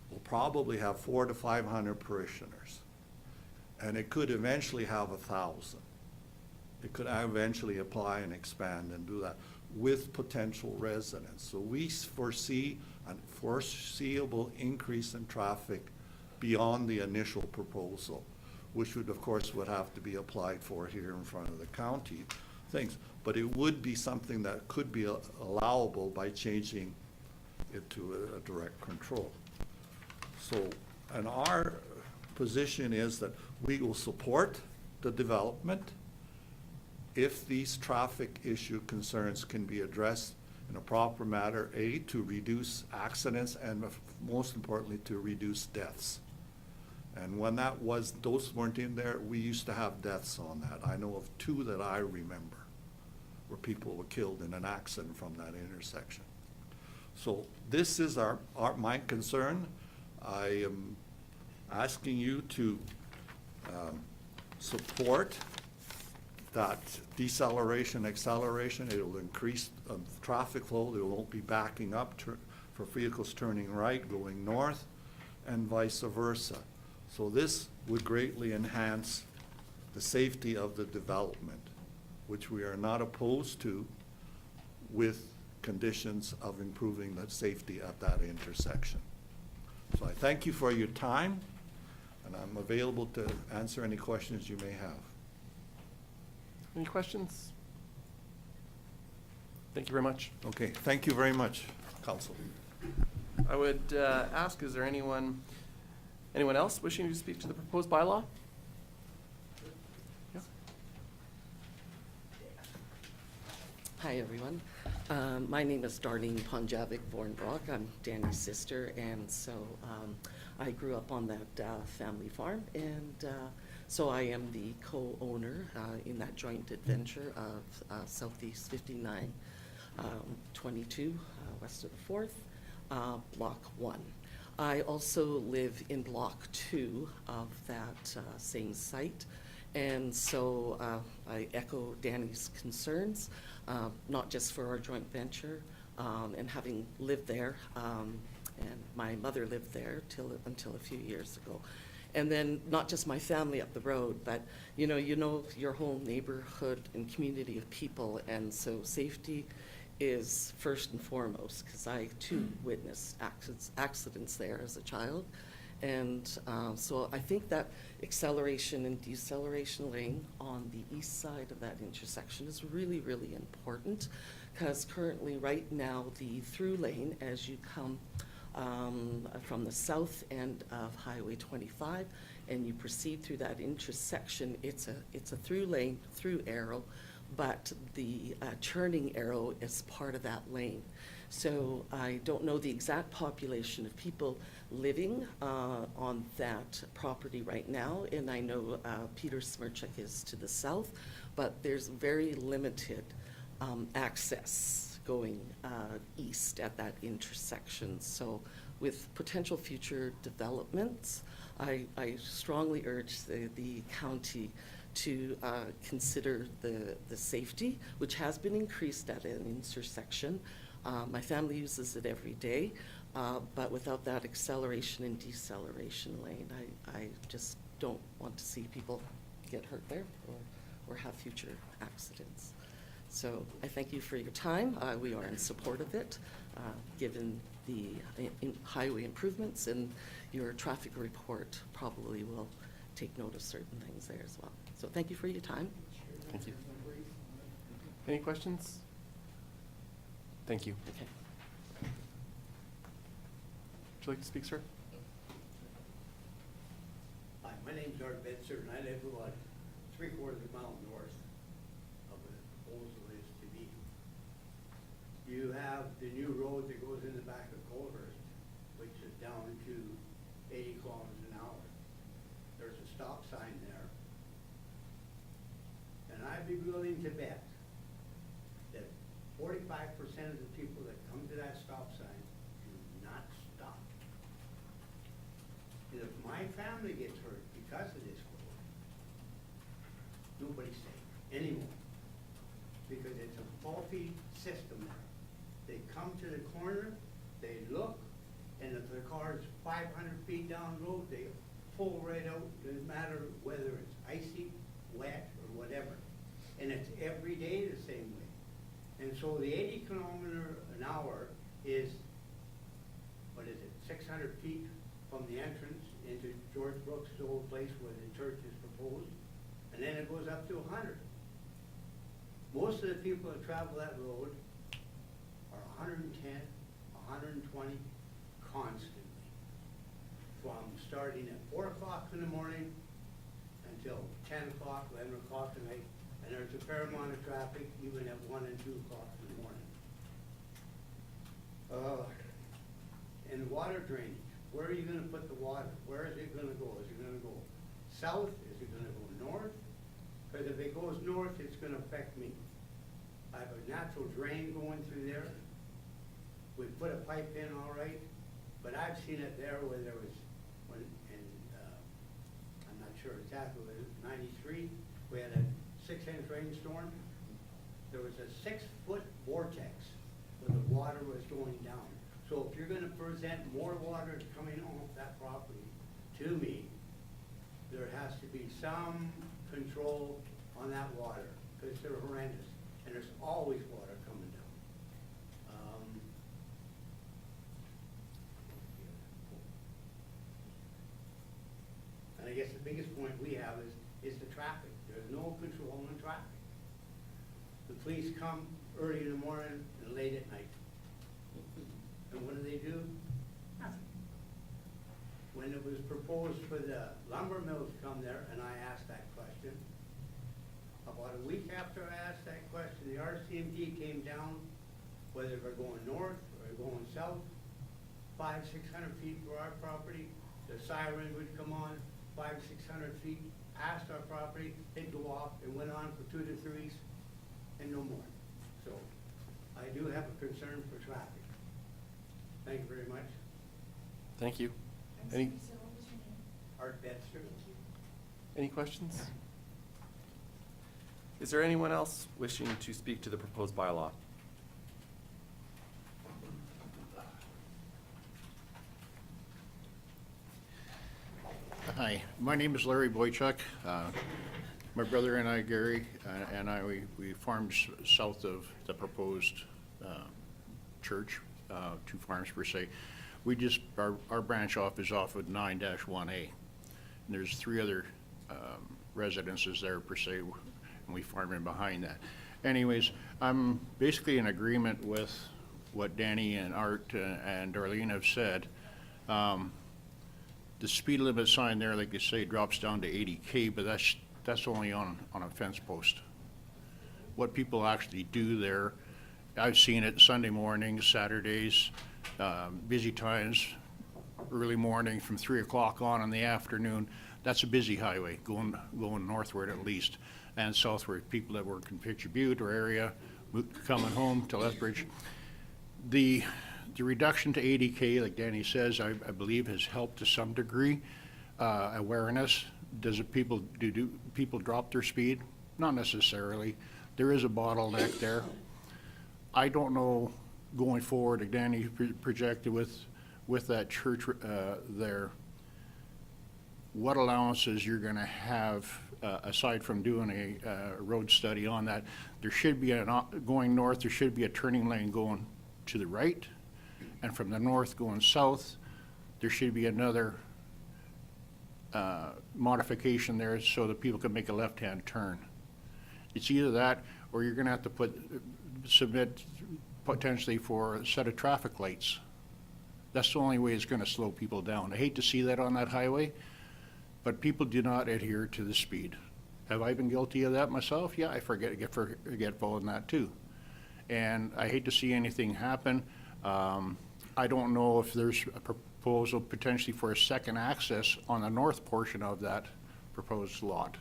will probably have 400 to 500 parishioners, and it could eventually have 1,000. It could eventually apply and expand and do that with potential residents. So we foresee a foreseeable increase in traffic beyond the initial proposal, which would, of course, would have to be applied for here in front of the county things. But it would be something that could be allowable by changing it to a direct control. So, and our position is that we will support the development if these traffic issue concerns can be addressed in a proper manner, A, to reduce accidents, and most importantly, to reduce deaths. And when those weren't in there, we used to have deaths on that. I know of 2 that I remember where people were killed in an accident from that intersection. So this is my concern. I am asking you to support that deceleration, acceleration. It will increase traffic flow. There won't be backing up for vehicles turning right, going north, and vice versa. So this would greatly enhance the safety of the development, which we are not opposed to, with conditions of improving the safety at that intersection. So I thank you for your time, and I'm available to answer any questions you may have. Any questions? Thank you very much. Okay, thank you very much, Council. I would ask, is there anyone else wishing to speak to the proposed bylaw? Yeah. Hi, everyone. My name is Darlene Ponjavic-Vornbrock. I'm Danny's sister, and so I grew up on that family farm, and so I am the co-owner in that joint adventure of Southeast 59, 22, west of the 4th, Block 1. I also live in Block 2 of that same site, And so I echo Danny's concerns, not just for our joint venture, and having lived there, and my mother lived there until a few years ago. And then not just my family up the road, but you know your whole neighborhood and community of people, and so safety is first and foremost, because I too witnessed accidents there as a child. And so I think that acceleration and deceleration lane on the east side of that intersection is really, really important, because currently, right now, the through lane, as you come from the south end of Highway 25 and you proceed through that intersection, it's a through lane, through arrow, but the turning arrow is part of that lane. So I don't know the exact population of people living on that property right now, and I know Peter Smirchuk is to the south, but there's very limited access going east at that intersection. So with potential future developments, I strongly urge the county to consider the safety, which has been increased at an intersection. My family uses it every day, but without that acceleration and deceleration lane, I just don't want to see people get hurt there or have future accidents. So I thank you for your time. We are in support of it, given the highway improvements, and your traffic report probably will take note of certain things there as well. So thank you for your time. Thank you. Any questions? Thank you. Okay. Would you like to speak, sir? Hi, my name's Arvidson, and I live about 3/4 mile north of the proposal is to be. You have the new road that goes in the back of Colhurst, which is down to 80 kilometers an hour. There's a stop sign there. And I'd be willing to bet that 45% of the people that come to that stop sign do not stop. And if my family gets hurt because of this road, nobody's safe anymore, because it's a faulty system there. They come to the corner, they look, and if the car's 500 feet down the road, they pull right out, doesn't matter whether it's icy, wet, or whatever. And it's every day the same way. And so the 80 kilometer an hour is, 600 feet from the entrance into George Brooks' old place where the church is proposed, and then it goes up to 100. Most of the people that travel that road are 110, 120 constantly, from starting at 4 o'clock in the morning until 10 o'clock, 11 o'clock at night, and there's a fair amount of traffic even at 1 and 2 o'clock in the morning. And water drainage, where are you gonna put the water? Where is it gonna go? Is it gonna go south? Is it gonna go north? Because if it goes north, it's gonna affect me. I have a natural drain going through there. We put a pipe in all right, but I've seen it there where there was, I'm not sure exactly, was it 93? We had a 6-inch rainstorm. There was a 6-foot vortex where the water was going down. So if you're gonna present more water coming off that property to me, there has to be some control on that water, because they're horrendous, and there's always water coming down. And I guess the biggest point we have is the traffic. There's no control on traffic. The police come early in the morning and late at night. And what do? Nothing. When it was proposed for the lumber mills to come there, and I asked that question, about a week after I asked that question, the RCMP came down, whether they're going north or going south, 500, 600 feet for our property. The siren would come on 500, 600 feet past our property, they'd go off and went on for 2 to 3 weeks and no more. So I do have a concern for traffic. Thank you very much. Thank you. Any Art Betzer. questions? Is there anyone else wishing to speak to the proposed bylaw? Hi, my name is Larry Boychuk. My brother and I, Gary, we farm south of the proposed church, 2 farms per se. We just, our branch off is off of 9-1A. And there's 3 other residences there per se, and we farm in behind that. Anyways, I'm basically in agreement with what Danny and Art and Darlene have said. The speed limit sign there, like you say, drops down to 80K, but that's only on a fence post. What people actually do there, I've seen it Sunday mornings, Saturdays, busy times, early morning from 3 o'clock on in the afternoon. That's a busy highway going northward at least, and southward. People that work in Picture Butte or area coming home to Lethbridge. The reduction to 80K, like Danny says, I believe has helped to some degree. Awareness. Do people drop their speed? Not necessarily. There is a bottleneck there. I don't know going forward, like Danny projected with that church there, what allowances you're going to have aside from doing a road study on that. There should be going north, there should be a turning lane going to the right, and from the north going south, there should be another modification there so that people can make a left-hand turn. It's either that, or you're going to have to submit potentially for a set of traffic lights. That's the only way it's going to slow people down. I hate to see that on that highway, but people do not adhere to the speed. Have I been guilty of that myself? Yeah, I get forgetful in that too. And I hate to see anything happen. I don't know if there's a proposal potentially for a second access on the north portion of that proposed lot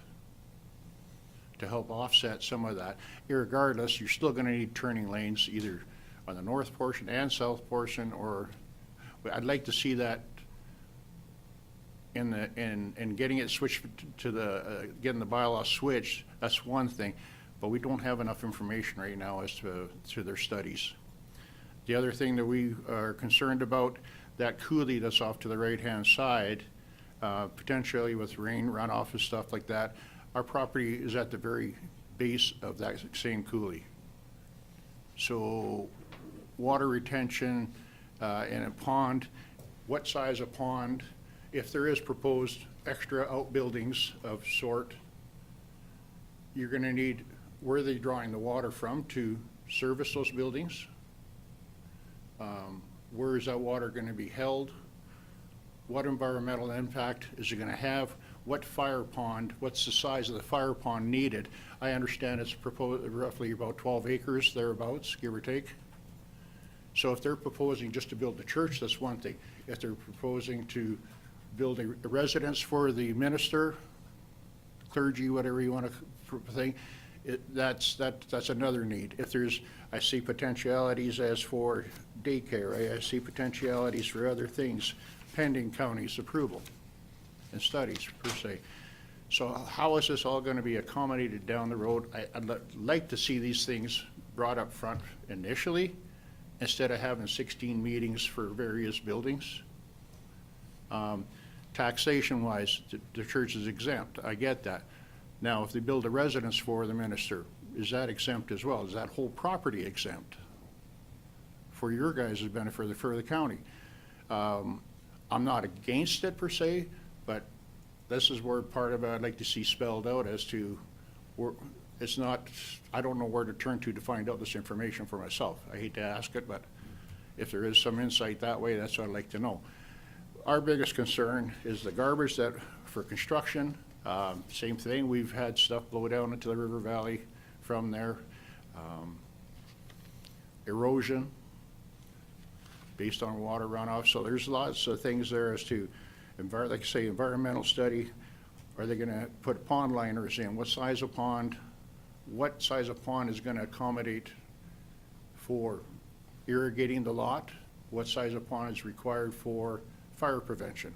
to help offset some of that. Irregardless, you're still going to need turning lanes either on the north portion and south portion, or I'd like to see that in getting it switched to getting the bylaw switched. That's one thing, but we don't have enough information right now as to their studies. The other thing that we are concerned about, that coulee that's off to the right-hand side, potentially with rain runoff and stuff like that, our property is at the very base of that same coulee. So water retention in a pond, what size of pond, if there is proposed extra outbuildings of sort, you're going to need, where are they drawing the water from to service those buildings? Where is that water going to be held? What environmental impact is it going to have? What fire pond, what's the size of the fire pond needed? I understand it's proposed roughly about 12 acres, thereabouts, give or take. So if they're proposing just to build the church, that's one thing. If they're proposing to build a residence for the minister, clergy, whatever you want to think, that's another need. If there's, I see potentialities as for daycare, I see potentialities for other things pending county's approval and studies per se. So how is this all going to be accommodated down the road? I'd like to see these things brought up front initially instead of having 16 meetings for various buildings. Taxation-wise, the church is exempt. I get that. Now, if they build a residence for the minister, is that exempt as well? Is that whole property exempt for your guys' benefit for the county? I'm not against it per se, but this is where part of it I'd like to see spelled out as to where it's not, I don't know where to turn to find out this information for myself. I hate to ask it, but if there is some insight that way, that's what I'd like to know. Our biggest concern is the garbage that for construction. Same thing, we've had stuff blow down into the river valley from there. Erosion based on water runoff. So there's lots of things there as to, like I say, environmental study. Are they going to put pond liners in? What size of pond? What size of pond is going to accommodate for irrigating the lot? What size of pond is required for fire prevention?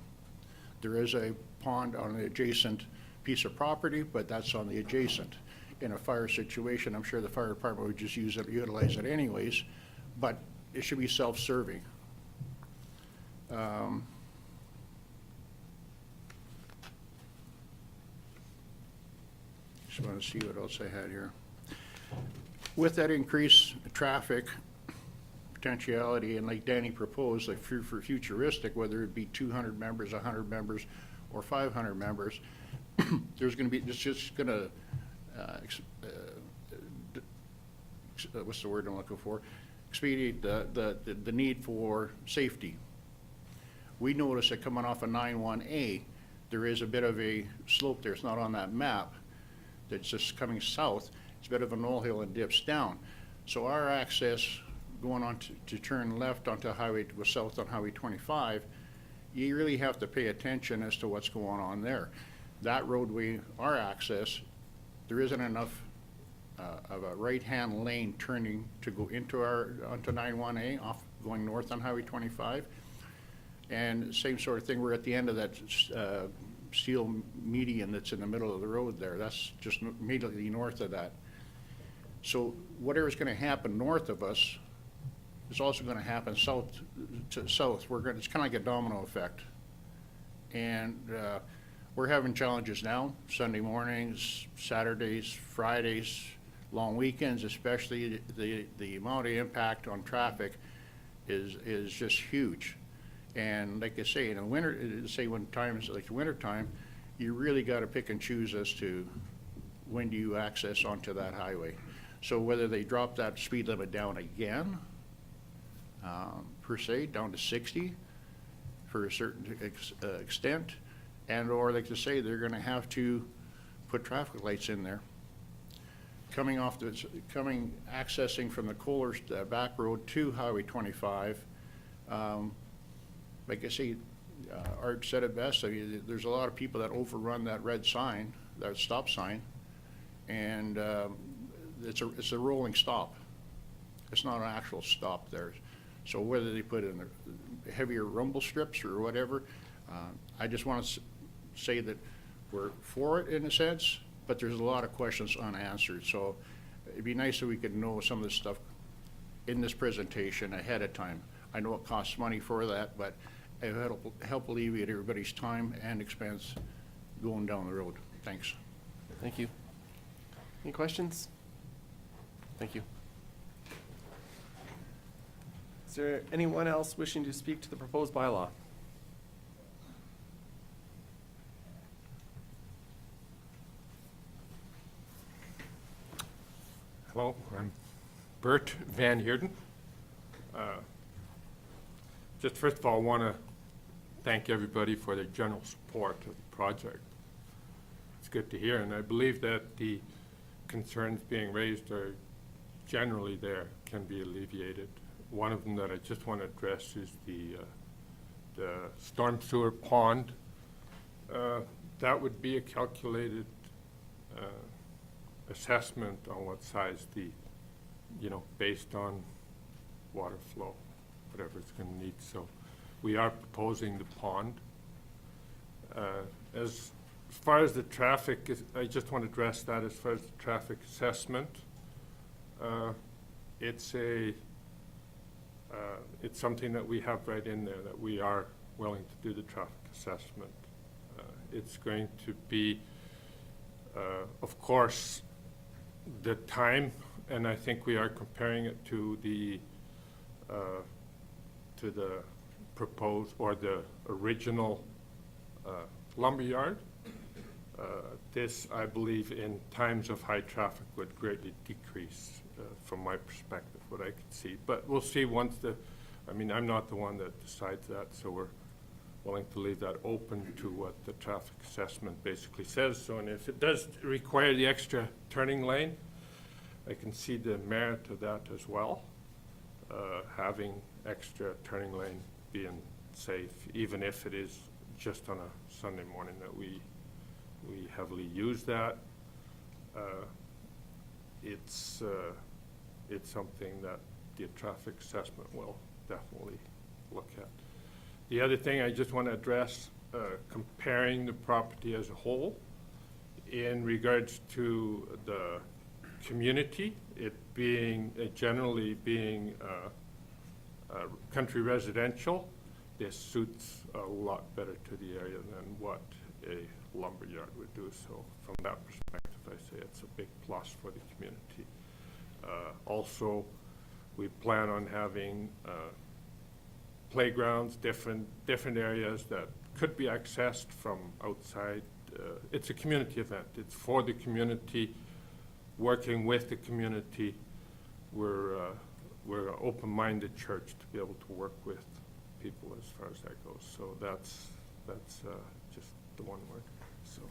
There is a pond on the adjacent piece of property, but that's on the adjacent. in a fire situation, I'm sure the fire department would just utilize it anyways, but it should be self-serving. Just want to see what else I had here. With that increased traffic potentiality, and like Danny proposed, like for futuristic, whether it be 200 members, 100 members, or 500 members, there's going to be, it's just going to, what's the word I'm looking for? Expedite the need for safety. We notice that coming off of 91A, there is a bit of a slope there. It's not on that map. That's just coming south. It's a bit of a molehill and dips down. So our access going on to turn left onto highway, to go south on Highway 25, you really have to pay attention as to what's going on there. That roadway, our access, there isn't enough of a right-hand lane turning to go into onto 91A, off going north on Highway 25. And same sort of thing, we're at the end of that steel median that's in the middle of the road there. That's just immediately north of that. So whatever's going to happen north of us is also going to happen south to south. It's kind of like a domino effect. And we're having challenges now, Sunday mornings, Saturdays, Fridays, long weekends, especially the amount of impact on traffic is just huge. And like I say, in the winter, when times like the winter time, you really got to pick and choose as to when do you access onto that highway. So whether they drop that speed limit down again, per se, down to 60 for a certain extent, and or like to say they're going to have to put traffic lights in there. Accessing from the Kohler back road to Highway 25, like I say, Art said it best. I mean, there's a lot of people that overrun that red sign, that stop sign, and it's a rolling stop. It's not an actual stop there. So whether they put in the heavier rumble strips or whatever, I just want to say that we're for it in a sense, but there's a lot of questions unanswered. So it'd be nice if we could know some of this stuff in this presentation ahead of time. I know it costs money for that, but it will help alleviate everybody's time and expense going down the road. Thanks. Thank you. Any questions? Thank you. Is there anyone else wishing to speak to the proposed bylaw? Hello, I'm Bert Van Heerden. Just first of all, I want to thank everybody for their general support of the project. It's good to hear, and I believe that the concerns being raised are generally there, can be alleviated. One of them that I just want to address is the storm sewer pond. That would be a calculated assessment on what size based on water flow, whatever it's going to need. So we are proposing the pond. As far as the traffic, I just want to address that. As far as the traffic assessment, it's something that we have right in there, that we are willing to do the traffic assessment. It's going to be, of course, the time, and I think we are comparing it to the proposed or the original lumberyard. This, I believe, in times of high traffic would greatly decrease from my perspective, what I could see. But we'll see once I'm not the one that decides that, so we're willing to leave that open to what the traffic assessment basically says. So, and if it does require the extra turning lane, I can see the merit of that as well, having extra turning lane being safe, even if it is just on a Sunday morning that we heavily use that. It's something that the traffic assessment will definitely look at. The other thing I just want to address, comparing the property as a whole, in regards to the community, it being, generally being country residential, this suits a lot better to the area than what a lumberyard would do. So from that perspective, I say it's a big plus for the community. Also, we plan on having playgrounds, different areas that could be accessed from outside. It's a community event. It's for the community, working with the community. We're an open-minded church to be able to work with people as far as that goes. So that's just the one word. So,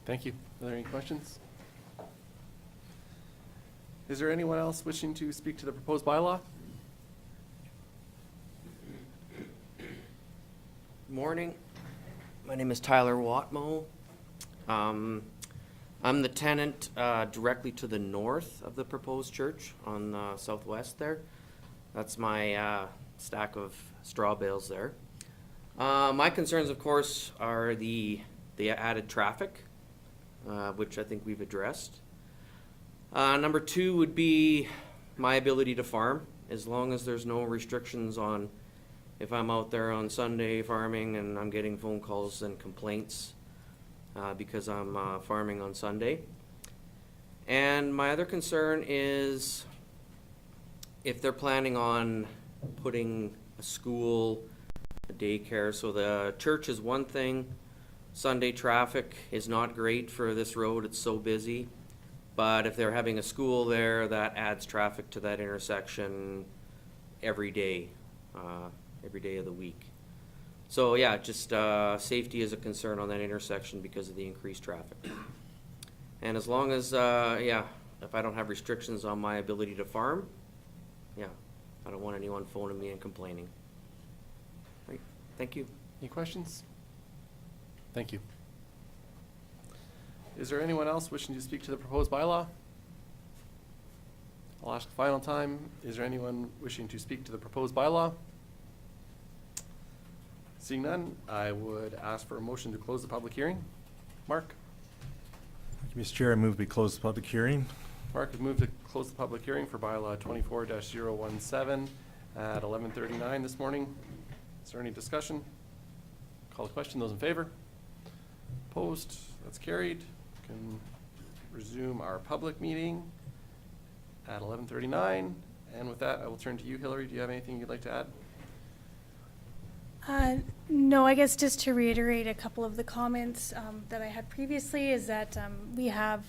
Thank you. Are there any questions? Is there anyone else wishing to speak to the proposed bylaw? Morning. My name is Tyler Watmo. I'm the tenant directly to the north of the proposed church on the southwest there. That's my stack of straw bales there. My concerns, of course, are the added traffic, which I think we've addressed. Number two would be my ability to farm, as long as there's no restrictions on if I'm out there on Sunday farming and I'm getting phone calls and complaints because I'm farming on Sunday. And my other concern is if they're planning on putting a school, a daycare. So the church is one thing. Sunday traffic is not great for this road. It's so busy. But if they're having a school there, that adds traffic to that intersection every day of the week. So yeah, just safety is a concern on that intersection because of the increased traffic. And as long as, if I don't have restrictions on my ability to farm, I don't want anyone phoning me and complaining. Right. Thank you. Any questions? Thank you. Is there anyone else wishing to speak to the proposed bylaw? I'll ask a final time. Is there anyone wishing to speak to the proposed bylaw? Seeing none, I would ask for a motion to close the public hearing. Mark? Thank you, Mr. Chair. I move we close the public hearing. Mark has moved to close the public hearing for bylaw 24-017 at 11:39 this morning. Is there any discussion? Call the question. Those in favor? Opposed? That's carried. Can resume our public meeting at 11:39. And with that, I will turn to you, Hillary. Do you have anything you'd like to add? No, I guess just to reiterate a couple of the comments that I had previously is that we have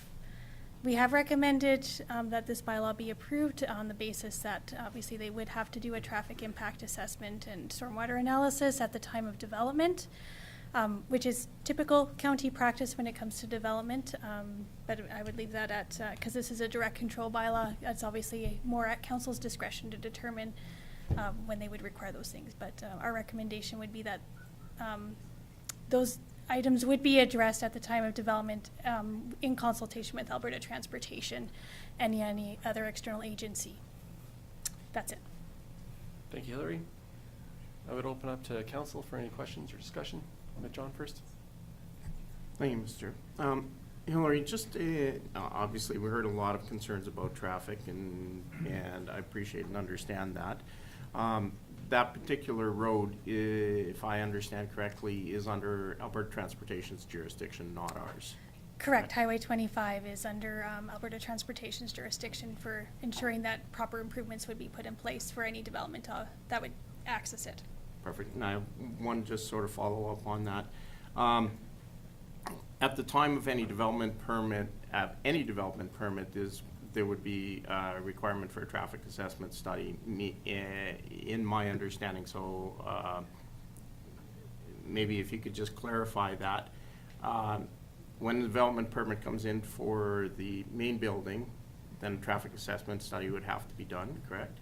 recommended that this bylaw be approved on the basis that obviously they would have to do a traffic impact assessment and stormwater analysis at the time of development, which is typical county practice when it comes to development. But I would leave that at, because this is a direct control bylaw, it's obviously more at council's discretion to determine when they would require those things. But our recommendation would be that those items would be addressed at the time of development in consultation with Alberta Transportation and any other external agency. That's it. Thank you, Hillary. I would open up to council for any questions or discussion. With John first. Thank you, Mr. Chair. Hillary, just obviously we heard a lot of concerns about traffic, and I appreciate and understand that. That particular road, if I understand correctly, is under Alberta Transportation's jurisdiction, not ours. Correct. Highway 25 is under Alberta Transportation's jurisdiction for ensuring that proper improvements would be put in place for any development that would access it. Perfect. Now, one just sort of follow up on that. At the time of any development permit, there would be a requirement for a traffic assessment study, in my understanding. So maybe if you could just clarify that. When the development permit comes in for the main building, then a traffic assessment study would have to be done, correct?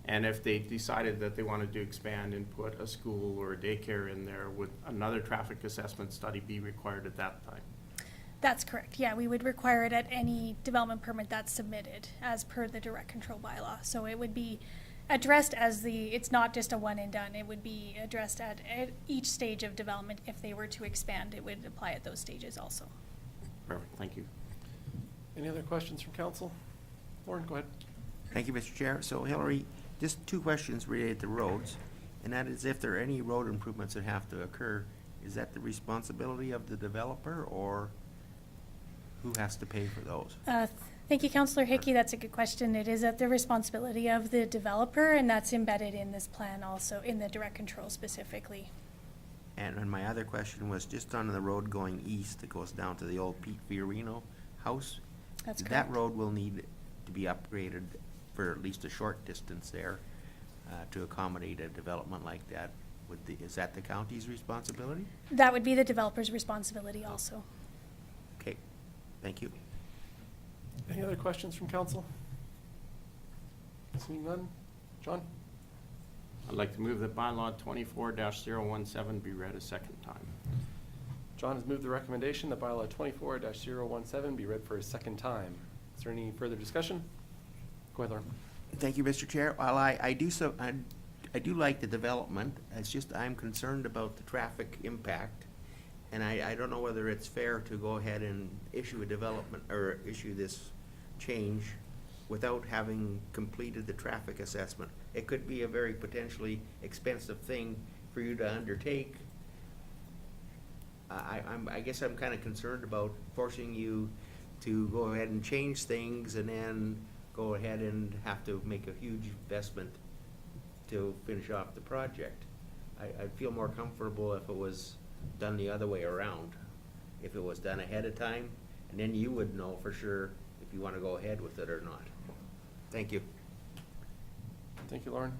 And if they decided that they wanted to expand and put a school or a daycare in there, would another traffic assessment study be required at that time? That's correct. Yeah, we would require it at any development permit that's submitted as per the direct control bylaw. So it would be addressed as it's not just a one and done. It would be addressed at each stage of development. If they were to expand, it would apply at those stages also. Perfect, thank you. Any other questions from council? Lauren, go ahead. Thank you, Mr. Chair. So Hillary, just two questions related to roads, and that is if there are any road improvements that have to occur, is that the responsibility of the developer, or who has to pay for those? Thank you, Councillor Hickey. That's a good question. It is at the responsibility of the developer, and that's embedded in this plan also, in the direct control specifically. And my other question was just on the road going east that goes down to the old Pete Fiorino house. That's That correct. road will need to be upgraded for at least a short distance there to accommodate a development like that. Is that the county's responsibility? That would be the developer's responsibility also. Okay, thank you. Any other questions from council? Seeing none. John? I'd like to move that bylaw 24-017 be read a second time. John has moved the recommendation that bylaw 24-017 be read for a second time. Is there any further discussion? Go ahead, Lauren. Thank you, Mr. Chair. While I do like the development, it's just I'm concerned about the traffic impact. And I don't know whether it's fair to go ahead and issue a development or issue this change without having completed the traffic assessment. It could be a very potentially expensive thing for you to undertake. I guess I'm kind of concerned about forcing you to go ahead and change things and then go ahead and have to make a huge investment to finish off the project. I'd feel more comfortable if it was done the other way around. If it was done ahead of time, and then you would know for sure if you want to go ahead with it or not. Thank you. Thank you, Lauren.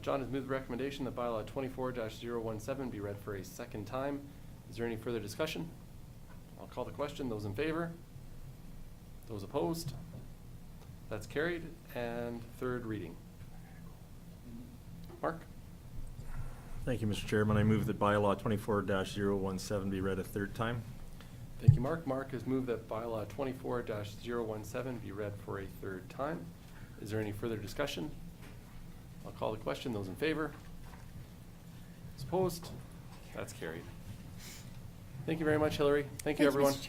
John has moved the recommendation that bylaw 24-017 be read for a second time. Is there any further discussion? I'll call the question. Those in favor? Those opposed? That's carried. And third reading. Mark? Thank you, Mr. Chairman. I move that bylaw 24-017 be read a third time. Thank you, Mark. Mark has moved that bylaw 24-017 be read for a third time. Is there any further discussion? I'll call the question. Those in favor? Those opposed? That's carried. Thank you very much, Hillary. Thank you, everyone. Mr.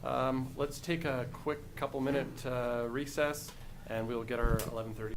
Chairman. Let's take a quick couple-minute recess, and we'll get our 11:30.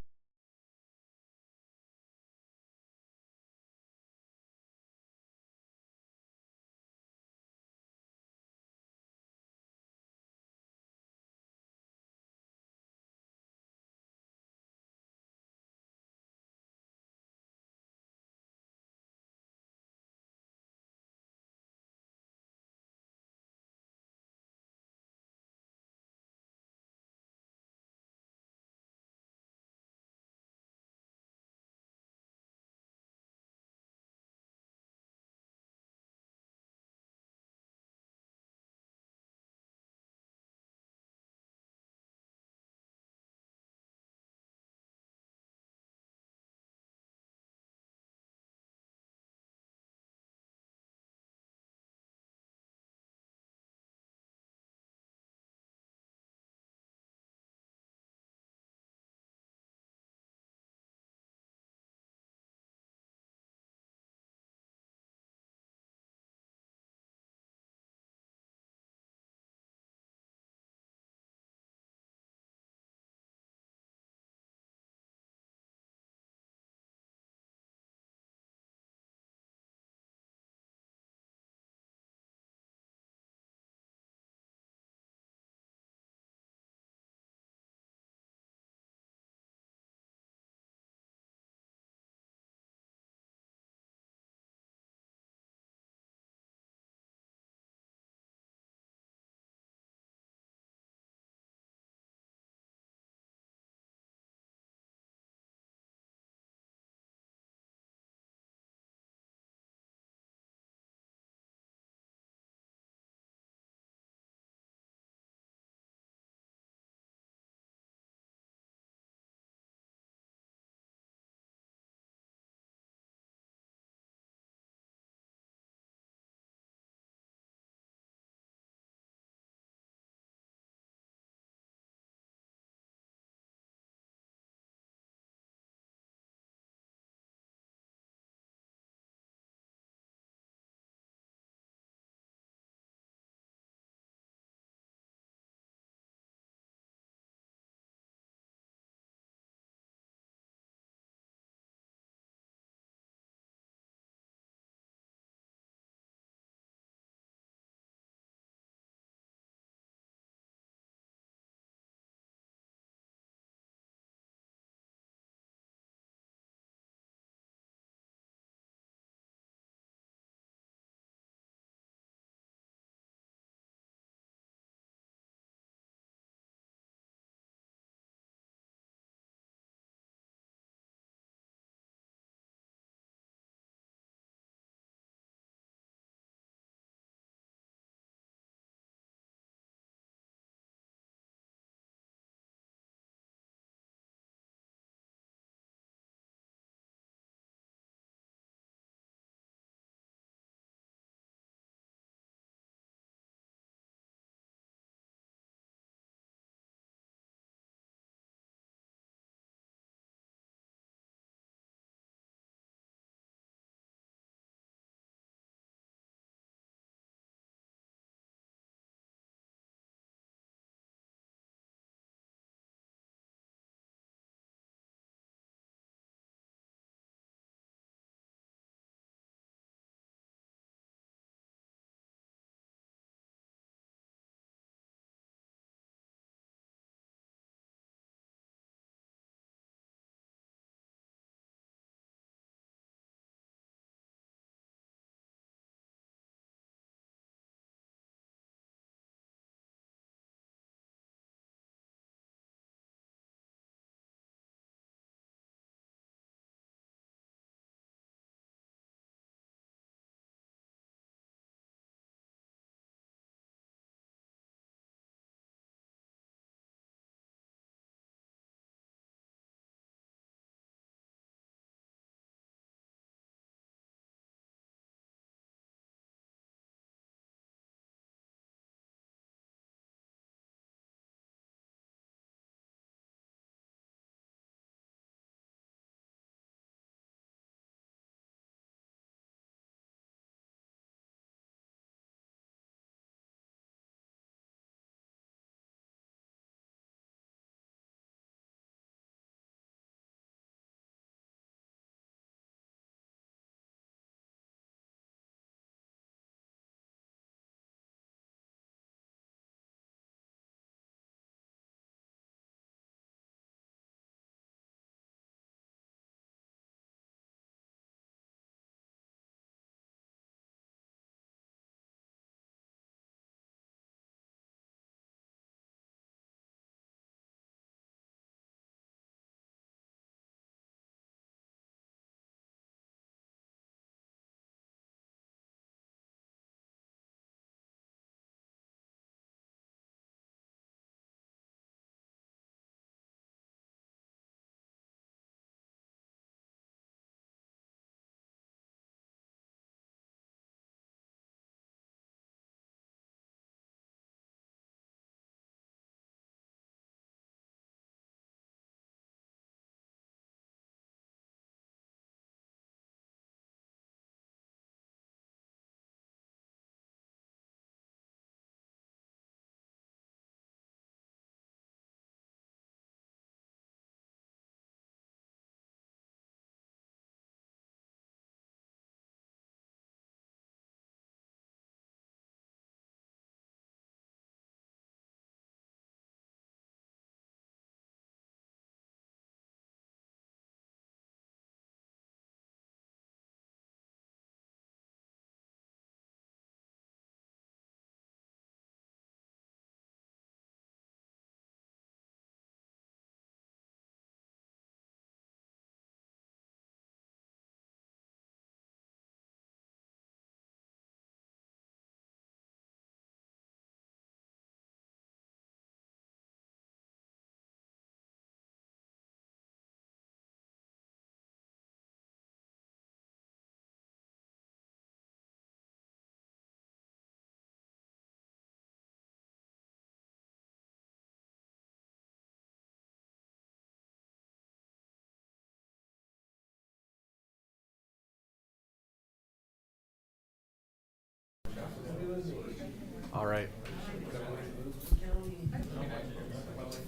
All right.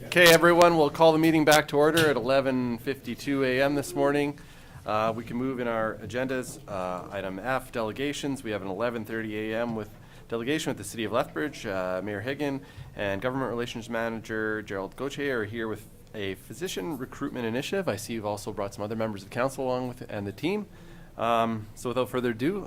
Okay, everyone, we'll call the meeting back to order at 11:52 a.m. this morning. We can move in our agendas. Item F, delegations. We have an 11:30 a.m. with delegation with the City of Lethbridge. Mayor Hyggen and Government Relations Manager Gerald Gauthier are here with a physician recruitment initiative. I see you've also brought some other members of the council along with and the team. So without further ado,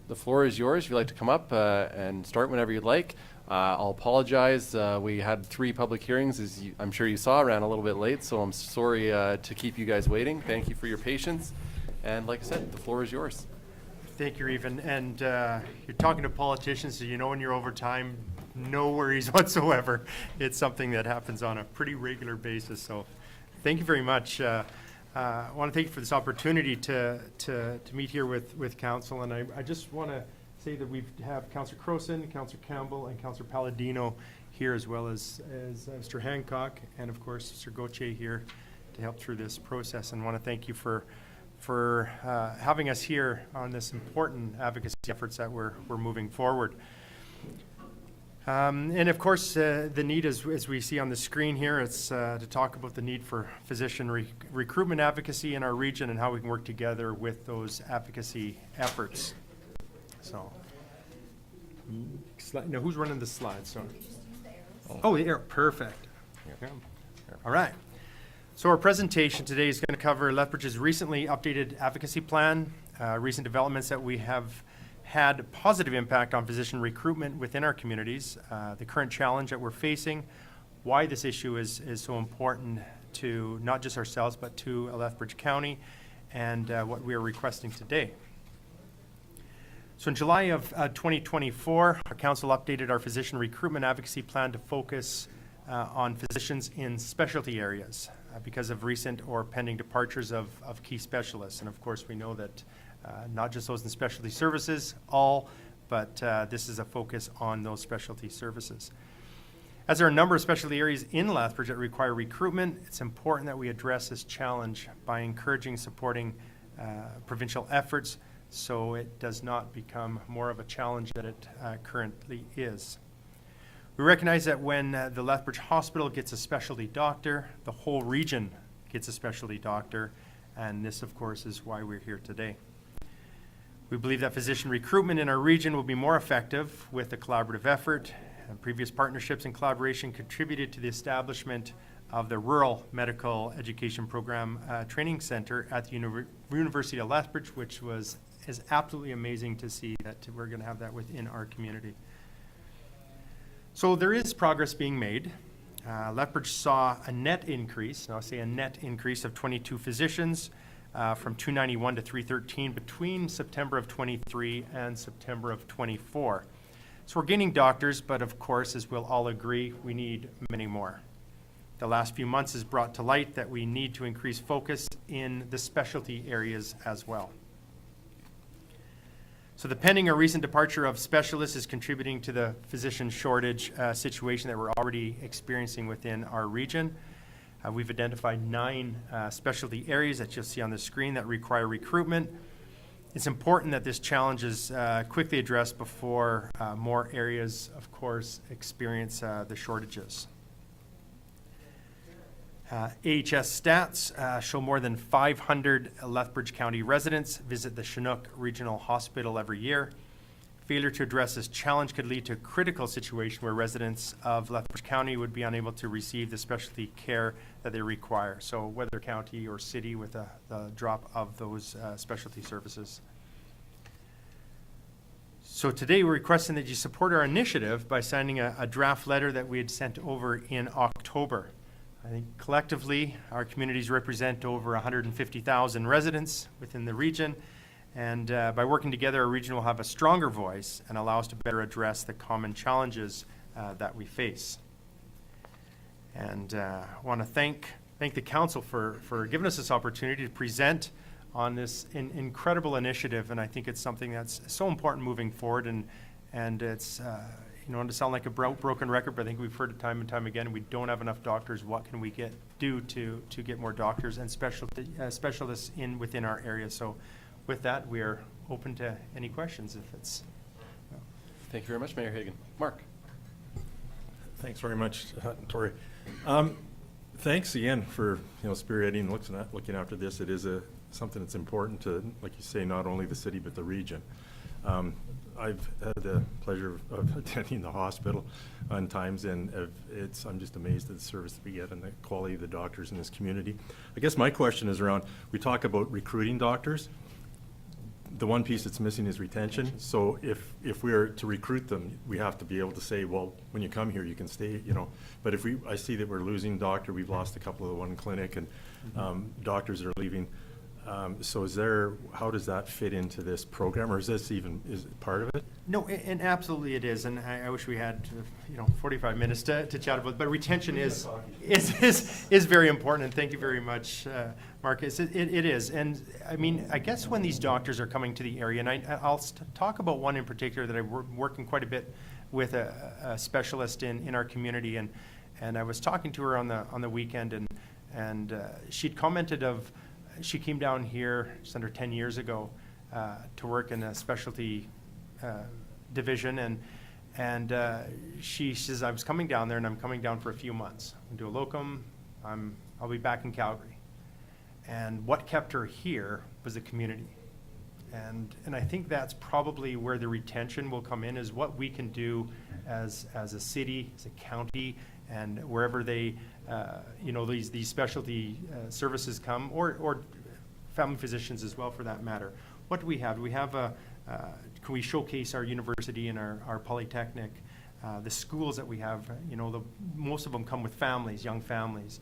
the floor is yours. If you'd like to come up and start whenever you'd like. I'll apologize. We had 3 public hearings, as I'm sure you saw, ran a little bit late, so I'm sorry to keep you guys waiting. Thank you for your patience. And like I said, the floor is yours. Thank you, Revan. And you're talking to politicians, so you know when you're over time, no worries whatsoever. It's something that happens on a pretty regular basis. So thank you very much. I want to thank you for this opportunity to meet here with council. And I just want to say that we have Councillor Croson, Councillor Campbell, and Councillor Palladino here, as well as Mr. Hancock, and of course Mr. Gauthier here to help through this process. And want to thank you for having us here on this important advocacy efforts that we're moving forward. And of course, the need, as we see on the screen here, it's to talk about the need for physician recruitment advocacy in our region and how we can work together with those advocacy efforts. So, now who's running the slides? So, oh, yeah, perfect. Yeah. All right. So our presentation today is going to cover Lethbridge's recently updated advocacy plan, recent developments that we have had a positive impact on physician recruitment within our communities, the current challenge that we're facing, why this issue is so important to not just ourselves but to Lethbridge County, and what we are requesting today. So in July of 2024, our council updated our physician recruitment advocacy plan to focus on physicians in specialty areas because of recent or pending departures of key specialists. And of course, we know that not just those in specialty services, but this is a focus on those specialty services. As there are a number of specialty areas in Lethbridge that require recruitment, it's important that we address this challenge by encouraging, supporting provincial efforts so it does not become more of a challenge than it currently is. We recognize that when the Lethbridge Hospital gets a specialty doctor, the whole region gets a specialty doctor, and this, of course, is why we're here today. We believe that physician recruitment in our region will be more effective with a collaborative effort. And previous partnerships and collaboration contributed to the establishment of the Rural Medical Education Program Training Center at the University of Lethbridge, which is absolutely amazing to see that we're going to have that within our community. So there is progress being made. Lethbridge saw a net increase, and I'll say a net increase of 22 physicians from 291 to 313 between September of 23 and September of 24. So we're gaining doctors, but of course, as we'll all agree, we need many more. The last few months has brought to light that we need to increase focus in the specialty areas as well. So the pending or recent departure of specialists is contributing to the physician shortage situation that we're already experiencing within our region. We've identified 9 specialty areas that you'll see on the screen that require recruitment. It's important that this challenge is quickly addressed before more areas, of course, experience the shortages. AHS stats show more than 500 Lethbridge County residents visit the Chinook Regional Hospital every year. Failure to address this challenge could lead to a critical situation where residents of Lethbridge County would be unable to receive the specialty care that they require. So whether county or city, with the drop of those specialty services. So today we're requesting that you support our initiative by signing a draft letter that we had sent over in October. I think collectively our communities represent over 150,000 residents within the region. And by working together, our region will have a stronger voice and allow us to better address the common challenges that we face. And I want to thank the council for giving us this opportunity to present on this incredible initiative. And I think it's something that's so important moving forward. And it's, to sound like a broken record, but I think we've heard it time and time again. We don't have enough doctors. What can we do to get more doctors and specialists within our area? So with that, we are open to any questions if it's. Thank you very much, Mayor Hyggen. Mark. Thanks very much, Tori. Thanks again for, spearheading, looking after this. It is something that's important to, like you say, not only the city but the region. I've had the pleasure of attending the hospital on times, and I'm just amazed at the service that we get and the quality of the doctors in this community. I guess my question is around, we talk about recruiting doctors. The one piece that's missing is retention. So if we are to recruit them, we have to be able to say, well, when you come here, you can stay, But I see that we're losing doctor. We've lost a couple of the one clinic, and doctors are leaving. So how does that fit into this program, or is it part of it? No, and absolutely it is, and I wish we had 45 minutes to chat about it, but retention is very important, and thank you very much, Marcus. It is, and I mean, I guess when these doctors are coming to the area, and I'll talk about one in particular that I'm working quite a bit with a specialist in our community, and I was talking to her on the weekend, and she'd commented she came down here just under 10 years ago to work in a specialty division, and she says, I was coming down there, and I'm coming down for a few months. I'm gonna do a locum. I'll be back in Calgary. And what kept her here was the community. And I think that's probably where the retention will come in, is what we can do as a city, as a county, and wherever they, these specialty services come, or family physicians as well, for that matter. What do we have? We have can we showcase our university and our polytechnic, the schools that we have? Most of them come with families, young families,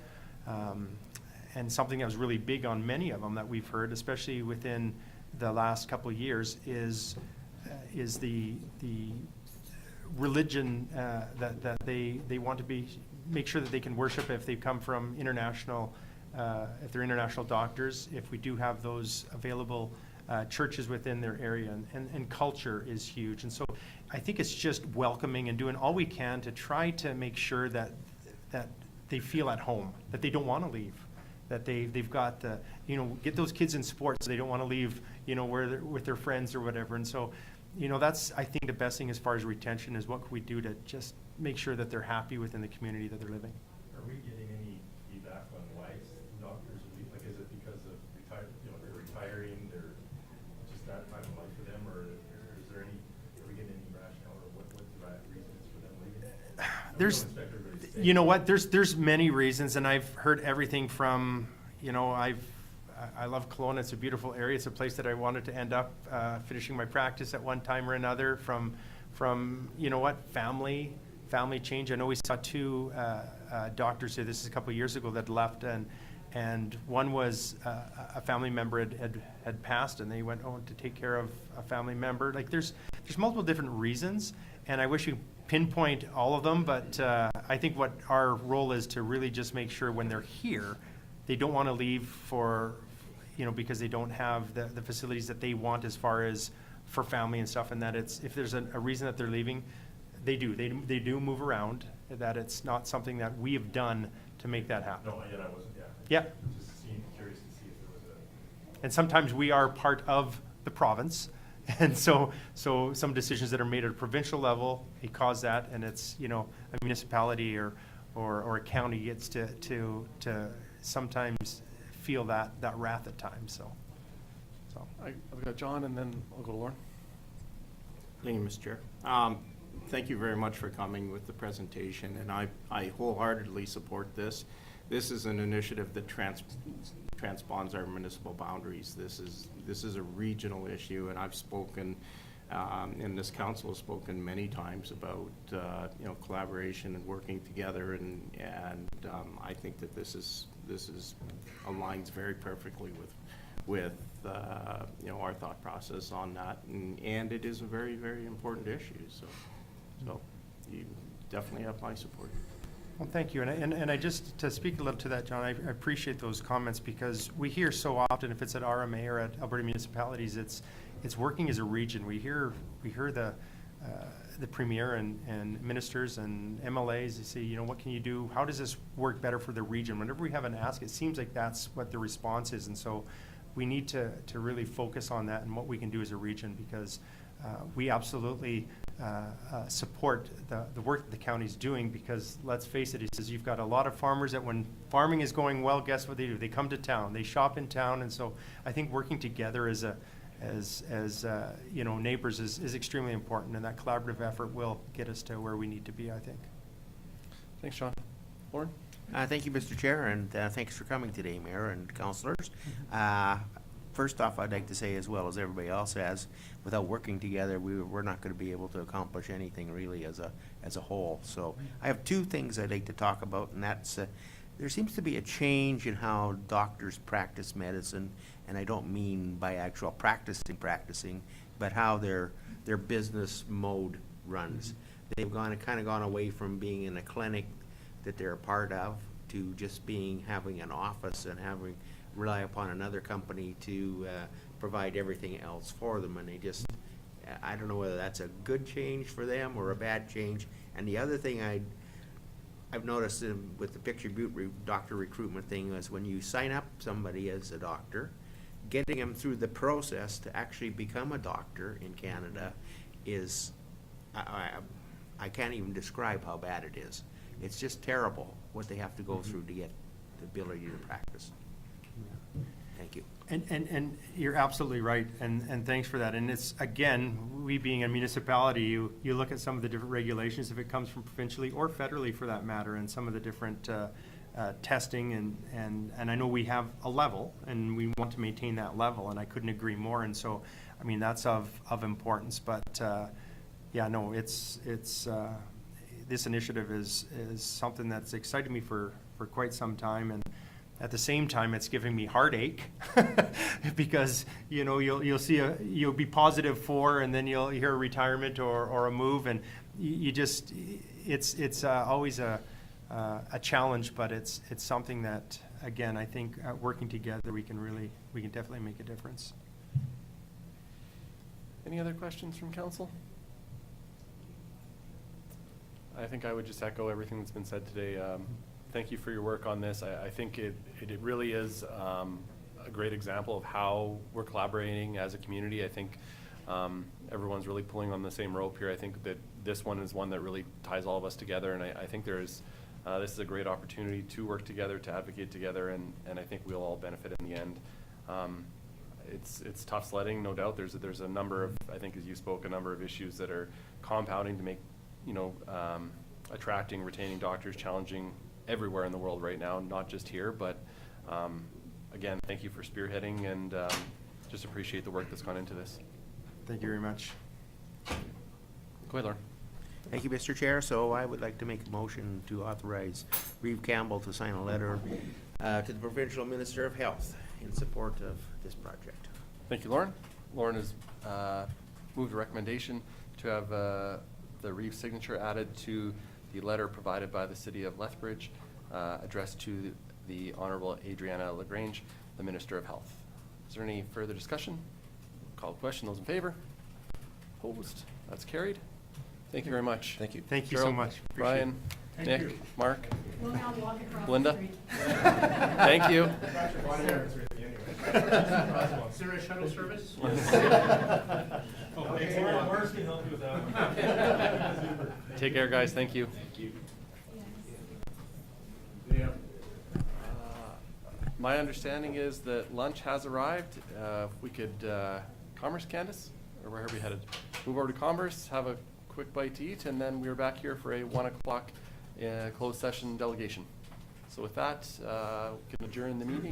and something that was really big on many of them that we've heard, especially within the last couple of years, is the religion that they want to make sure that they can worship if they come from international, if they're international doctors, if we do have those available churches within their area, and culture is huge. And so I think it's just welcoming and doing all we can to try to make sure that they feel at home, that they don't want to leave, that they've got the, get those kids in sports, so they don't want to leave, where they're with their friends or whatever. And so, that's, I think, the best thing as far as retention is what can we do to just make sure that they're happy within the community that they're living. Are we getting any feedback on why doctors leave? Like, is it because of they're retiring, they're just that time of life for them, or is there any, are we getting any rationale, or what the reasons for them leaving? You know what, there's many reasons, and I've heard everything from, I love Kelowna. It's a beautiful area. It's a place that I wanted to end up finishing my practice at one time or another. From family change. I know we saw two doctors here. This is a couple of years ago that left, and one was a family member had passed, and they went to take care of a family member. Like there's multiple different reasons, and I wish you pinpoint all of them, but I think what our role is to really just make sure when they're here, they don't want to leave because they don't have the facilities that they want as far as for family and stuff, and that if there's a reason that they're leaving, they do move around, that it's not something that we have done to make that happen. No, I wasn't, Yeah. Just curious to see if there was And sometimes we are part of the province, and so some decisions that are made at a provincial level, it cause that, and it's, a municipality or a county gets to sometimes feel that wrath at times, so. I've got John, and then I'll go to Lauren. Thank you, Mr. Chair. Thank you very much for coming with the presentation, and I wholeheartedly support this. This is an initiative that transponds our municipal boundaries. This is a regional issue, and I've spoken, and this council has spoken many times about collaboration and working together, and I think that this aligns very perfectly with our thought process on that, and it is a very, very important issue. So you definitely have my support. Well, thank you, and I just, to speak a little to that, John, I appreciate those comments, because we hear so often, if it's at RMA or at Alberta municipalities, it's working as a region. We hear the premier and ministers and MLAs, they say, what can you do? How does this work better for the region? Whenever we have an ask, it seems like that's what the response is, and so we need to really focus on that and what we can do as a region, because we absolutely support the work that the county's doing, because let's face it, he says you've got a lot of farmers that when farming is going well, guess what they do? They come to town, they shop in town, and so I think working together as neighbors is extremely important, and that collaborative effort will get us to where we need to be, I think. Thanks, Sean. Lauren? Thank you, Mr. Chair, and thanks for coming today, Mayor and councilors. First off, I'd like to say, as well as everybody else has, without working together, we're not going to be able to accomplish anything really as a whole. So I have two things I'd like to talk about, and that's there seems to be a change in how doctors practice medicine, and I don't mean by actual practicing, but how their business mode runs. They've kind of gone away from being in a clinic that they're a part of to just having an office and rely upon another company to provide everything else for them, and I don't know whether that's a good change for them or a bad change. And the other thing I've noticed with the Picture Butte doctor recruitment thing is when you sign up somebody as a doctor, getting them through the process to actually become a doctor in Canada is, I can't even describe how bad it is. It's just terrible what they have to go through to get the ability to practice. Thank you. And you're absolutely right, and thanks for that. And it's, again, we being a municipality, you look at some of the different regulations, if it comes from provincially or federally for that matter, and some of the different testing, and I know we have a level, and we want to maintain that level, and I couldn't agree more. And so, I mean, that's of importance. But yeah, no, it's this initiative is something that's excited me for quite some time, and at the same time, it's giving me heartache because you'll be positive for, and then you'll hear a retirement or a move, and it's always a challenge, but it's something that, again, I think working together we can definitely make a difference. Any other questions from council? I think I would just echo everything that's been said today. Thank you for your work on this. I think it really is a great example of how we're collaborating as a community. I think everyone's really pulling on the same rope here. I think that this one is one that really ties all of us together, and I think this is a great opportunity to work together, to advocate together, and I think we'll all benefit in the end. It's tough sledding, no doubt. There's a number of, I think as you spoke, a number of issues that are compounding to make attracting, retaining doctors challenging everywhere in the world right now, not just here, but again, thank you for spearheading, and just appreciate the work that's gone into this. Thank you very much. Go ahead, Lauren. Thank you, Mr. Chair. So I would like to make a motion to authorize Reeve Campbell to sign a letter to the Provincial Minister of Health in support of this project. Thank you, Lauren. Lauren has moved a recommendation to have the Reeve signature added to the letter provided by the City of Lethbridge, addressed to the Honourable Adriana LaGrange, the Minister of Health. Is there any further discussion? Call the question. Those in favour? Opposed? That's carried. Thank you very much. Thank you. Thank you Gerald, so much. Appreciate Brian, it. Nick, Thank you. Mark, We'll now walk across Linda. the street. Thank you. Is there a shuttle service? Take care, guys. Thank you. My understanding is that lunch has arrived. If we could, Commerce, Candace, or where are we headed? Move over to Commerce, have a quick bite to eat, and then we're back here for a 1 o'clock closed session delegation. So with that, we can adjourn the meeting.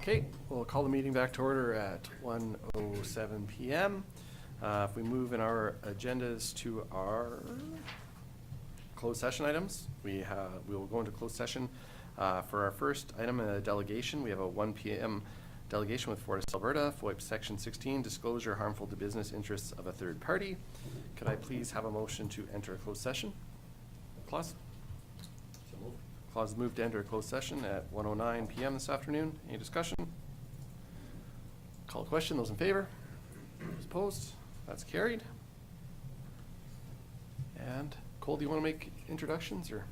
Okay, we'll call the meeting back to order at 1:07 PM. If we move in our agendas to our closed session items, we will go into closed session. For our first item, a delegation, we have a 1 PM delegation with Fortis Alberta, FOIP Section 16, disclosure harmful to business interests of a third party. Could I please have a motion to enter a closed session? Claus? Claus moved to enter a closed session at 1:09 PM this afternoon. Any discussion? Call a question. Those in favor? Those opposed? That's carried. And Cole, do you want to make introductions or?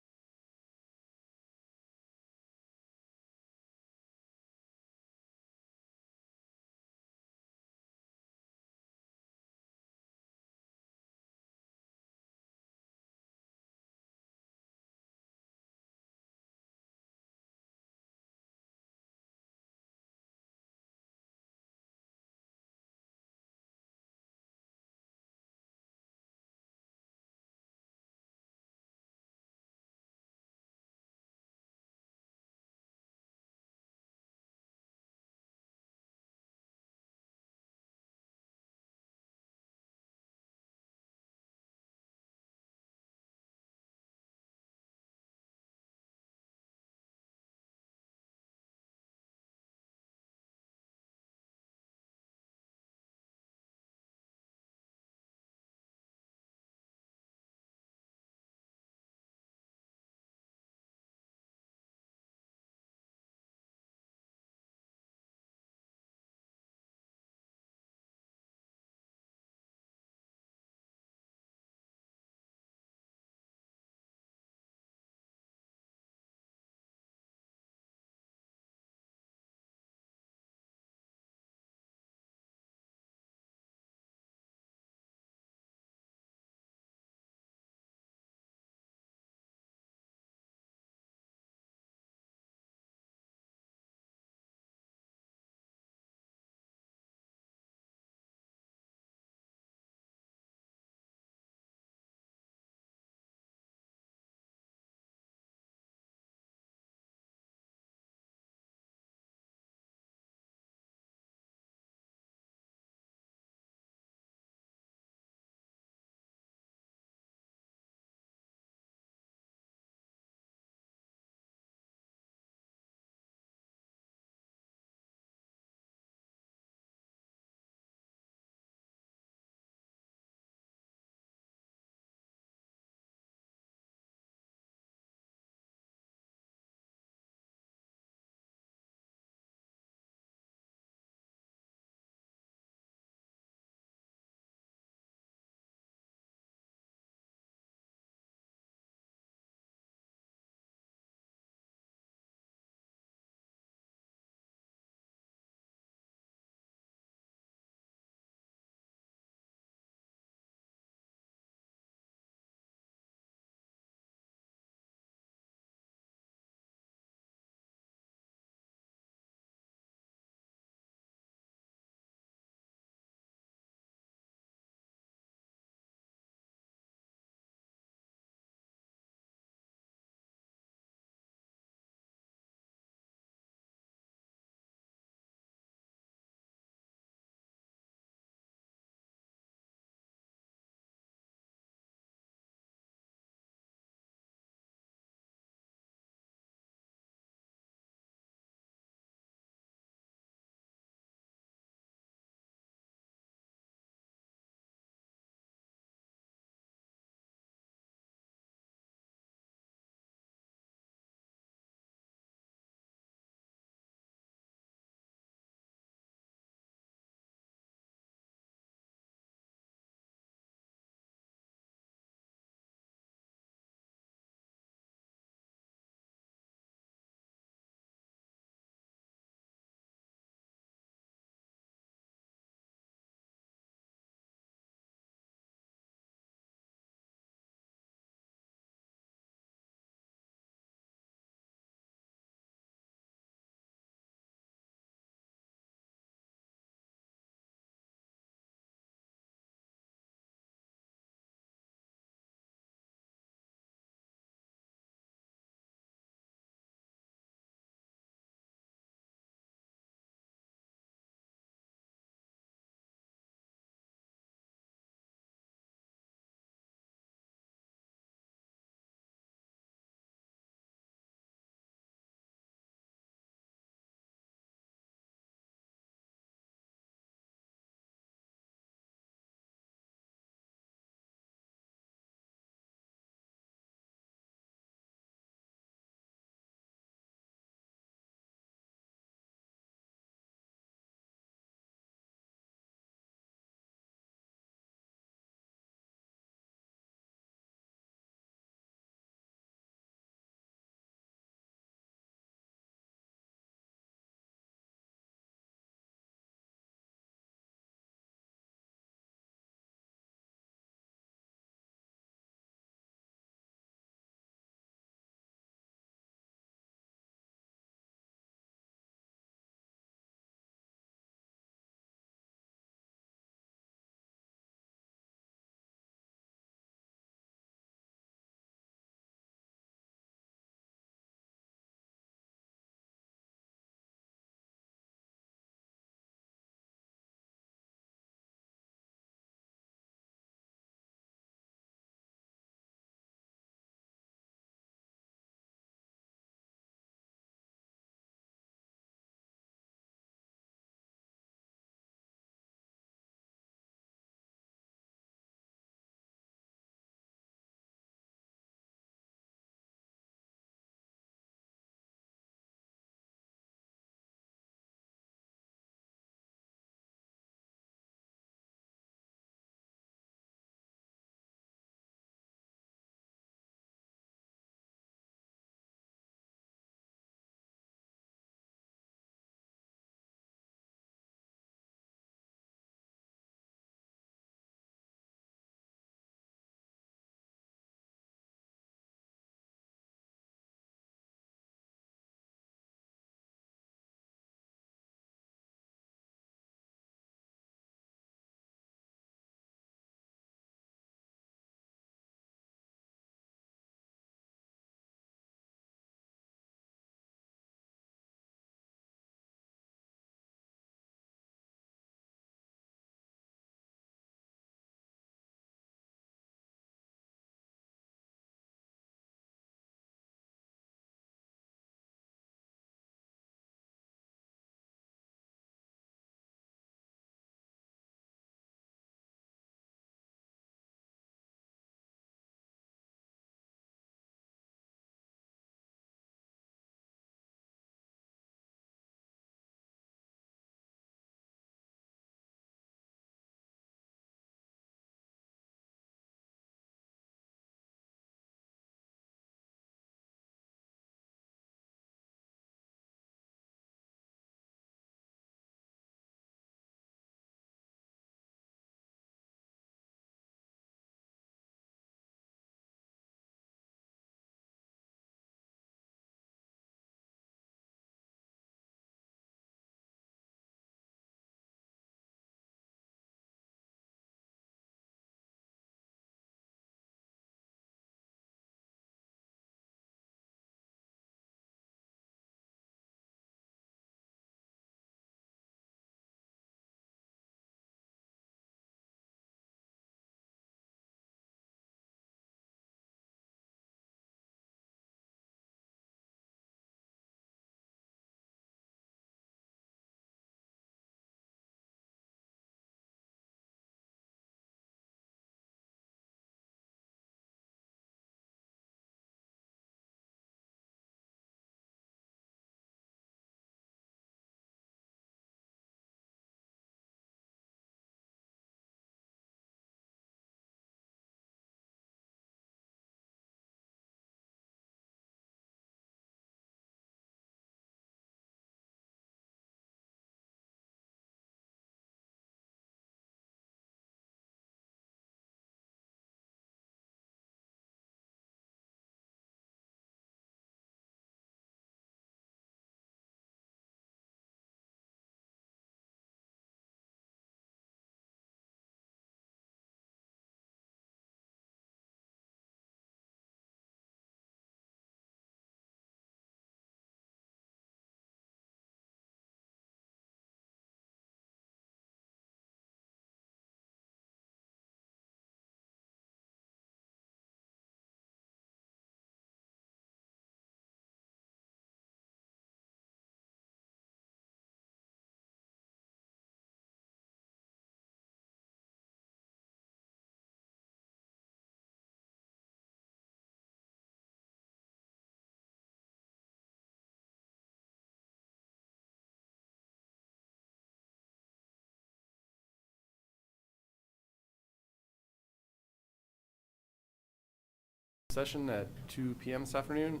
session at 2 p.m. this afternoon.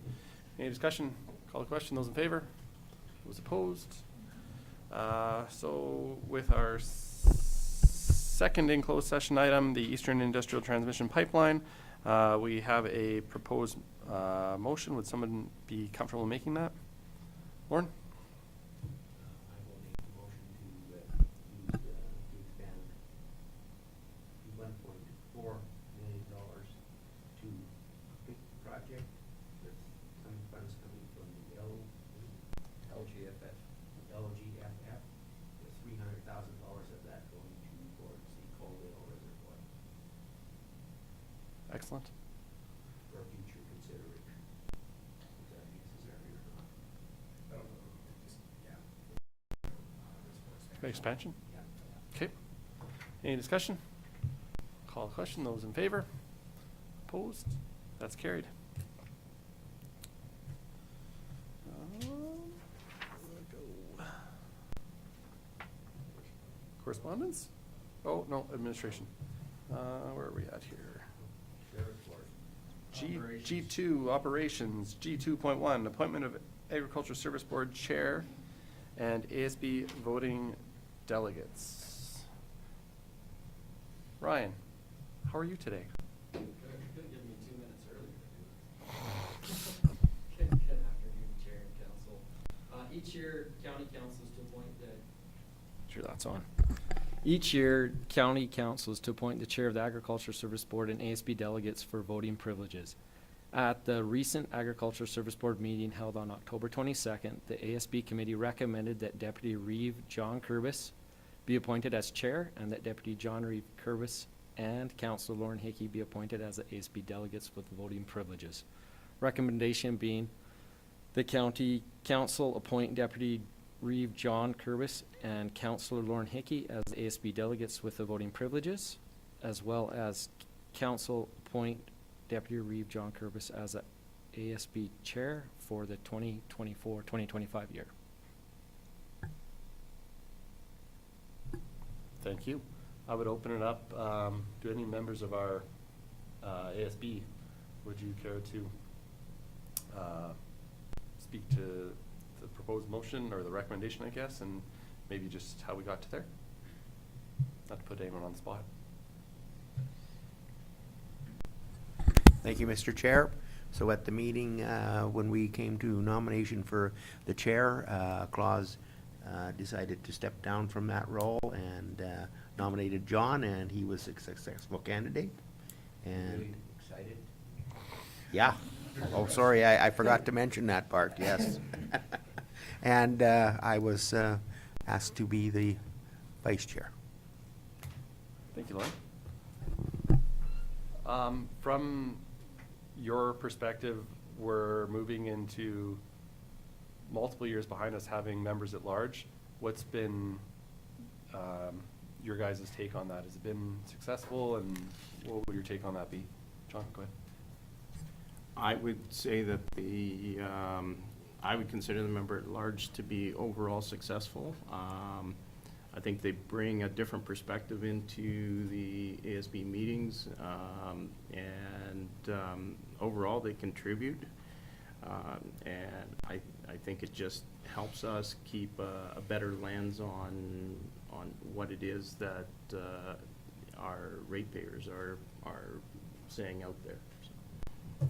Any discussion? Call the question. Those in favor? Those opposed? So with our second in closed session item, the Eastern Industrial Transmission Pipeline, we have a proposed motion. Would someone be comfortable making that? Lauren? I will make a motion to expand $1.4 million to complete the project with some funds coming from the LGFF, with $300,000 of that going towards the Coalville Reservoir Excellent. for future consideration. Is that necessary or not? Expansion? Yeah. Okay. Any discussion? Call the question. Those in favor? Opposed? That's carried. Correspondence? Oh, no, administration. Where are we at here? G2, operations, G2.1, appointment of Agriculture Service Board Chair and ASB voting delegates. Ryan, how are you today? Could have given me 2 minutes earlier. Good afternoon, Chair and Council. Each year, County Councils to appoint the... Sure, that's on. Each year, County Councils to appoint the Chair of the Agriculture Service Board and ASB delegates for voting privileges. At the recent Agriculture Service Board meeting held on October 22nd, the ASB committee recommended that Deputy Reeve John Curvis be appointed as chair and that Deputy John Reeve Curvis and Councillor Lauren Hickey be appointed as the ASB delegates with voting privileges. Recommendation being the County Council appoint Deputy Reeve John Curvis and Councillor Lauren Hickey as the ASB delegates with the voting privileges, as well as Council appoint Deputy Reeve John Curvis as the ASB chair for the 2024-2025 year. Thank you. I would open it up to any members of our ASB. Would you care to speak to the proposed motion or the recommendation, I guess, and maybe just how we got to there? Not to put anyone on the spot. Thank you, Mr. Chair. So at the meeting, when we came to nomination for the chair, Claus decided to step down from that role and nominated John, and he was a successful candidate. And Really excited? yeah. Oh, sorry, I forgot to mention that part, yes. And I was asked to be the vice chair. Thank you, Lauren. From your perspective, we're moving into multiple years behind us having members at large. What's been your guys' take on that? Has it been successful, and what would your take on that be? John, go ahead. I would say that I would consider the member at large to be overall successful. I think they bring a different perspective into the ASB meetings, and overall they contribute. And I think it just helps us keep a better lens on what it is that our ratepayers are saying out there. So.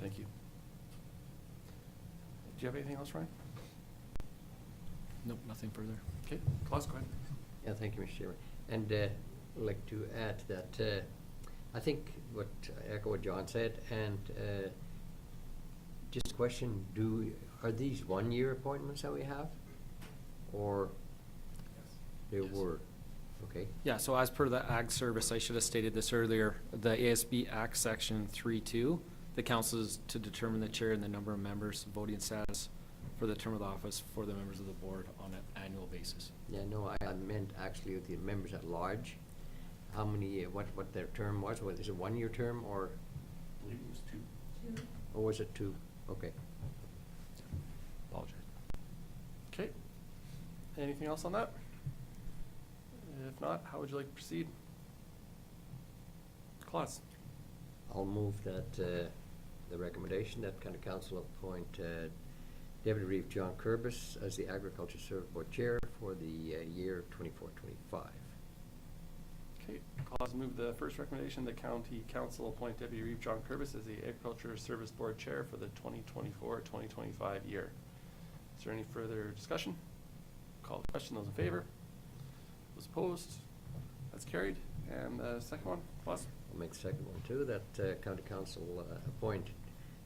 Thank you. Do you have anything else, Ryan? Nope, nothing further. Okay, Claus, go ahead. Yeah, thank you, Mr. Chairman. And I'd like to add to that, I think echo what John said, and just a question, are these 1-year appointments that we have? Or they were? Okay. Yeah, so as per the Ag Service, I should have stated this earlier, the ASB Act Section 3.2, the council is to determine the chair and the number of members voting status for the term of the office for the members of the board on an annual basis. Yeah, no, I meant actually with the members at large, how many, what their term was, whether it's a 1-year term or? I believe it was 2. Or was it 2? Okay. Apologize. Okay. Anything else on that? If not, how would you like to proceed? Claus. I'll move that the recommendation that County Council appoint Deputy Reeve John Curbis as the Agriculture Service Board Chair for the year 24-25. Okay, Claus move the first recommendation, the County Council appoint Deputy Reeve John Curbis as the Agriculture Service Board Chair for the 2024-2025 year. Is there any further discussion? Call the question. Those in favor? Those opposed? That's carried. And the second one, Claus? I'll make the second one too, that County Council appoint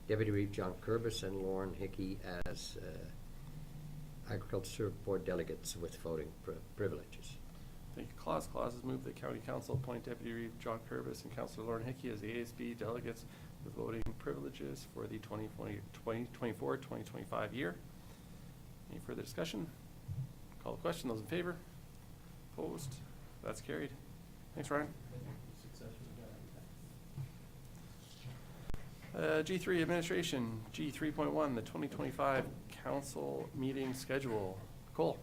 Deputy Reeve John Curbis and Lauren Hickey as Agriculture Service Board delegates with voting privileges. Thank you, Claus. Claus has moved that County Council appoint Deputy Reeve John Curbis and Councillor Lauren Hickey as the ASB delegates with voting privileges for the 2024-2025 year. Any further discussion? Call the question. Those in favor? Opposed? That's carried. Thanks, Ryan. G3 Administration, G3.1, the 2025 Council Meeting Schedule. Nicole.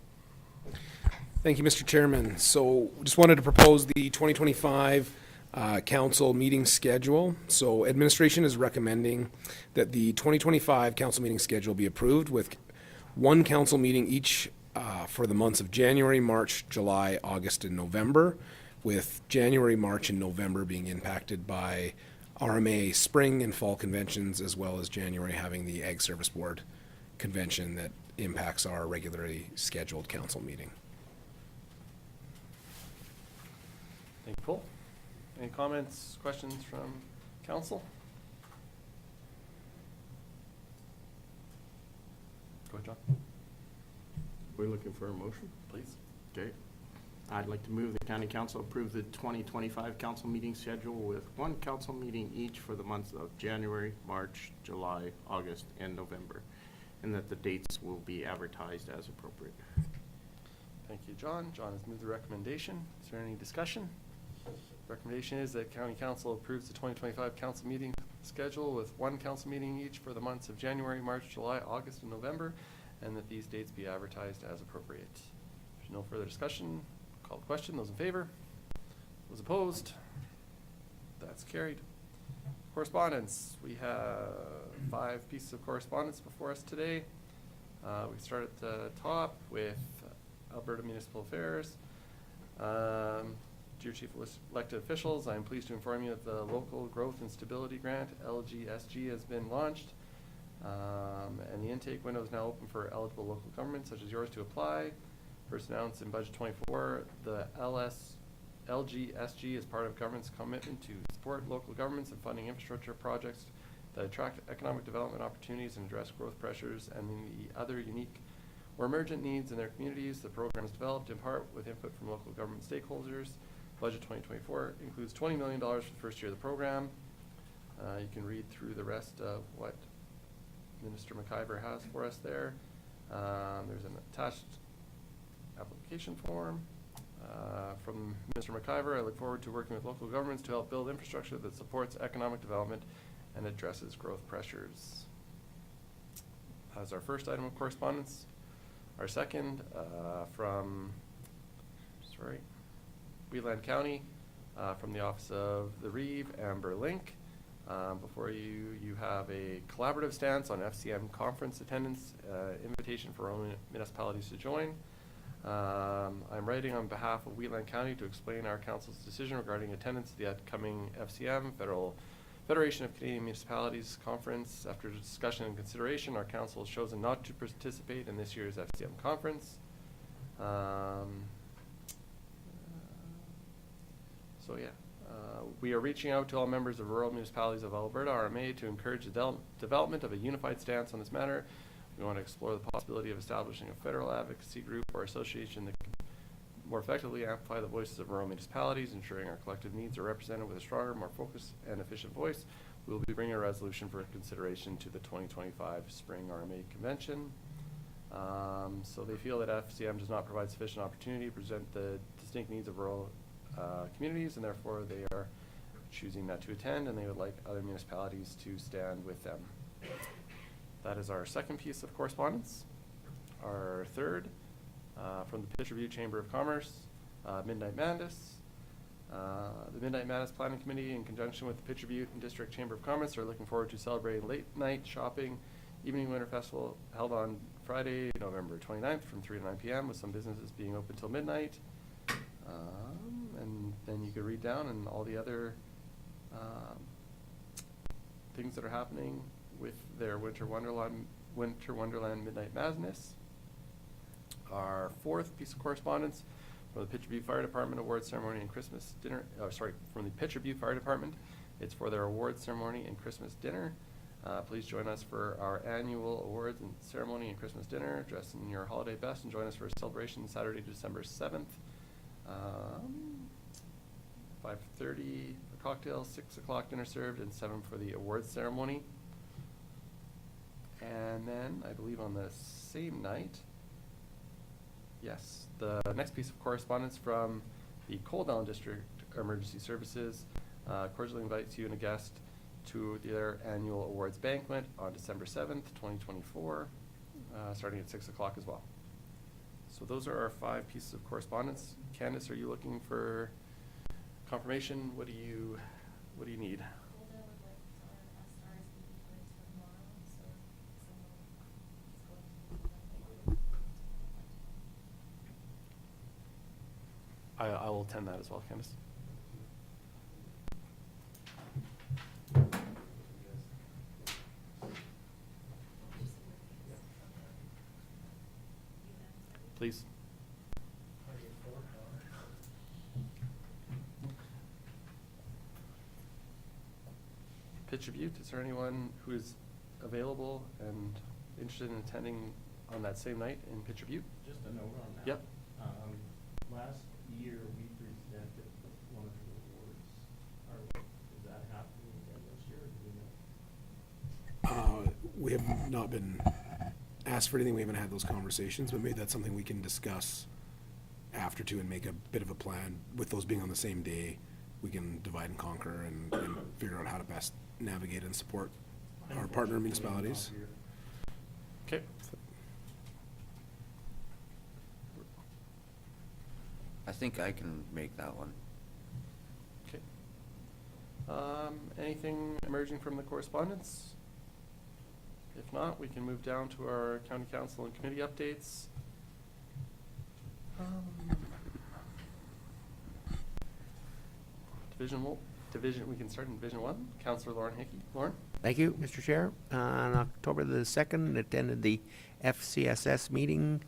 Thank you, Mr. Chairman. So just wanted to propose the 2025 council meeting schedule. So administration is recommending that the 2025 council meeting schedule be approved with one council meeting each for the months of January, March, July, August, and November, with January, March, and November being impacted by RMA spring and fall conventions, as well as January having the Ag Service Board convention that impacts our regularly scheduled council meeting. Thank you, Paul. Any comments, questions from council? Go ahead, John. We're looking for a motion? Please. Okay. I'd like to move the County Council approve the 2025 council meeting schedule with one council meeting each for the months of January, March, July, August, and November, and that the dates will be advertised as appropriate. Thank you, John. John has moved the recommendation. Is there any discussion? Recommendation is that County Council approves the 2025 council meeting schedule with one council meeting each for the months of January, March, July, August, and November, and that these dates be advertised as appropriate. There's no further discussion. Call the question. Those in favor? Those opposed? That's carried. Correspondence. We have 5 pieces of correspondence before us today. We start at the top with Alberta Municipal Affairs. Dear Chief Elected Officials, I am pleased to inform you that the Local Growth and Stability Grant, LGSG, has been launched. And the intake window is now open for eligible local governments such as yours to apply. First announced in Budget 24, the LGSG is part of government's commitment to support local governments in funding infrastructure projects that attract economic development opportunities and address growth pressures and the other unique or emergent needs in their communities. The program is developed in part with input from local government stakeholders. Budget 2024 includes $20 million for the first year of the program. You can read through the rest of what Minister McIver has for us there. There's an attached application form from Mr. McIver. I look forward to working with local governments to help build infrastructure that supports economic development and addresses growth pressures. As our first item of correspondence. Our second from Wheatland County, from the Office of the Reeve, Amber Link. Before you have a collaborative stance on FCM conference attendance, invitation for all municipalities to join. I'm writing on behalf of Wheatland County to explain our council's decision regarding attendance at the upcoming FCM, Federation of Canadian Municipalities Conference. After discussion and consideration, our council has chosen not to participate in this year's FCM conference. We are reaching out to all members of rural municipalities of Alberta, RMA, to encourage the development of a unified stance on this matter. We want to explore the possibility of establishing a federal advocacy group or association that can more effectively amplify the voices of rural municipalities, ensuring our collective needs are represented with a stronger, more focused, and efficient voice. We will be bringing a resolution for consideration to the 2025 Spring RMA Convention. So they feel that FCM does not provide sufficient opportunity to present the distinct needs of rural communities, and therefore they are choosing not to attend, and they would like other municipalities to stand with them. That is our second piece of correspondence. Our third, from the Pitch Review Chamber of Commerce, Midnight Madness. The Midnight Madness Planning Committee, in conjunction with the Pitcher Butte and District Chamber of Commerce, are looking forward to celebrating late night shopping evening winter festival held on Friday, November 29th from 3 to 9 p.m. with some businesses being open till midnight. And then you could read down and all the other things that are happening with their Winter Wonderland Midnight Madness. Our fourth piece of correspondence from the Pitcher Butte Fire Department Awards Ceremony and Christmas Dinner. From the Pitcher Butte Fire Department. It's for their awards ceremony and Christmas dinner. Please join us for our annual awards and ceremony and Christmas dinner. Dress in your holiday best and join us for a celebration Saturday, December 7th. 5:30 for cocktails, 6 o'clock dinner served, and 7 for the awards ceremony. And then I believe on the same night, yes, the next piece of correspondence from the Cold District Emergency Services cordially invites you and a guest to their annual awards banquet on December 7th, 2024, starting at 6 o'clock as well. So those are our 5 pieces of correspondence. Candace, are you looking for confirmation? What do you need? I will attend that as well, Candace. Please. Pitcher Butte, is there anyone who is available and interested in attending on that same night in Pitcher Butte? Just a note on that. Yep. Last year, we presented one of the awards. Is that happening again this year, or do we know? We have not been asked for anything. We haven't had those conversations, but maybe that's something we can discuss after too and make a bit of a plan. With those being on the same day, we can divide and conquer and figure out how to best navigate and support our partner municipalities. Okay. I think I can make that one. Okay. Anything emerging from the correspondence? If not, we can move down to our county council and committee updates. Division, we can start in Division 1. Councillor Lauren Hickey. Lauren? Thank you, Mr. Chair. On October the 2nd, attended the FCSS meeting.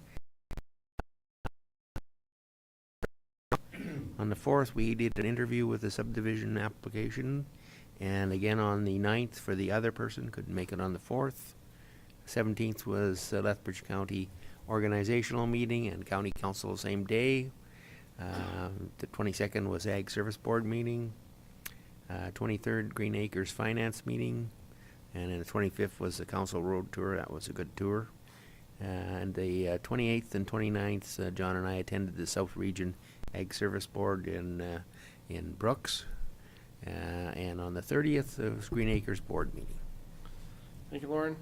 On the 4th, we did an interview with the subdivision application. And again on the 9th for the other person, couldn't make it on the 4th. 17th was Lethbridge County organizational meeting and county council same day. The 22nd was Ag Service Board meeting. 23rd, Green Acres Finance meeting. And then the 25th was the council road tour. That was a good tour. And the 28th and 29th, John and I attended the South Region Ag Service Board in Brooks. And on the 30th, it was Green Acres Board meeting. Thank you, Lauren.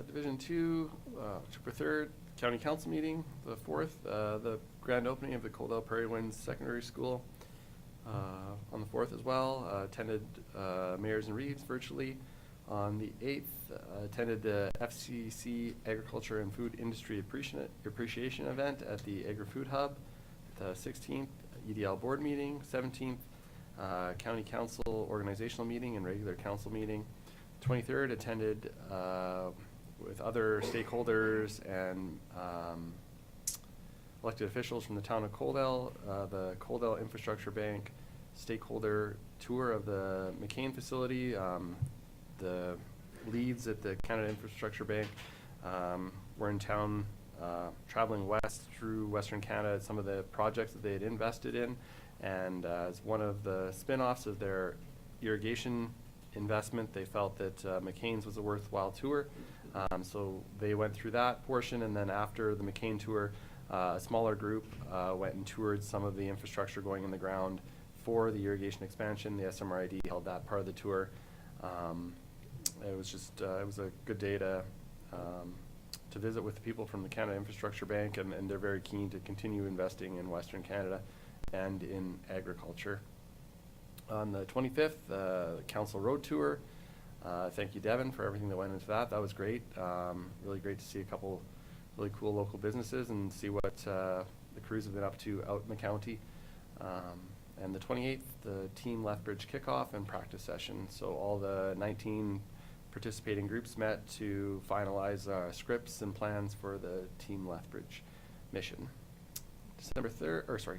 Division 2, October 3rd, County Council meeting. The 4th, the grand opening of the Coldell Prairie Winds Secondary School on the 4th as well. Attended Mayors and Reeves virtually. On the 8th, attended the FCC Agriculture and Food Industry Appreciation event at the Agri-Food Hub. The 16th, EDL Board meeting. 17th, County Council organizational meeting and regular council meeting. 23rd, attended with other stakeholders and elected officials from the town of Coldell, the Coldell Infrastructure Bank stakeholder tour of the McCain facility. The leads at the Canada Infrastructure Bank were in town traveling west through Western Canada, some of the projects that they had invested in. And as one of the spin-offs of their irrigation investment, they felt that McCain's was a worthwhile tour. So they went through that portion, and then after the McCain tour, a smaller group went and toured some of the infrastructure going in the ground for the irrigation expansion. The SMRID held that part of the tour. It was just, it was a good day to visit with the people from the Canada Infrastructure Bank, and they're very keen to continue investing in Western Canada and in agriculture. On the 25th, Council Road Tour. Thank you, Devin, for everything that went into that. That was great. Really great to see a couple really cool local businesses and see what the crews have been up to out in the county. And the 28th, the Team Lethbridge kickoff and practice session. So all the 19 participating groups met to finalize scripts and plans for the Team Lethbridge mission.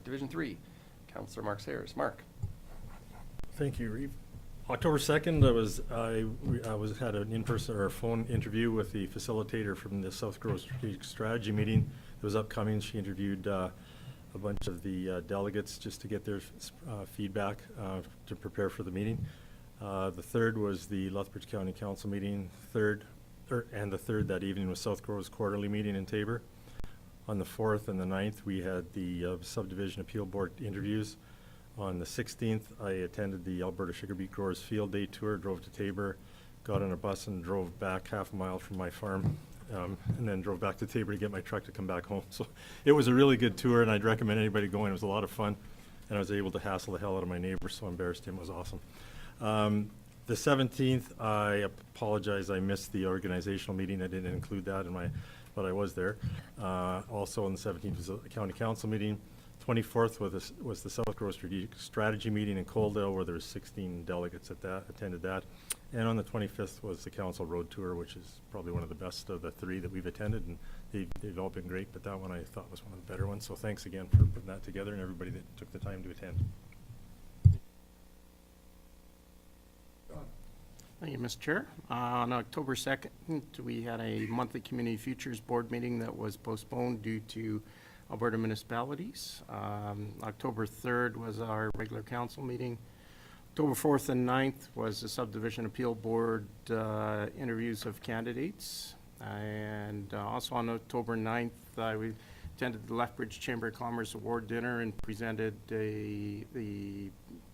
Division 3, Councillor Mark Sayers. Mark. Thank you, Reeve. October 2nd, I had an in-person or a phone interview with the facilitator from the South Grove Strategic Strategy meeting. It was upcoming. She interviewed a bunch of the delegates just to get their feedback to prepare for the meeting. The third was the Lethbridge County Council meeting. And the third that evening was South Grove's quarterly meeting in Tabor. On the 4th and the 9th, we had the Subdivision Appeal Board interviews. On the 16th, I attended the Alberta Sugar Beet Growers Field Day Tour, drove to Tabor, got on a bus and drove back half a mile from my farm, and then drove back to Tabor to get my truck to come back home. So it was a really good tour, and I'd recommend anybody going. It was a lot of fun, and I was able to hassle the hell out of my neighbor, so I embarrassed him. It was awesome. The 17th, I apologize, I missed the organizational meeting. I didn't include that in but I was there. Also on the 17th was a county council meeting. 24th was the South Grove Strategy meeting in Coaldale, where there was 16 delegates attended that. And on the 25th was the council road tour, which is probably one of the best of the 3 that we've attended, and they've all been great, but that one I thought was one of the better ones. So thanks again for putting that together and everybody that took the time to attend. Thank you, Mr. Chair. On October 2nd, we had a monthly Community Futures Board meeting that was postponed due to Alberta municipalities. October 3rd was our regular council meeting. October 4th and 9th was the Subdivision Appeal Board interviews of candidates. And also on October 9th, we attended the Lethbridge Chamber of Commerce Award Dinner and presented the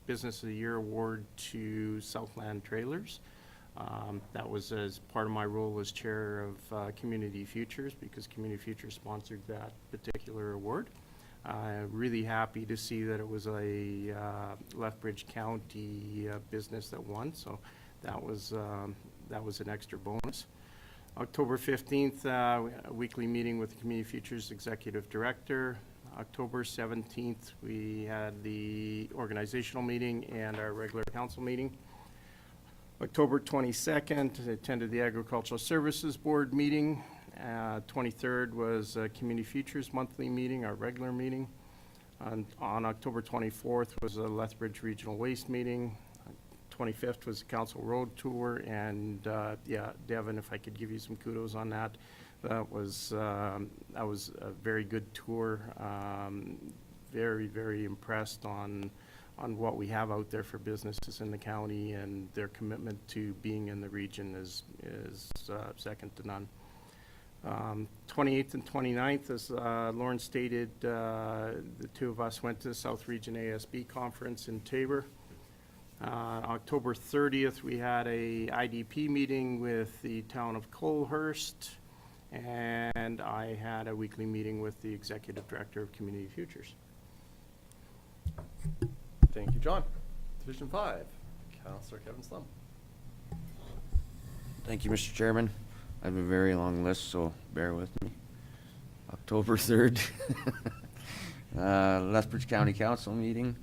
Business of the Year Award to Southland Trailers. That was as part of my role as chair of Community Futures, because Community Futures sponsored that particular award. Really happy to see that it was a Lethbridge County business that won, so that was an extra bonus. October 15th, a weekly meeting with the Community Futures Executive Director. October 17th, we had the organizational meeting and our regular council meeting. October 22nd, I attended the Agricultural Services Board meeting. 23rd was Community Futures monthly meeting, our regular meeting. On October 24th was a Lethbridge Regional Waste meeting. 25th was the Council Road Tour, and yeah, Devin, if I could give you some kudos on that. That was a very good tour. Very, very impressed on what we have out there for businesses in the county, and their commitment to being in the region is second to none. 28th and 29th, as Lauren stated, the two of us went to the South Region ASB conference in Tabor. October 30th, we had a IDP meeting with the town of Colehurst, and I had a weekly meeting with the Executive Director of Community Futures. Thank you, John. Division 5, Councillor Kevin Slum. Thank you, Mr. Chairman. I have a very long list, so bear with me. October 3rd, Lethbridge County Council meeting.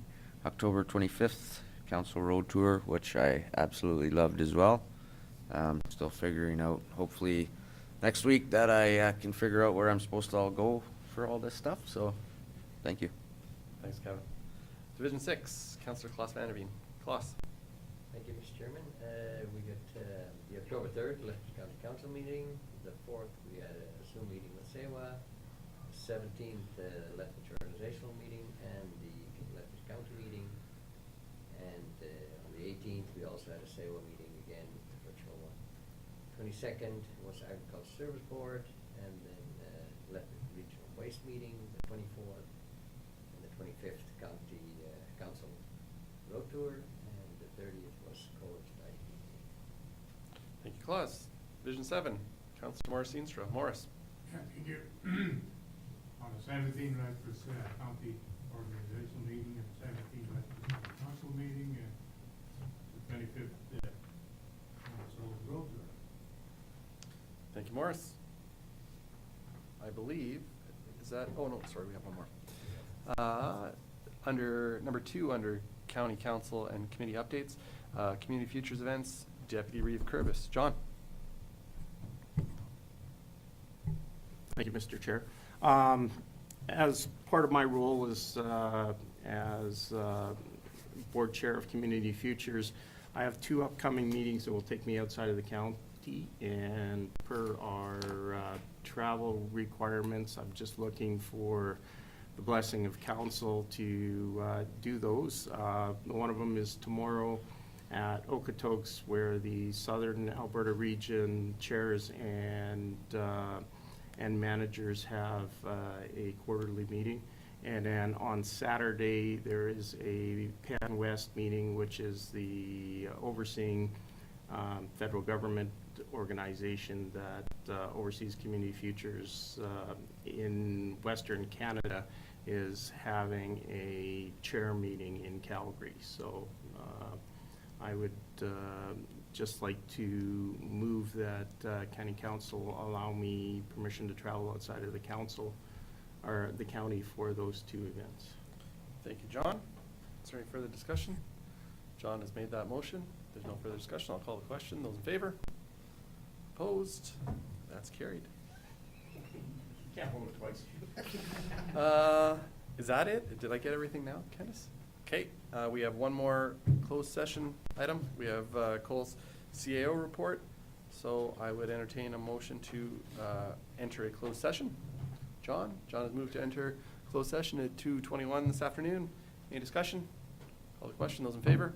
October 25th, Council Road Tour, which I absolutely loved as well. Still figuring out, hopefully next week, that I can figure out where I'm supposed to all go for all this stuff, so thank you. Thanks, Kevin. Division 6, Councillor Klaus Vanderveen. Klaus. Thank you, Mr. Chairman. We got the October 3rd Lethbridge County Council meeting. The 4th, we had a Zoom meeting with SEWA. 17th, Lethbridge organizational meeting and the Lethbridge County meeting. And on the 18th, we also had a SEWA meeting again, the virtual one. 22nd was Agricultural Service Board, and then Lethbridge Regional Waste meeting, the 24th, and the 25th County Council Road Tour, and the 30th was Cole's IDP meeting. Thank you, Klaus. Division 7, Councillor Morris Eenstra. Morris. Thank you. On the 17th, Lethbridge County Organizational meeting, and 17th Lethbridge Council meeting, and Councillor Morris. I believe, is that, oh no, sorry, we have one more. Under number 2, under County Council and Committee Updates, Community Futures Events, Deputy Reeve Curbis. John. Thank you, Mr. Chair. As part of my role as Board Chair of Community Futures, I have 2 upcoming meetings that will take me outside of the county, and per our travel requirements, I'm just looking for the blessing of council to do those. One of them is tomorrow at Okotoks, where the Southern Alberta Region chairs and managers have a quarterly meeting. And then on Saturday, there is a Pan West meeting, which is the overseeing federal government organization that oversees community futures in Western Canada, is having a chair meeting in Calgary. So I would just like to move that County Council allow me permission to travel outside of the council or the county for those 2 events. Thank you, John. Is there any further discussion? John has made that motion. There's no further discussion. I'll call the question. Those in favor? Opposed? That's carried. Can't hold it twice. Is that it? Did I get everything now, Candace? Okay, we have one more closed session item. We have Cole's CAO report. So I would entertain a motion to enter a closed session. John has moved to enter closed session at 2:21 this afternoon. Any discussion? Call the question. Those in favor?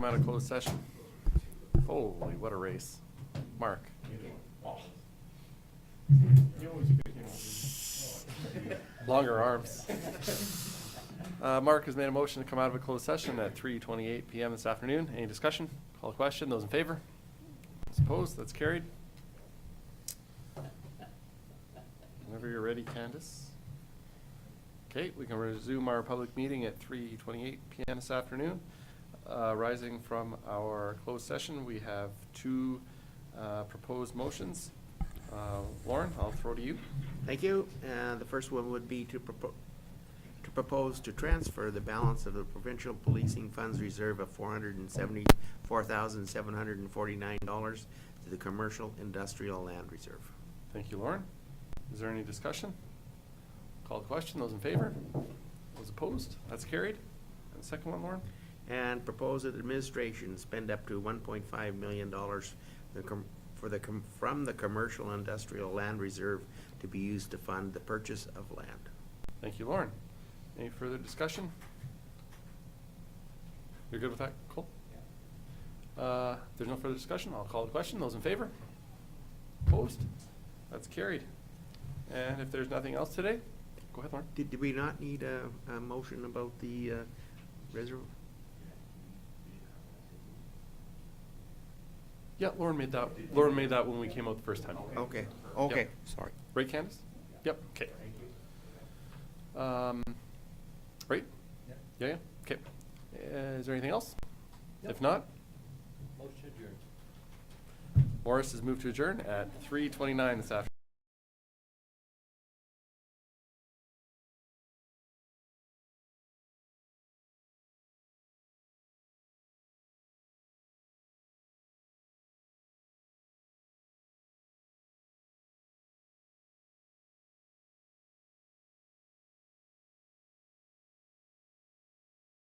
Come out of closed session. Holy, what a race. Mark. Longer arms. Mark has made a motion to come out of a closed session at 3:28 PM this afternoon. Any discussion? Call a question. Those in favor? Those opposed? That's carried. Whenever you're ready, Candace. Okay, we can resume our public meeting at 3:28 PM this afternoon. Rising from our closed session, we have two proposed motions. Lauren, I'll throw to you. Thank you. The first one would be to propose to transfer the balance of the provincial policing funds reserve of $474,749 to the commercial industrial land reserve. Thank you, Lauren. Is there any discussion? Call the question. Those in favor? Those opposed? That's carried. And the second one, Lauren? And propose that administration spend up to $1.5 million from the commercial industrial land reserve to be used to fund the purchase of land. Thank you, Lauren. Any further discussion? You're good with that, Cole? If there's no further discussion, I'll call the question. Those in favor? Opposed? That's carried. And if there's nothing else today, go ahead, Lauren. Did we not need a motion about the reserve? Yeah, Lauren made that. Lauren made that when we came out the first time. Okay, okay, Yep. sorry. Right, Candace? Yep, okay. Right? Yeah, okay. Is there anything else? If not, Motion adjourned. Morris has moved to adjourn at 3:29 this afternoon.